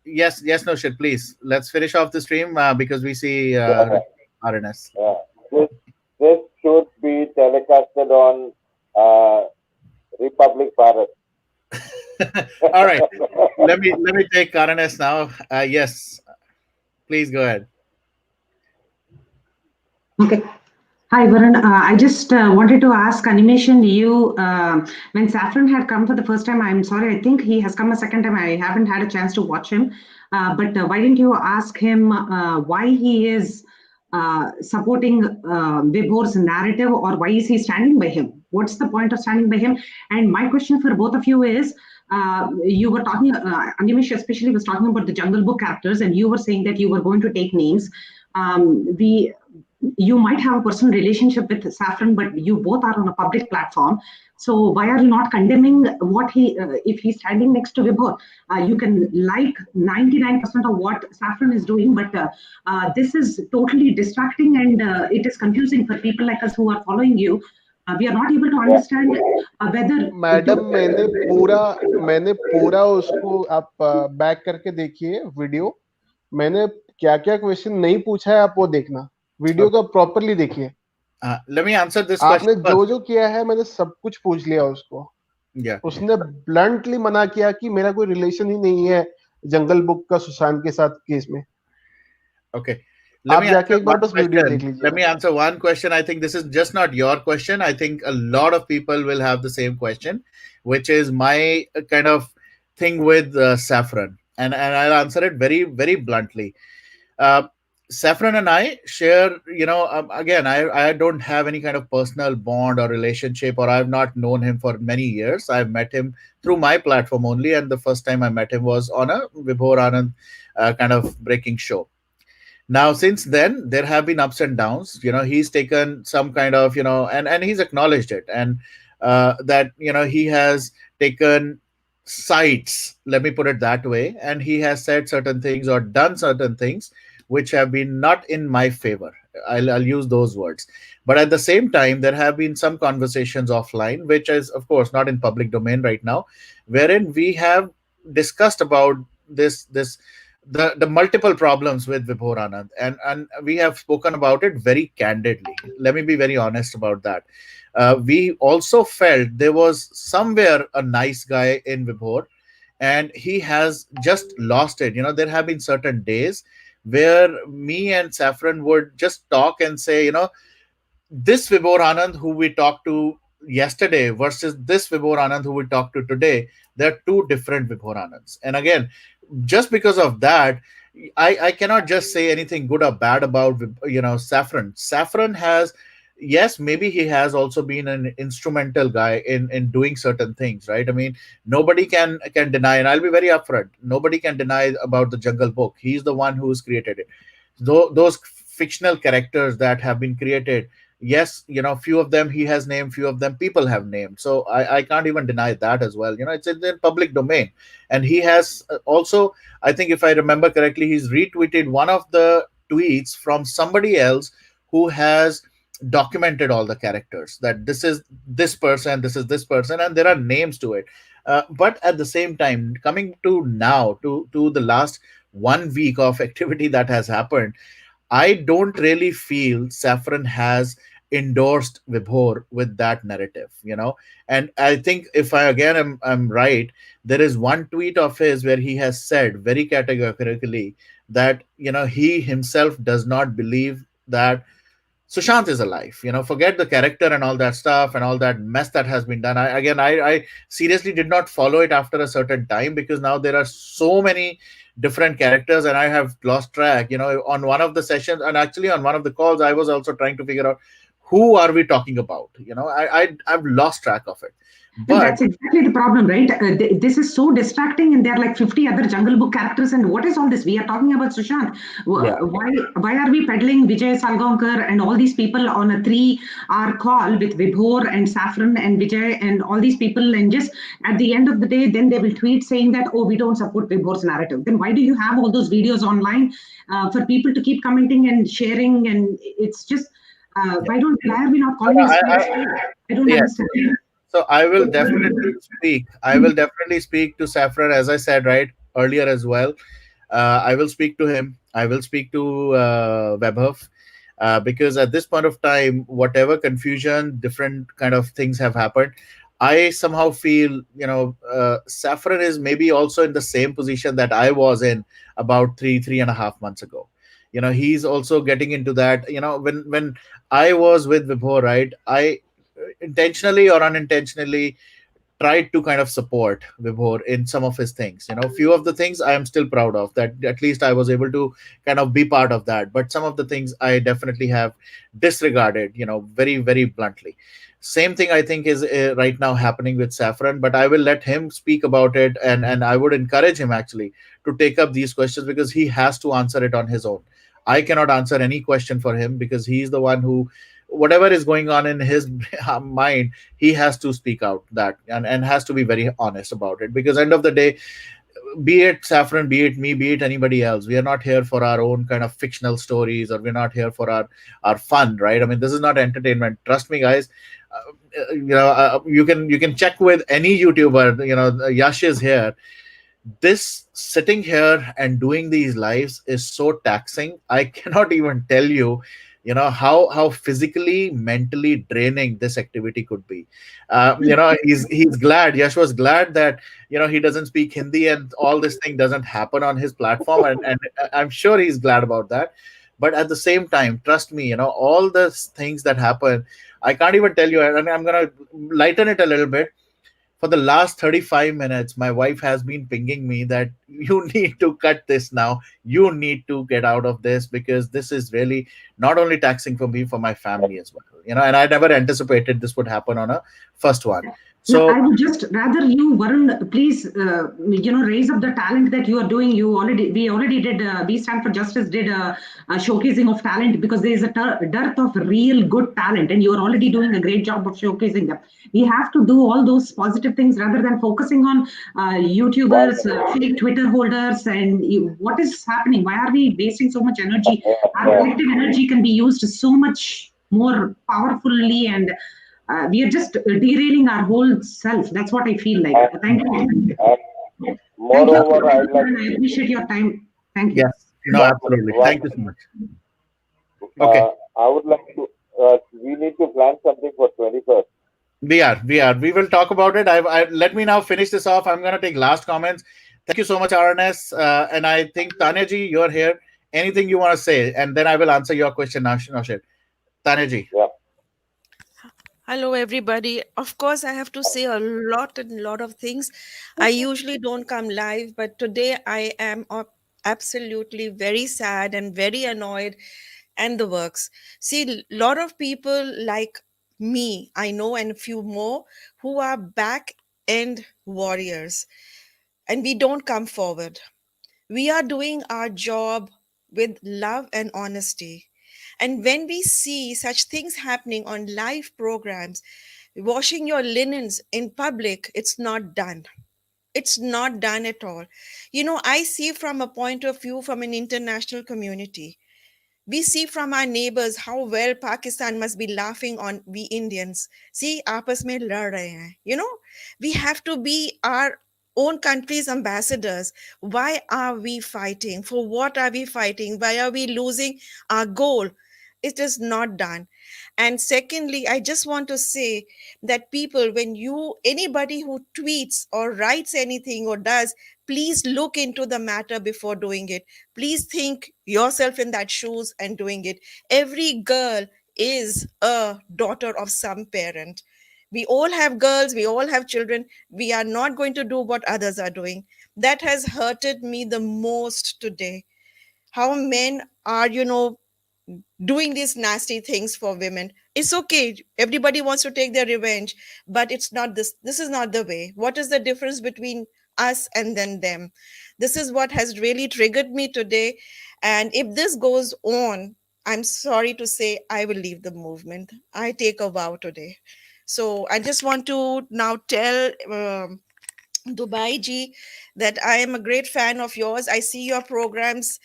Yes, no shit. Please, let's finish off the stream because we see RNS. This should be telecasted on Republic Bharat. All right. Let me take RNS now. Yes, please go ahead. Okay. Hi, Varun. I just wanted to ask Animation, you, when Saffron had come for the first time, I'm sorry, I think he has come a second time. I haven't had a chance to watch him. But why didn't you ask him why he is supporting Vibhor's narrative, or why is he standing by him? What's the point of standing by him? And my question for both of you is, you were talking, Animesh especially was talking about the Jungle Book characters, and you were saying that you were going to take names. You might have a personal relationship with Saffron, but you both are on a public platform. So why are you not condemning what if he's standing next to Vibhor? You can like 99% of what Saffron is doing, but this is totally distracting, and it is confusing for people like us who are following you. We are not able to understand whether. Madam मैंने पूरा उसको आप back करके देखिए video. मैंने क्या question नहीं पूछा है, आप वो देखना वीडियो का प्रॉपर्ली देखिए. Let me answer this आपने question. जो किया है मैंने सब कुछ पूछ लिया उसको. Yeah. उसने ब्लंटली मना किया कि मेरा कोई रिलेशन ही नहीं है जंगल बुक का सुशांत के साथ केस में. Okay. आप जाके एक बार बस वीडियो देख लीजिए. Let me answer one question. I think this is just not your question. I think a lot of people will have the same question, which is my kind of thing with Saffron, and I'll answer it very very bluntly. uh, Saffron and I share, again, I don't have any kind of personal bond or relationship, or I've not known him for many years. I've met him through my platform only, and the first time I met him was on a Vibhor Anand kind of breaking show. Now since then there have been ups and downs. He's taken some kind of, and he's acknowledged it, and that he has taken sides, let me put it that way, and he has said certain things or done certain things which have been not in my favor. I'll use those words. But at the same time there have been some conversations offline, which is of course not in public domain right now, wherein we have discussed about this the multiple problems with Vibhor Anand, and we have spoken about it very candidly. Let me be very honest about that. We also felt there was somewhere a nice guy in Vibhor, and he has just lost it. There have been certain days where me and Saffron would just talk and say, this Vibhor Anand who we talked to yesterday versus this Vibhor Anand who we talked to today, they're two different Vibhor Anands. And again, just because of that, I cannot just say anything good or bad about Saffron. Saffron has, yes, maybe he has also been an instrumental guy in doing certain things, right? I mean, nobody can deny, and I'll be very upfront. Nobody can deny about the Jungle Book. He's the one who's created it. Those fictional characters that have been created, yes, few of them he has named, few of them people have named, so I can't even deny that as well. It's in the public domain. And he has also, I think if I remember correctly, he's retweeted one of the tweets from somebody else who has documented all the characters, that this is this person, this is this person, and there are names to it. But at the same time, coming to now, to the last 1 week of activity that has happened, I don't really feel Saffron has endorsed Vibhor with that narrative, And I think if I again am right, there is one tweet of his where he has said very categorically that he himself does not believe that Sushant is alive. Forget the character and all that stuff and all that mess that has been done. I seriously did not follow it after a certain time, because now there are so many different characters and I have lost track. On one of the sessions and actually on one of the calls, I was also trying to figure out who are we talking about. I've lost track of it. But that's exactly the problem, right? This is so distracting, and there are like 50 other Jungle Book characters. And what is all this? We are talking about Sushant. Yeah. Why are we peddling Vijay Salgaonkar and all these people on a 3-hour call with Vibhor and Saffron and Vijay and all these people? And just at the end of the day, then they will tweet saying that, oh, we don't support Vibhor's narrative. Then why do you have all those videos online for people to keep commenting and sharing? And it's just, why are we not calling this? I don't understand. So I will definitely speak. I will definitely speak to Saffron, as I said right earlier as well. I will speak to him. I will speak to Webhoff, because at this point of time, whatever confusion, different kind of things have happened. I somehow feel, Saffron is maybe also in the same position that I was in about 3.5 months ago. He's also getting into that. When I was with Vibhor, right, I intentionally or unintentionally tried to kind of support Vibhor in some of his things. Few of the things I am still proud of, that at least I was able to kind of be part of that. But some of the things I definitely have disregarded, very, very bluntly. Same thing I think is right now happening with Saffron, but I will let him speak about it, and I would encourage him actually to take up these questions, because he has to answer it on his own. I cannot answer any question for him, because he's the one who, whatever is going on in his mind, he has to speak out that, and has to be very honest about it, because end of the day, be it Saffron, be it me, be it anybody else, we are not here for our own kind of fictional stories, or we're not here for our fun, right? I mean, this is not entertainment, trust me, guys. You can check with any YouTuber. Yash is here. This sitting here and doing these lives is so taxing. I cannot even tell you, how physically, mentally draining this activity could be. He's glad. Yash was glad that he doesn't speak Hindi and all this thing doesn't happen on his platform, and I'm sure he's glad about that. But at the same time, trust me, all the things that happen, I can't even tell you. And I'm gonna lighten it a little bit. for the last 35 minutes, my wife has been pinging me that you need to cut this now. You need to get out of this because this is really not only taxing for me, for my family as well. And I never anticipated this would happen on a first one. No, So I would just rather you, Varun, please, raise up the talent that you are doing. We already did, We Stand for Justice did a showcasing of talent because there is a dearth of real good talent, and you are already doing a great job of showcasing them. We have to do all those positive things rather than focusing on YouTubers, fake Twitter holders, and what is happening. Why are we wasting so much energy? Our collective energy can be used so much more powerfully, and we are just derailing our whole self. That's what I feel like. Thank you. Moreover, I appreciate your time. Thank you. yes, no, absolutely. Thank you so much. Okay. I would like to. We need to plan something for 21st. We will talk about it. Let me now finish this off. I'm going to take last comments. Thank you so much, RNS. And I think Tanya ji, you're here. Anything you want to say, and then I will answer your question, Naushad. Tanya ji. Yeah. Hello, everybody. Of course, I have to say a lot of things. I usually don't come live, but today I am absolutely very sad and very annoyed and the works. See, a lot of people like me, I know, and a few more who are back end warriors, and we don't come forward. We are doing our job with love and honesty. And when we see such things happening on live programs, washing your linens in public, it's not done. It's not done at all. I see from a point of view from an international community. We see from our neighbors how well Pakistan must be laughing on we Indians. See, aapas mein lad rahe hain. We have to be our own country's ambassadors. Why are we fighting? For what are we fighting? Why are we losing our goal? It is not done. And secondly, I just want to say that people, anybody who tweets or writes anything or does, please look into the matter before doing it. Please think yourself in that shoes and doing it. Every girl is a daughter of some parent. We all have girls, we all have children. We are not going to do what others are doing. That has hurted me the most today. How men are, doing these nasty things for women. It's okay. Everybody wants to take their revenge, but it's not this. This is not the way. What is the difference between us and then them? This is what has really triggered me today. And if this goes on, I'm sorry to say I will leave the movement. I take a vow today. So I just want to now tell Dubai ji that I am a great fan of yours. I see your programs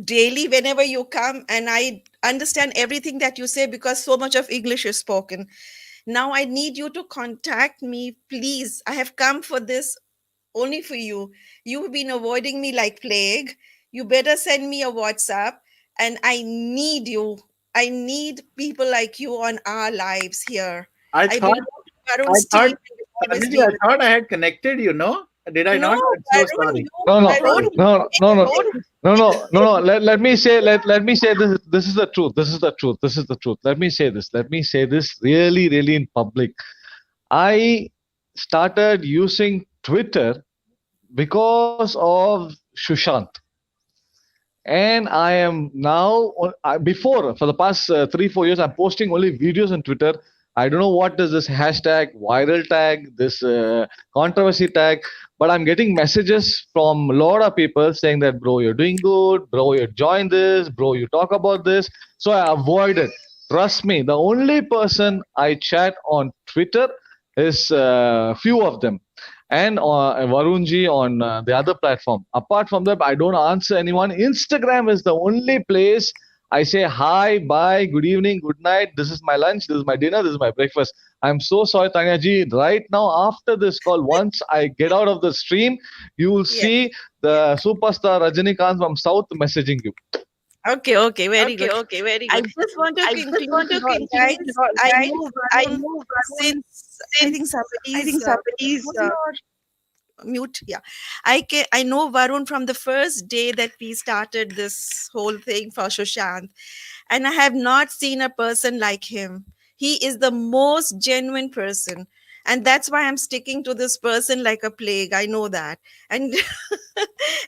daily whenever you come, and I understand everything that you say because so much of English is spoken. Now I need you to contact me, please. I have come for this only for you. You've been avoiding me like plague. You better send me a WhatsApp, and I need you. I need people like you on our lives here. I thought Varun's team. I thought I had connected you, no? Did I not? I'm so sorry. No. Let me say this. This is the truth. Let me say this really in public. I started using Twitter because of Sushant. And I am now, before, for the past 3-4 years, I'm posting only videos on Twitter. I don't know what is this hashtag, viral tag, this controversy tag, but I'm getting messages from a lot of people saying that, bro, you're doing good, bro, you join this, bro, you talk about this. So I avoid it. Trust me, the only person I chat on Twitter is few of them, and Varunji on the other platform. Apart from that, I don't answer anyone. Instagram is the only place I say hi, bye, good evening, good night. This is my lunch, this is my dinner, this is my breakfast. I'm so sorry, Tanya ji. Right now, after this call, once I get out of the stream, you will see the superstar Rajinikanth from South messaging you. Okay, very good. I good. just want to conclude, guys. I know since I think somebody's mute. Yeah, I know Varun from the first day that we started this whole thing for Sushant, and I have not seen a person like him. He is the most genuine person. and that's why I'm sticking to this person like a plague. I know that. And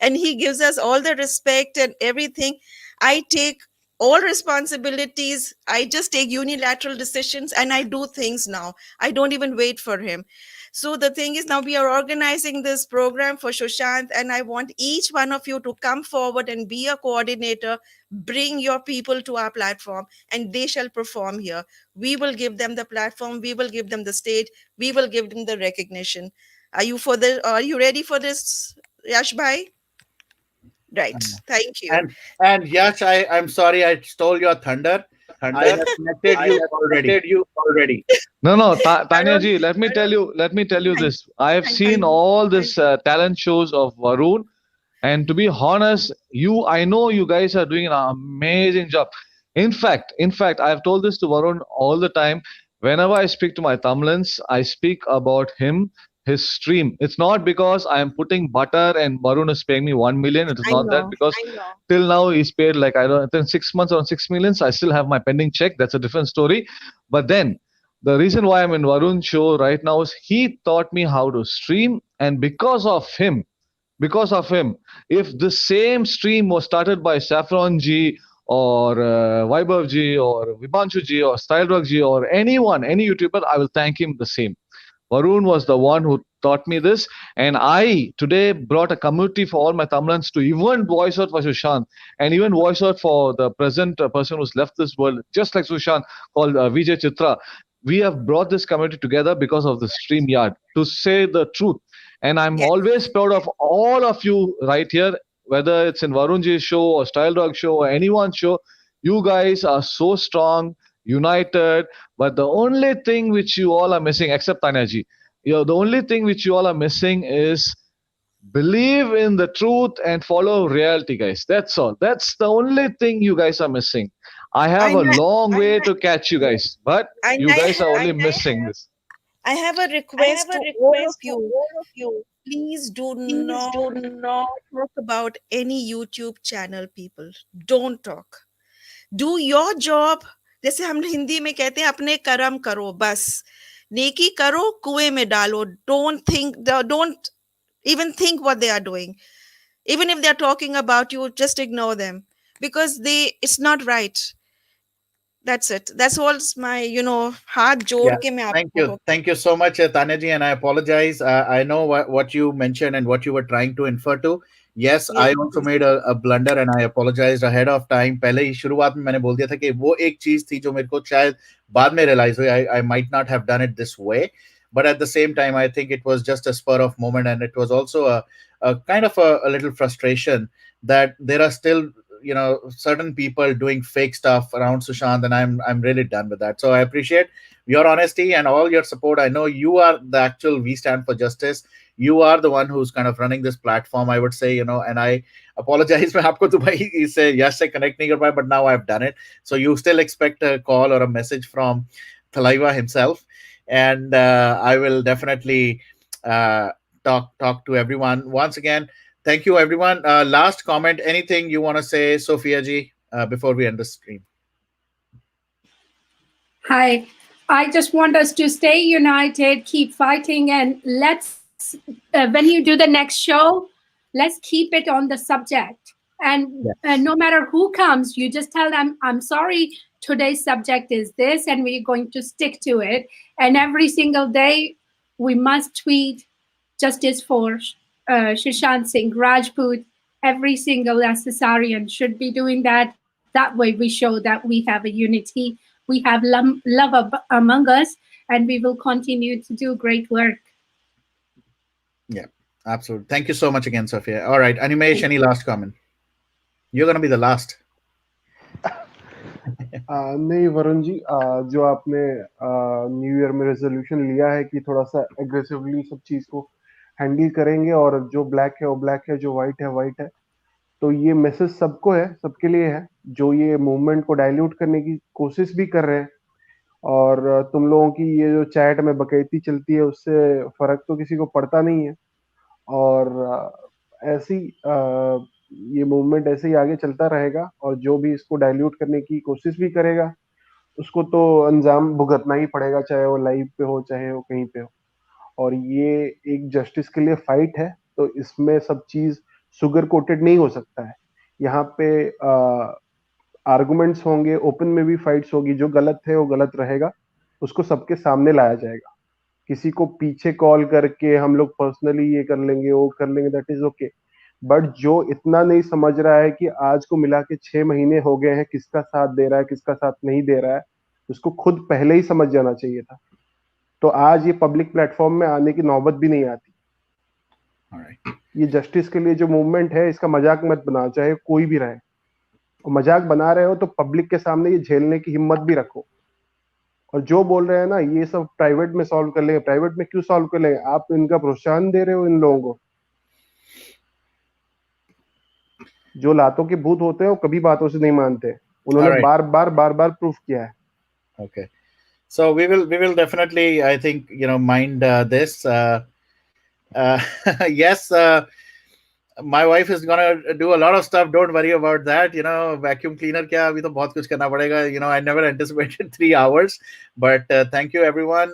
and he gives us all the respect and everything. I take all responsibilities. I just take unilateral decisions and I do things now. I don't even wait for him. So the thing is, now we are organizing this program for Sushant, and I want each one of you to come forward and be a coordinator. Bring your people to our platform and they shall perform here. We will give them the platform, we will give them the stage, we will give them the recognition. Are you ready for this, Yash Bhai? Right. Thank you. And Yash, I'm sorry I stole your thunder. I have connected you already. No, Tanya ji, let me tell you this. I have seen all this talent shows of Varun, and to be honest, I know you guys are doing an amazing job. In fact, I have told this to Varun all the time. Whenever I speak to my Tamilans, I speak about him, his stream. It's not because I am putting butter and Varun is paying me 1 million. It is I not that, know. because till now he's paid like, I don't know, 6 months on 6 millions. I still have my pending check. That's a different story. But then the reason why I'm in Varun's show right now is he taught me how to stream, and because of him, if the same stream was started by Saffron ji or Vaibhav ji or Vibanshu ji or Style Drug ji or anyone, any YouTuber, I will thank him the same. Varun was the one who taught me this, and I today brought a community for all my Tamilans to even voice out for Sushant and even voice out for the present person who's left this world, just like Sushant, called Vijay Chitra. We have brought this community together because of the StreamYard, to say the truth. And I'm always proud of all of you right here, whether it's in Varunji's show or Style Dog show or anyone's show. You guys are so strong, united. But the only thing which you all are missing, except Tanyaji, the only thing which you all are missing is believe in the truth and follow reality, guys. That's all. That's the only thing you guys are missing. I have a long way to catch you guys, but you guys are only missing this. I have a request to all of you. Please do not talk about any YouTube channel, people. Don't talk. Do your job. जैसे हम हिंदी में कहते हैं, अपने कर्म करो, बस नेकी करो, कुएं में डालो. Don't even think what they are doing. Even if they are talking about you, just ignore them, because it's not right. That's it. That's all my, हाथ जोड़ के मैं आपको. Thank you so much, Tanaji, and I apologize. I know what you mentioned and what you were trying to infer to. Yes, I also made a blunder and I apologized ahead of time. पहले ही शुरुआत में मैंने बोल दिया था कि वो एक चीज थी जो मेरे को शायद बाद में realize हुई. I might not have done it this way, but at the same time, I think it was just a spur of moment, and it was also a kind of a little frustration that there are still certain people doing fake stuff around Sushant, and I'm really done with that. So I appreciate your honesty and all your support. I know you are the actual We Stand for Justice. You are the one who's kind of running this platform, I would say, and I apologize for आपको तो भाई इसे यश से connect नहीं कर पाया, but now I've done it. So you still expect a call or a message from Thalaiva himself, and I will definitely talk to everyone once again. Thank you, everyone. Last comment, anything you want to say, Sophia ji, before we end the stream? Hi. I just want us to stay united, keep fighting, and let's, when you do the next show, let's keep it on the subject. And no matter who comes, you just tell them, I'm sorry, today's subject is this, and we're going to stick to it. And every single day, we must tweet justice for Sushant Singh Rajput. Every single SSRian should be doing that. That way we show that we have a unity, we have love among us, and we will continue to do great work. Yeah, absolutely. Thank you so much again, Sophia. All right, Animesh, any last comment? You're going to be the last. नहीं वरुण जी, जो आपने new year में resolution लिया है कि थोड़ा सा aggressively सब चीज को हैंडल करेंगे, और जो ब्लैक है वो ब्लैक है, जो व्हाइट है व्हाइट है, तो ये मैसेज सबको है, सबके लिए है, जो ये मूवमेंट को डाइल्यूट करने की कोशिश भी कर रहे हैं. और तुम लोगों की ये जो चैट में बकैती चलती है, उससे फर्क तो किसी को पड़ता नहीं है. और ऐसी ये मूवमेंट ऐसे ही आगे चलता रहेगा, और जो भी इसको डाइल्यूट करने की कोशिश भी करेगा उसको तो अंजाम भुगतना ही पड़ेगा, चाहे वो लाइव पे हो चाहे वो कहीं पे हो. और ये एक जस्टिस के लिए फाइट है, तो इसमें सब चीज सुगर कोटेड नहीं हो सकता है। यहाँ पे आर्गुमेंट्स होंगे, ओपन में भी फाइट्स होगी, जो गलत है वो गलत रहेगा, उसको सबके सामने लाया जाएगा। किसी को पीछे कॉल करके हम लोग पर्सनली ये कर लेंगे वो कर लेंगे, दैट इज ओके। बट जो इतना नहीं समझ रहा है कि आज को मिला के 6 महीने हो गए हैं, किसका साथ दे रहा है किसका साथ नहीं दे रहा है, उसको खुद पहले ही समझ जाना चाहिए था। तो आज ये पब्लिक प्लेटफॉर्म में आने की नौबत भी नहीं आती। ये जस्टिस के लिए जो मूवमेंट है, इसका मजाक मत बनाओ, चाहे कोई भी रहे। और मजाक बना रहे हो तो पब्लिक के सामने ये झेलने की हिम्मत भी रखो। और जो बोल रहे हैं ना ये सब प्राइवेट में सॉल्व कर लेंगे, प्राइवेट में क्यों सॉल्व कर लेंगे? आप इनका प्रोत्साहन दे रहे हो इन लोगों को। जो लातों के भूत होते हैं वो कभी बातों से नहीं मानते, उन्होंने बार बार प्रूफ किया है। Okay. So we will definitely, I think, mind this. Yes, my wife is gonna do a lot of stuff. Don't worry about that. Vacuum cleaner kya abhi to bahut kuch karna padega. I never anticipated 3 hours, but thank you everyone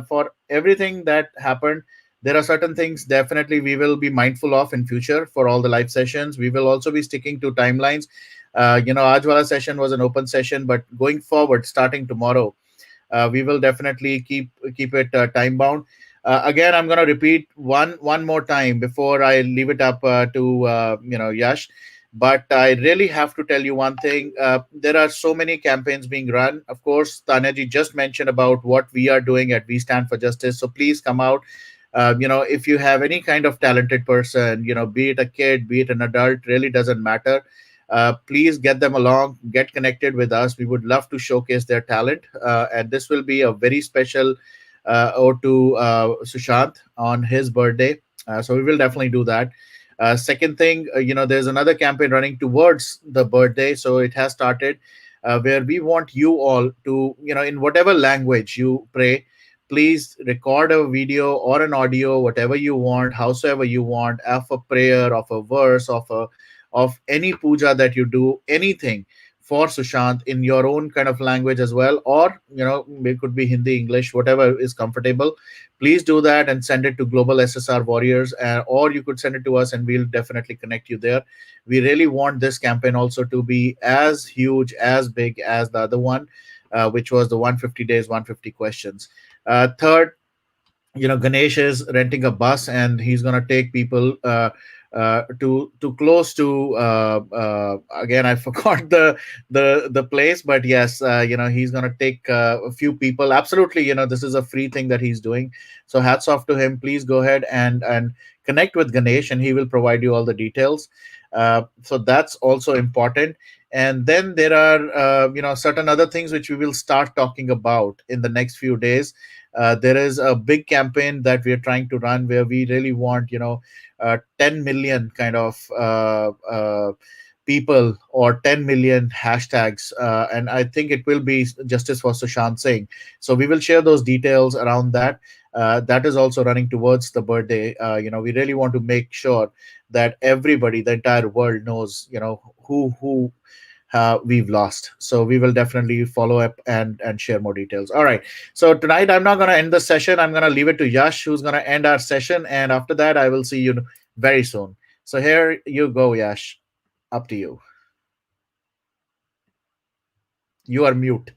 for everything that happened. There are certain things definitely we will be mindful of in future for all the live sessions. We will also be sticking to timelines. Aaj wala session was an open session, but going forward, starting tomorrow, we will definitely keep it time bound. Again, I'm going to repeat one more time before I leave it up to Yash. But I really have to tell you one thing. There are so many campaigns being run. Of course, Tanaji just mentioned about what we are doing at We Stand for Justice. So please come out. If you have any kind of talented person, be it a kid, be it an adult, really doesn't matter. Please get them along, get connected with us. We would love to showcase their talent. And this will be a very special ode to Sushant on his birthday. So we will definitely do that. Second thing, there's another campaign running towards the birthday. So it has started where we want you all to, in whatever language you pray, please record a video or an audio, whatever you want, howsoever you want, of a prayer, of a verse, of any puja that you do, anything for Sushant in your own kind of language as well, or it could be Hindi, English, whatever is comfortable. Please do that and send it to Global SSR Warriors, or you could send it to us and we'll definitely connect you there. We really want this campaign also to be as huge, as big as the other one, which was the 150 days, 150 questions. Third, Ganesh is renting a bus and he's going to take people to close to again, I forgot the place, but yes, he's going to take a few people. Absolutely, this is a free thing that he's doing, so hats off to him. Please go ahead and connect with Ganesh and he will provide you all the details. So that's also important. And then there are certain other things which we will start talking about in the next few days. There is a big campaign that we are trying to run where we really want 10 million kind of people or 10 million hashtags, and I think it will be Justice for Sushant Singh. So we will share those details around that. That is also running towards the birthday. We really want to make sure that everybody, the entire world knows who we've lost. So we will definitely follow up and share more details. All right. So tonight I'm not going to end the session. I'm going to leave it to Yash, who's going to end our session. And after that, I will see you very soon. So here you go, Yash. Up to you. You are mute.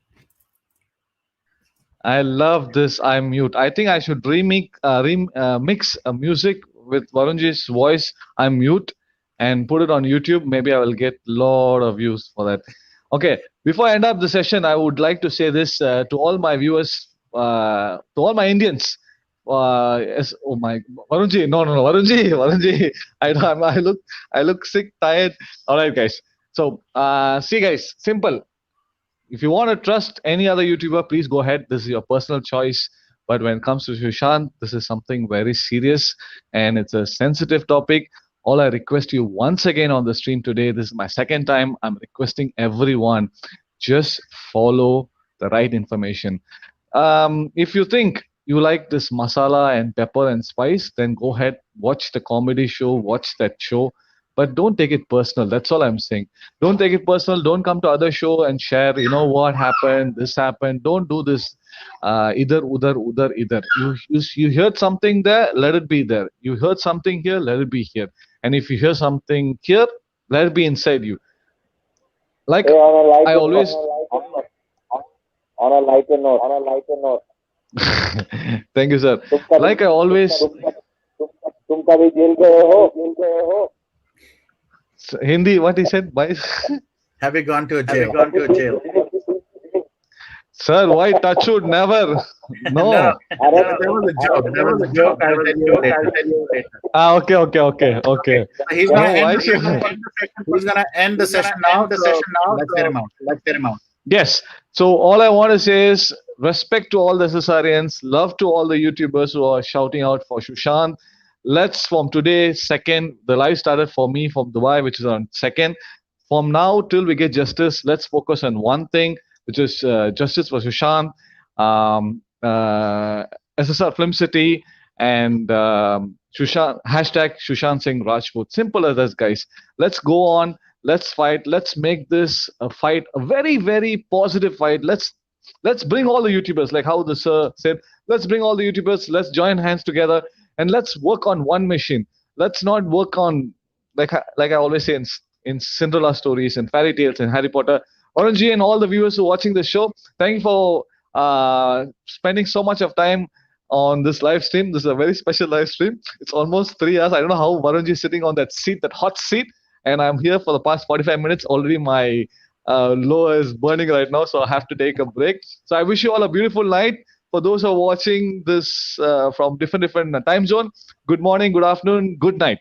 I love this. I'm mute. I think I should mix music with Varunji's voice. I'm mute and put it on YouTube. Maybe I will get a lot of views for that. Okay. Before I end up the session, I would like to say this to all my viewers, to all my Indians. Yes. Oh my, Varunji. No. Varunji. I look sick, tired. All right, guys. So, see, guys. Simple. If you want to trust any other YouTuber, please go ahead. This is your personal choice. But when it comes to Sushant, this is something very serious and it's a sensitive topic. All I request you once again on the stream today, this is my second time, I'm requesting everyone, just follow the right information. If you think you like this masala and pepper and spice, then go ahead, watch the comedy show, watch that show. But don't take it personal. That's all I'm saying. Don't take it personal. Don't come to other show and share, what happened, this happened. Don't do this. Idhar, udhar, udhar, idhar. You heard something there, let it be there. You heard something here, let it be here. And if you hear something here, let it be inside you. Like Hey, I always. On a lighter note. Thank you, sir. Like I always. तुम कभी jail गए हो? Hindi, what he said, bhai? Have you gone to a jail? Sir, why touchwood? Never. No. That was a joke. That was a joke. I'll tell you later. Okay. He's gonna end the session now. Let's get him out. Yes. So all I want to say is respect to all the SSRians, love to all the YouTubers who are shouting out for Sushant. Let's from today, second, the live started for me from Dubai, which is on second. From now till we get justice, let's focus on one thing, which is justice for Sushant, SSR Film City, and Sushant, #Sushant Singh Rajput. Simple as that, guys. Let's go on. Let's fight. Let's make this a fight, a very, very positive fight. Let's bring all the YouTubers, like how the sir said, let's bring all the YouTubers. Let's join hands together and let's work on one mission. Let's not work on, like I always say in Cinderella stories and fairy tales and Harry Potter. Orange and all the viewers who are watching this show, thank you for spending so much of time on this live stream. This is a very special live stream. It's almost 3 hours. I don't know how Varunji is sitting on that seat, that hot seat, and I'm here for the past 45 minutes. Already my lower is burning right now, so I have to take a break. So I wish you all a beautiful night. For those who are watching this from different time zone, good morning, good afternoon, good night.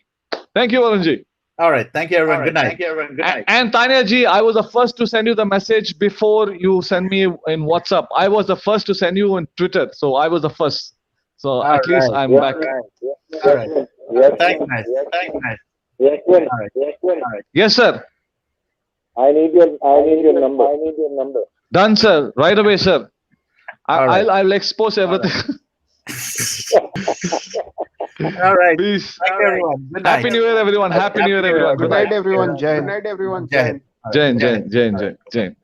Thank you, Varunji. All right. Thank you, everyone. Good night. And Tanya ji, I was the first to send you the message before you send me in WhatsApp. I was the first to send you on Twitter. So I was the first. So at least I'm back. All right. Thanks, nice. Yes, sir. All right. Yes, sir. I need your number. Done, sir. Right away, sir. right. I'll expose everything. All right. Peace. Thank you, everyone. Good night. Happy New Year, everyone. Happy New Year, everyone. Good night, everyone. Jain. Jain. Jain.